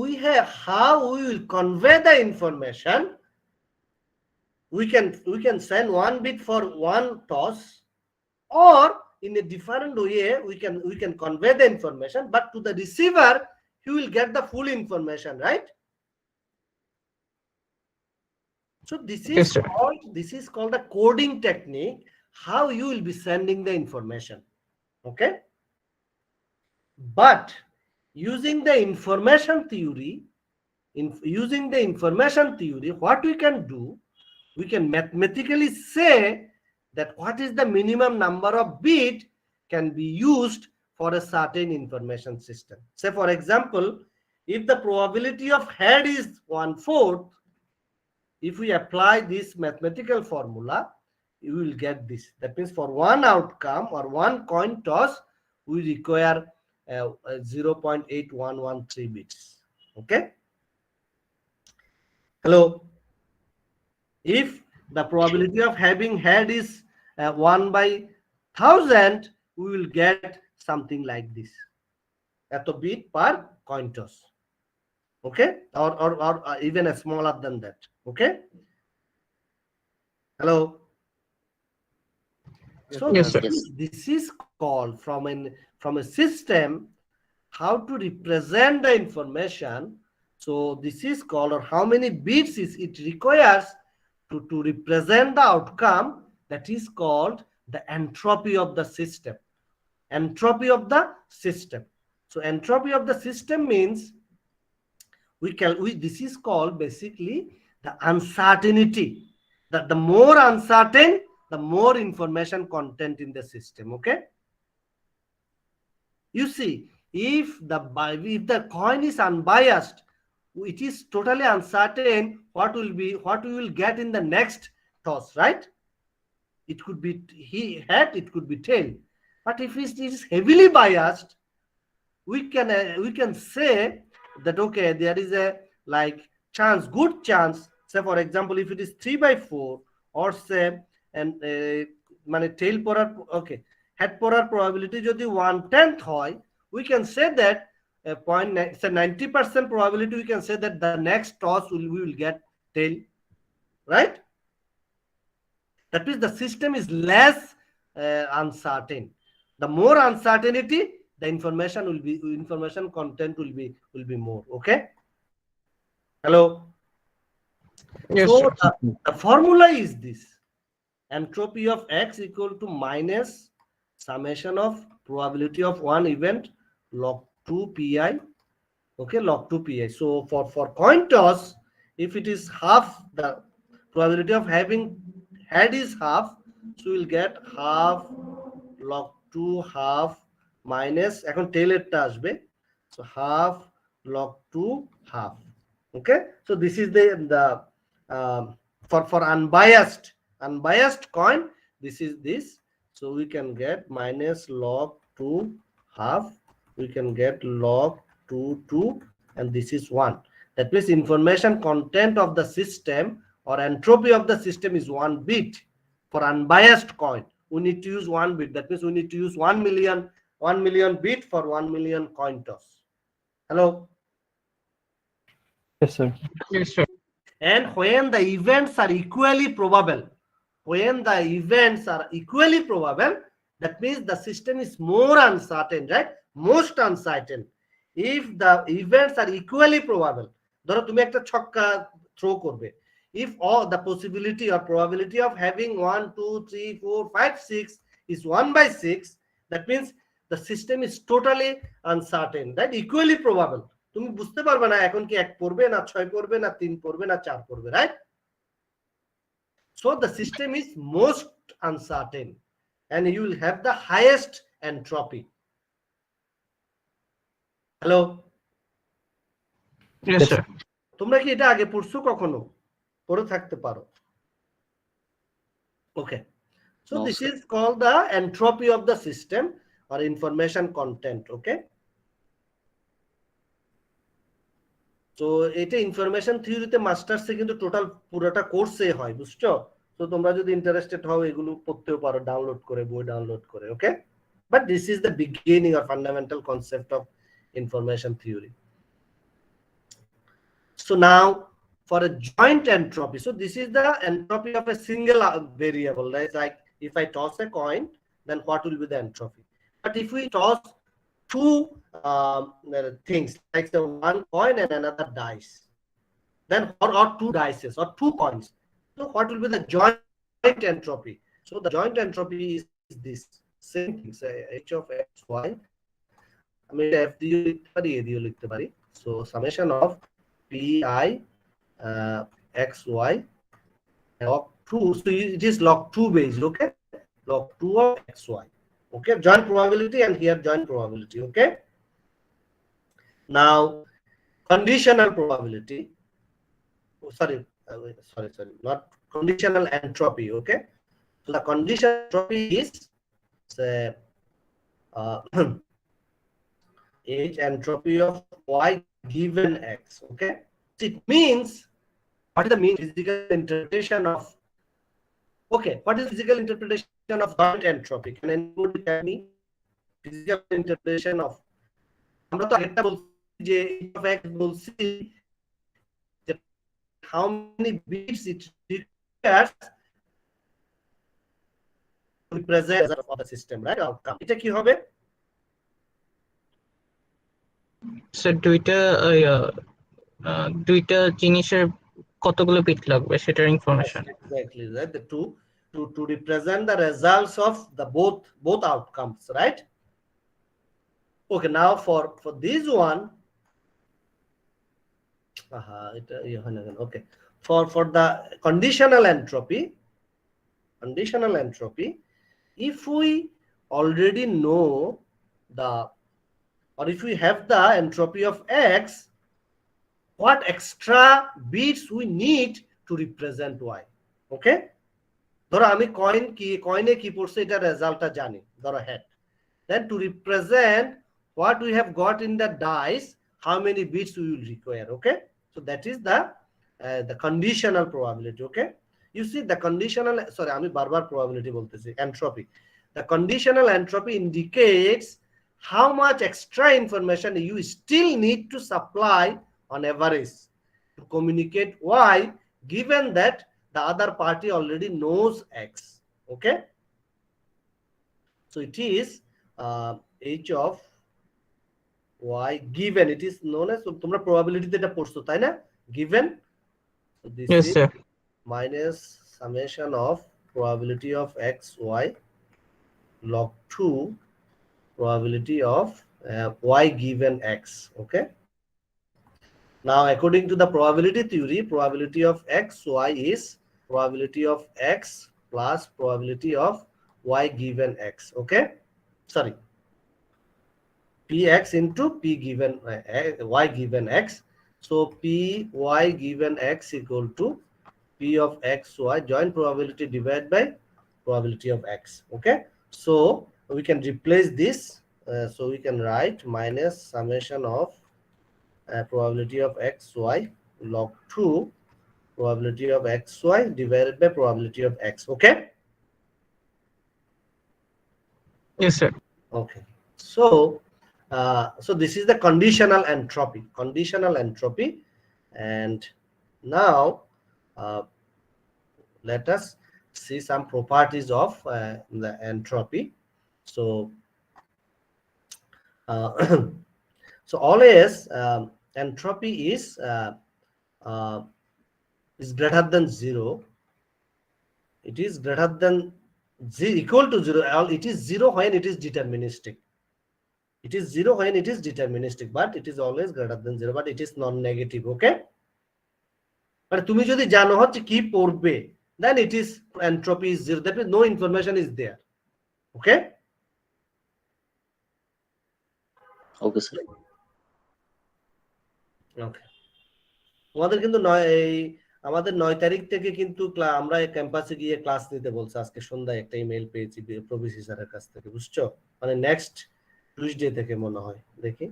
we have how we will convey the information. We can send 1 bit for one toss, or in a different way we can convey the information, but to the receiver he will get the full information, right? So this Yes, is sir. called the coding technique, how you will be sending the information. Okay, but using the information theory, what we can do, we can mathematically say that what is the minimum number of bit can be used for a certain information system. Say for example, if the probability of head is 1/4, if we apply this mathematical formula, you will get this. That means for one outcome or one coin toss, we require 0.8113 bits. Okay. Hello. If the probability of having head is 1 by 1000, we will get something like this. At a bit per coin toss. Okay, or even a smaller than that. Okay. Hello. So Yes, sir. this is called from a system how to represent the information. So this is called, or how many bits is it requires to represent the outcome, that is called the entropy of the system. Entropy of the system. So entropy of the system means this is called basically the uncertainty. That the more uncertain, the more information content in the system. Okay. You see, if the coin is unbiased, it is totally uncertain what we will get in the next toss, right? It could be head, it could be tail. But if it is heavily biased, we can say that okay, there is a like chance, good chance. Say for example, if it is 3 by 4, or say and tail পড়ার, okay, head পড়ার probability যদি 1/10 হয়, we can say that 90% probability, we can say that the next toss we will get tail, right? That means the system is less uncertain. The more uncertainty, the information content will be more. Okay. Hello. Yes, So sir. the formula is this: entropy of x equal to minus summation of probability of one event log 2 pi. Okay, log 2 pi. So for coin toss, if it is half, the probability of having head is half, so we'll get half log 2 half minus এখন টেলেরটা আসবে, so half log 2 half. Okay, so this is the for unbiased coin, this is this. So we can get minus log 2 half, we can get log 2 and this is 1. That means information content of the system or entropy of the system is 1 bit. For unbiased coin, we need to use 1 bit. That means we need to use 1 million bit for 1 million coin toss. Hello. Yes, sir. Yes, sir. And when the events are equally probable, that means the system is more uncertain, right? Most uncertain. If the events are equally probable, ধরো তুমি একটা ছক্কা throw করবে, if all the possibility or probability of having 1 2 3 4 5 6 is 1 by 6, that means the system is totally uncertain, right? Equally probable. তুমি বুঝতে পারবে না এখন কি 1 পড়বে না 6 পড়বে না 3 পড়বে না 4 পড়বে, right? So the system is most uncertain and you will have the highest entropy. Hello. Yes, sir. তোমরা কি এটা আগে পড়ছো কখনো? পড়ে থাকতে পারো। Okay. So No, this sir. is called the entropy of the system or information content. Okay. তো এটা ইনফরমেশন থিওরিতে মাস্টার্সে কিন্তু টোটাল পুরোটা কোর্সে হয়, বুঝছো? তো তোমরা যদি ইন্টারেস্টেড হও এগুলো পড়তেও পারো ডাউনলোড করে, বই ডাউনলোড করে। Okay, but this is the beginning or fundamental concept of information theory. So now for a joint entropy, so this is the entropy of a single variable, right? Like if I toss a coin, then what will be the entropy? But if we toss two things, like the one coin and another dice, then or two dices or two coins, so what will be the joint entropy? So the joint entropy is this same thing, say h of x y, I mean f dio লিখতে পারি, a dio লিখতে পারি, so summation of pi xy log 2, so it is log 2 base. Okay, log 2 of xy. Okay, joint probability and here joint probability. Okay, now conditional probability, sorry, not conditional entropy. Okay, so the conditional entropy is say h entropy of y given x. Okay, it means, what is the mean physical interpretation of Okay, what is physical interpretation of joint entropy? Can anybody tell me physical interpretation of, আমরা তো আগেরটা বলছি যে h of x বলছি যে how many bits it requires to represent of the system, right? Outcome. এটা কি হবে? স্যার দুইটা জিনিসের কতগুলো বিট লাগবে সেটার information. Exactly, right? The to represent the results of the both outcomes, right? Okay, now for this one, okay, for the conditional entropy, if we already know the, or if we have the entropy of x, what extra bits we need to represent y? Okay, ধরো আমি কয়েনে কি পড়ছে এটা রেজাল্টটা জানি, ধরো head, then to represent what we have got in the dice, how many bits we will require. Okay, so that is the conditional probability. Okay, you see the conditional, sorry আমি বারবার probability বলতেছি, entropy. The conditional entropy indicates how much extra information you still need to supply on average to communicate y, given that the other party already knows x. Okay, so it is h of y given, it is known as, তোমরা probability তে এটা পড়ছো তাই না, given, so this Yes, is sir. minus summation of probability of x y log 2 probability of y given x. Okay, now according to the probability theory, probability of x y is probability of x plus probability of y given x. Okay, sorry, px into p given y given x. So p y given x equal to p of x y joint probability divided by probability of x. Okay, so we can replace this, so we can write minus summation of probability of x y log 2 probability of x y divided by probability of x. Okay, Yes, sir. okay, so so this is the conditional entropy, and now let us see some properties of the entropy. So so always entropy is greater than 0. It is greater than equal to 0. It is 0 when it is deterministic. It is 0 when it is deterministic, but it is always greater than 0, but it is non-negative. Okay, but তুমি যদি জানো হচ্ছে কি পড়বে, then it is entropy is 0, that means no information is there. Okay, Okay, sir. okay, আমাদের কিন্তু আমাদের 9 তারিখ থেকে কিন্তু আমরা ক্যাম্পাসে গিয়ে ক্লাস নিতে বলছে। আজকে সন্ধ্যায় একটা ইমেল পেয়েছি প্রভিসি স্যারের কাছ থেকে, বুঝছো, মানে নেক্সট টিউসডে থেকে মনে হয়, দেখি,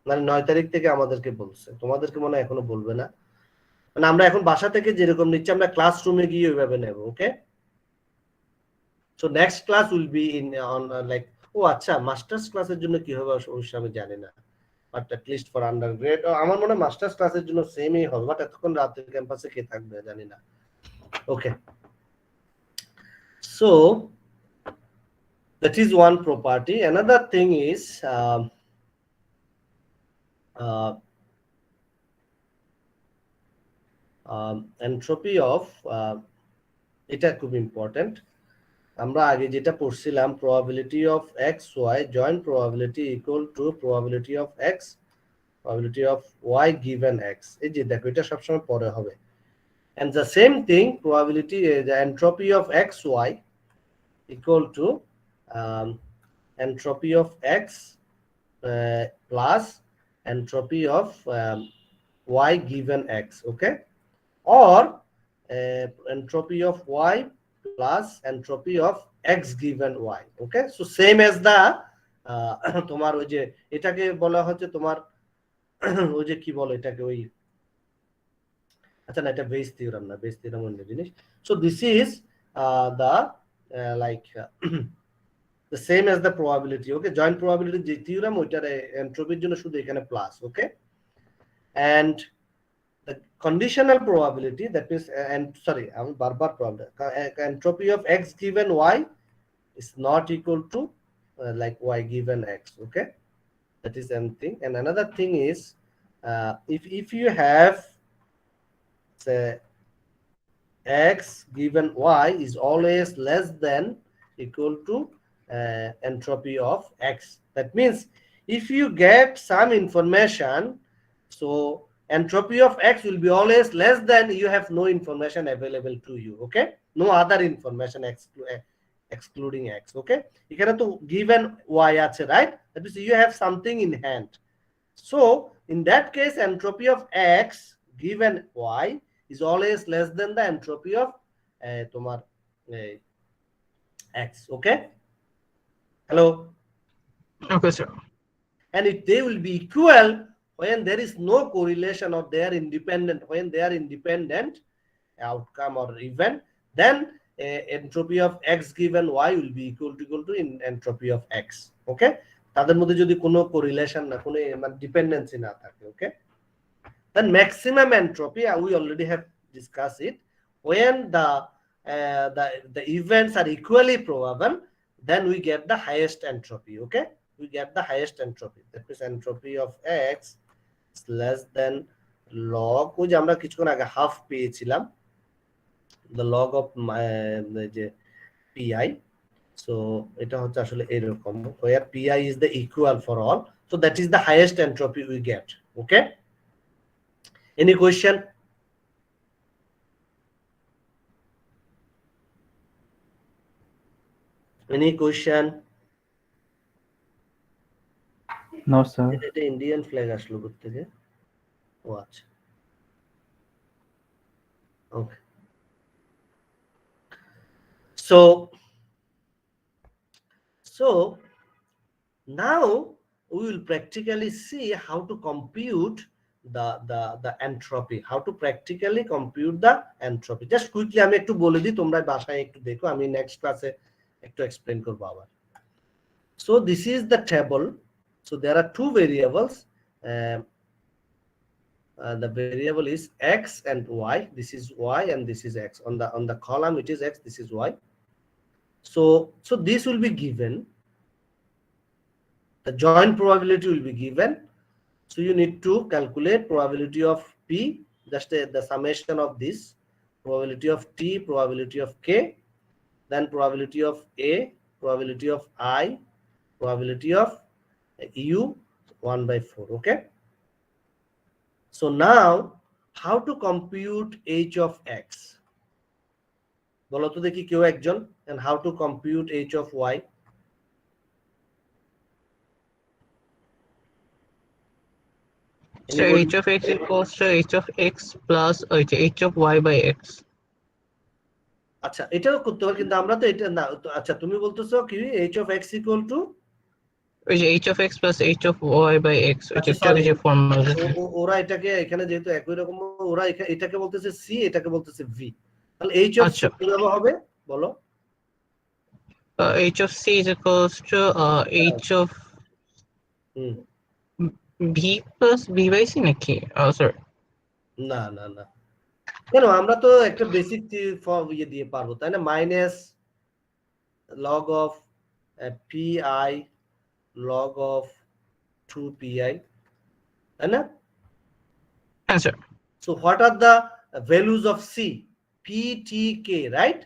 মানে 9 তারিখ থেকে আমাদেরকে বলছে, তোমাদেরকে মনে হয় এখনো বলবে না, মানে আমরা এখন বাসা থেকে যেরকম নিচ্ছি আমরা ক্লাসরুমে গিয়ে ওইভাবে নেব। Okay, so next class will be in on like, ও আচ্ছা মাস্টার্স ক্লাসের জন্য কি হবে অবশ্যই আমি জানি না, but at least for undergrad আমার মনে হয় মাস্টার্স ক্লাসের জন্য সেমই হবে, বাট এতক্ষণ রাতে ক্যাম্পাসে কে থাকবে জানি না। ওকে, so that is one property. Another thing is entropy of এটা খুব ইম্পর্টেন্ট। আমরা আগে যেটা পড়ছিলাম probability of x y joint probability equal to probability of x probability of y given x, এই যে দেখো এটা সবসময় পরে হবে, and the same thing probability the entropy of x y equal to entropy of x plus entropy of y given x. Okay, or entropy of y plus entropy of x given y. Okay, so same as the তোমার ওই যে এটাকে বলা হচ্ছে তোমার ওই যে কি বলে এটাকে ওই আচ্ছা না, এটা বেস থিওরাম না, বেস থিওরাম অন্য জিনিস। So this is the like the same as the probability. Okay, joint probability যে থিওরাম ওইটার এন্ট্রপির জন্য শুধু এখানে plus. Okay, and the conditional probability, that means and sorry, আমি বারবার entropy of x given y is not equal to like y given x. Okay, that is one thing. And another thing is if you have say x given y is always less than equal to entropy of x. That means if you get some information, so entropy of x will be always less than you have no information available to you. Okay, no other information excluding x. Okay, এখানে তো given y আছে, right? That means you have something in hand. So in that case entropy of x given y is always less than the entropy of তোমার x. Okay, hello. Okay, sir. And if they will be equal when there is no correlation or they are independent, when they are independent outcome or event, then entropy of x given y will be equal to in entropy of x. Okay, তাদের মধ্যে যদি কোনো correlation না, কোনো মানে dependency না থাকে, ওকে, then maximum entropy we already have discussed it. When the events are equally probable, then we get the highest entropy. Okay, we get the highest entropy. That means entropy of x is less than log, ওই যে আমরা কিছুক্ষণ আগে half পেয়েছিলাম, the log of যে pi. So এটা হচ্ছে আসলে এরকম, where pi is the equal for all, so that is the highest entropy we get. Okay, any question? Any question? No, sir. এটা ইন্ডিয়ান ফ্ল্যাগ আসলো কোথা থেকে? ও আচ্ছা, ওকে। So now we will practically see how to compute the entropy, how to practically compute the entropy. Just quickly আমি একটু বলে দিই, তোমরা বাসায় একটু দেখো, আমি নেক্সট ক্লাসে একটু এক্সপ্লেইন করব আবার। So this is the table. So there are two variables. The variable is x and y. This is y and this is x. On the column it is x, this is y. So this will be given. The joint probability will be given. So you need to calculate probability of p, just the summation of this, probability of t, probability of k, then probability of a, probability of I, probability of u 1/4. Okay, so now how to compute h of x? বলো তো দেখি কেউ একজন, and how to compute h of y? So h of x equals to h of x plus h of y by x. আচ্ছা, এটাও করতে হবে, কিন্তু আমরা তো এটা না। আচ্ছা, তুমি বলতেছো কি h of x equal to h of x plus h of y by x, which is the formula. ওরা এটাকে এখানে যেহেতু একই রকম, ওরা এটাকে বলতেছে c, এটাকে বলতেছে v, তাহলে h of c কিভাবে হবে বলো? h of c is equals to h of v plus v by c নাকি? sorry, না না না, কেন, আমরা তো একটা বেসিক ফর্ম ইয়ে দিয়ে পারবো, তাই না? Minus log of pi log of 2pi, তাই না? answer. So what are the values of c? P, t, k, right?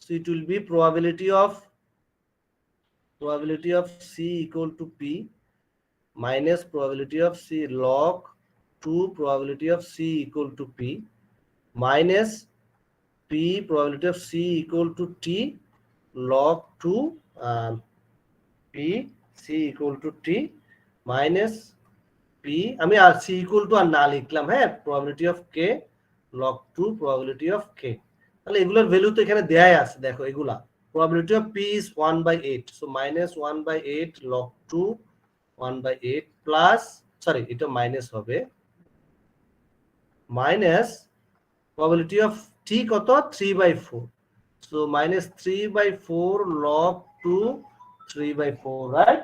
So it will be probability of c equal to p minus probability of c log 2 probability of c equal to p minus p probability of c equal to t log 2 p c equal to t minus p, আমি আর c equal to আর না লিখলাম, হ্যাঁ, probability of k log 2 probability of k। তাহলে এগুলোর value তো এখানে দেয়াই আছে, দেখো এগুলা। probability of p is 1/8, so minus 1/8 log 2 1/8 plus, sorry, এটা মাইনাস হবে, minus probability of t কত 3/4, so minus 3/4 log 2 3/4, right?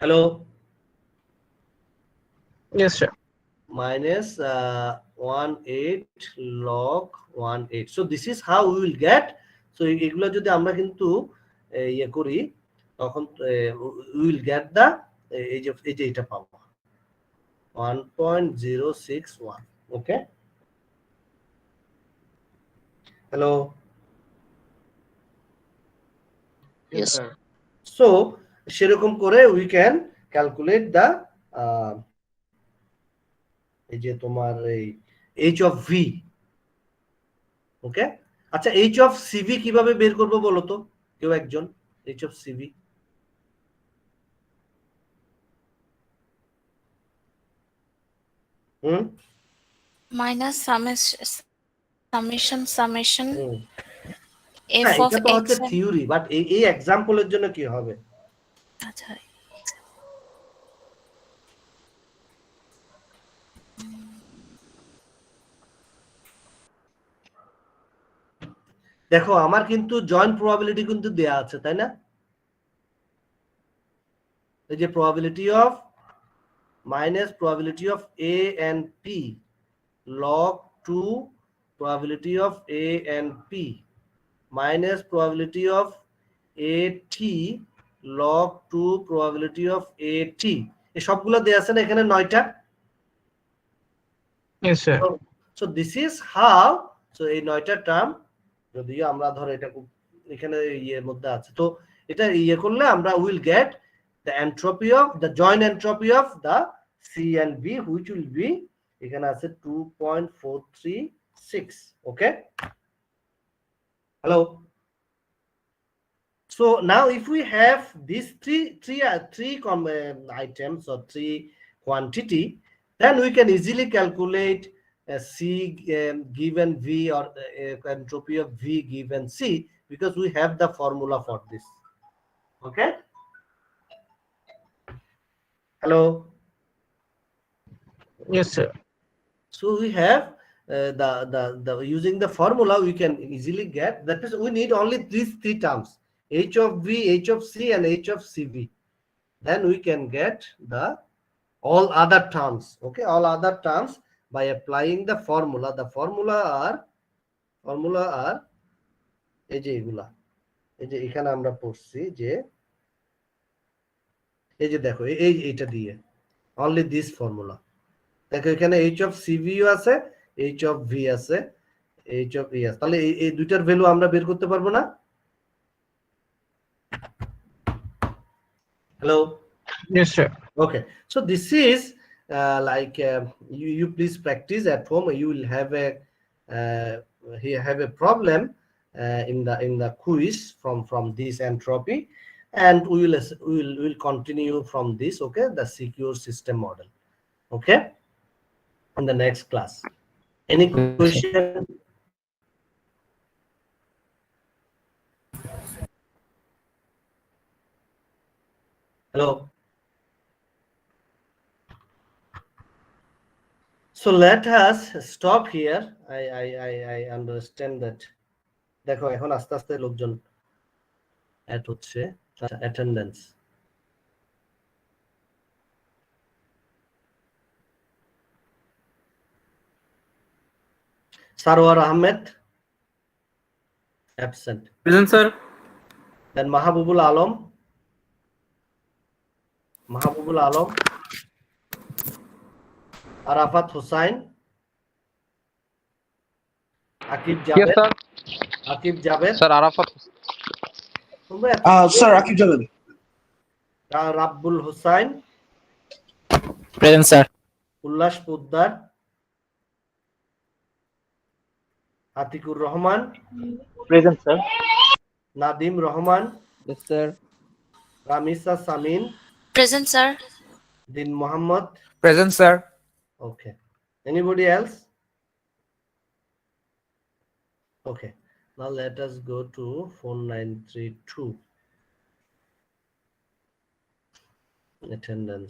Hello. Yes, sir. Minus 1/8 log 1/8. So this is how we will get. So এগুলো যদি আমরা কিন্তু ইয়ে করি তখন we will get the এই যে এটা পাবো 1.061. Okay. Hello. Yes. sir. So সেরকম করে we can calculate the এই যে তোমার এই h of v. ওকে, আচ্ছা h of cv কিভাবে বের করব বলো তো কেউ একজন? h of cv minus summation f হ্যাঁ, of এটা তো x হচ্ছে থিওরি, বাট এই এক্সাম্পলের জন্য কি হবে? আচ্ছা দেখো আমার কিন্তু জয়েন্ট প্রবাবিলিটি কিন্তু দেয়া আছে, তাই না? এই যে probability of minus probability of a and p log 2 probability of a and p minus probability of at log 2 probability of at, এই সবগুলো দেয়া আছে না এখানে 9টা? Yes, sir. So this is how, so এই 9টা টার্ম যদিও আমরা ধর এটা এখানে ইয়ের মধ্যে আছে, তো এটা ইয়ে করলে আমরা will get the entropy of the joint entropy of the c and b which will be এখানে আছে 2.436. okay, hello. So now if we have these three items or three quantity, then we can easily calculate c given v or entropy of v given c, because we have the formula for this. Okay, hello. Yes, sir. So we have the using the formula we can easily get, that is we need only these three terms, h of v, h of c and h of cv, then we can get the all other terms. Okay, all other terms by applying the formula. The formula are এই যে এগুলা, এই যে এখানে আমরা পড়ছি যে এই যে দেখো এইটা দিয়ে only this formula. দেখো এখানে h of cv আছে, h of v আছে, h of e আছে, তাহলে এই দুইটার ভ্যালু আমরা বের করতে পারবো না? Hello. Yes, sir. Okay, so this is like you please practice at home. You will have a problem in the quiz from this entropy, and we will continue from this. Okay, the secure system model. Okay, in the next class. Any question? Hello. So let us stop here. I understand that. দেখো এখন আস্তে আস্তে লোকজন add হচ্ছে, attendance. Sarwar Ahmed absent. Present, sir. Then Mahabubul Alam. Arafat Hussain. Akib Javed. Yes, sir. Akib Javed. Sir, Arafat. Sir, Akib Javed. Rabbul Hussain. Present, sir. Ullash Poddar. Atikur Rahman. Present, sir. Nadim Rahman. Yes, sir. Ramisa Samin. present sir Din Muhammad. Present, sir. Okay. Anybody else? Okay. Now let us go to 4932. attendance.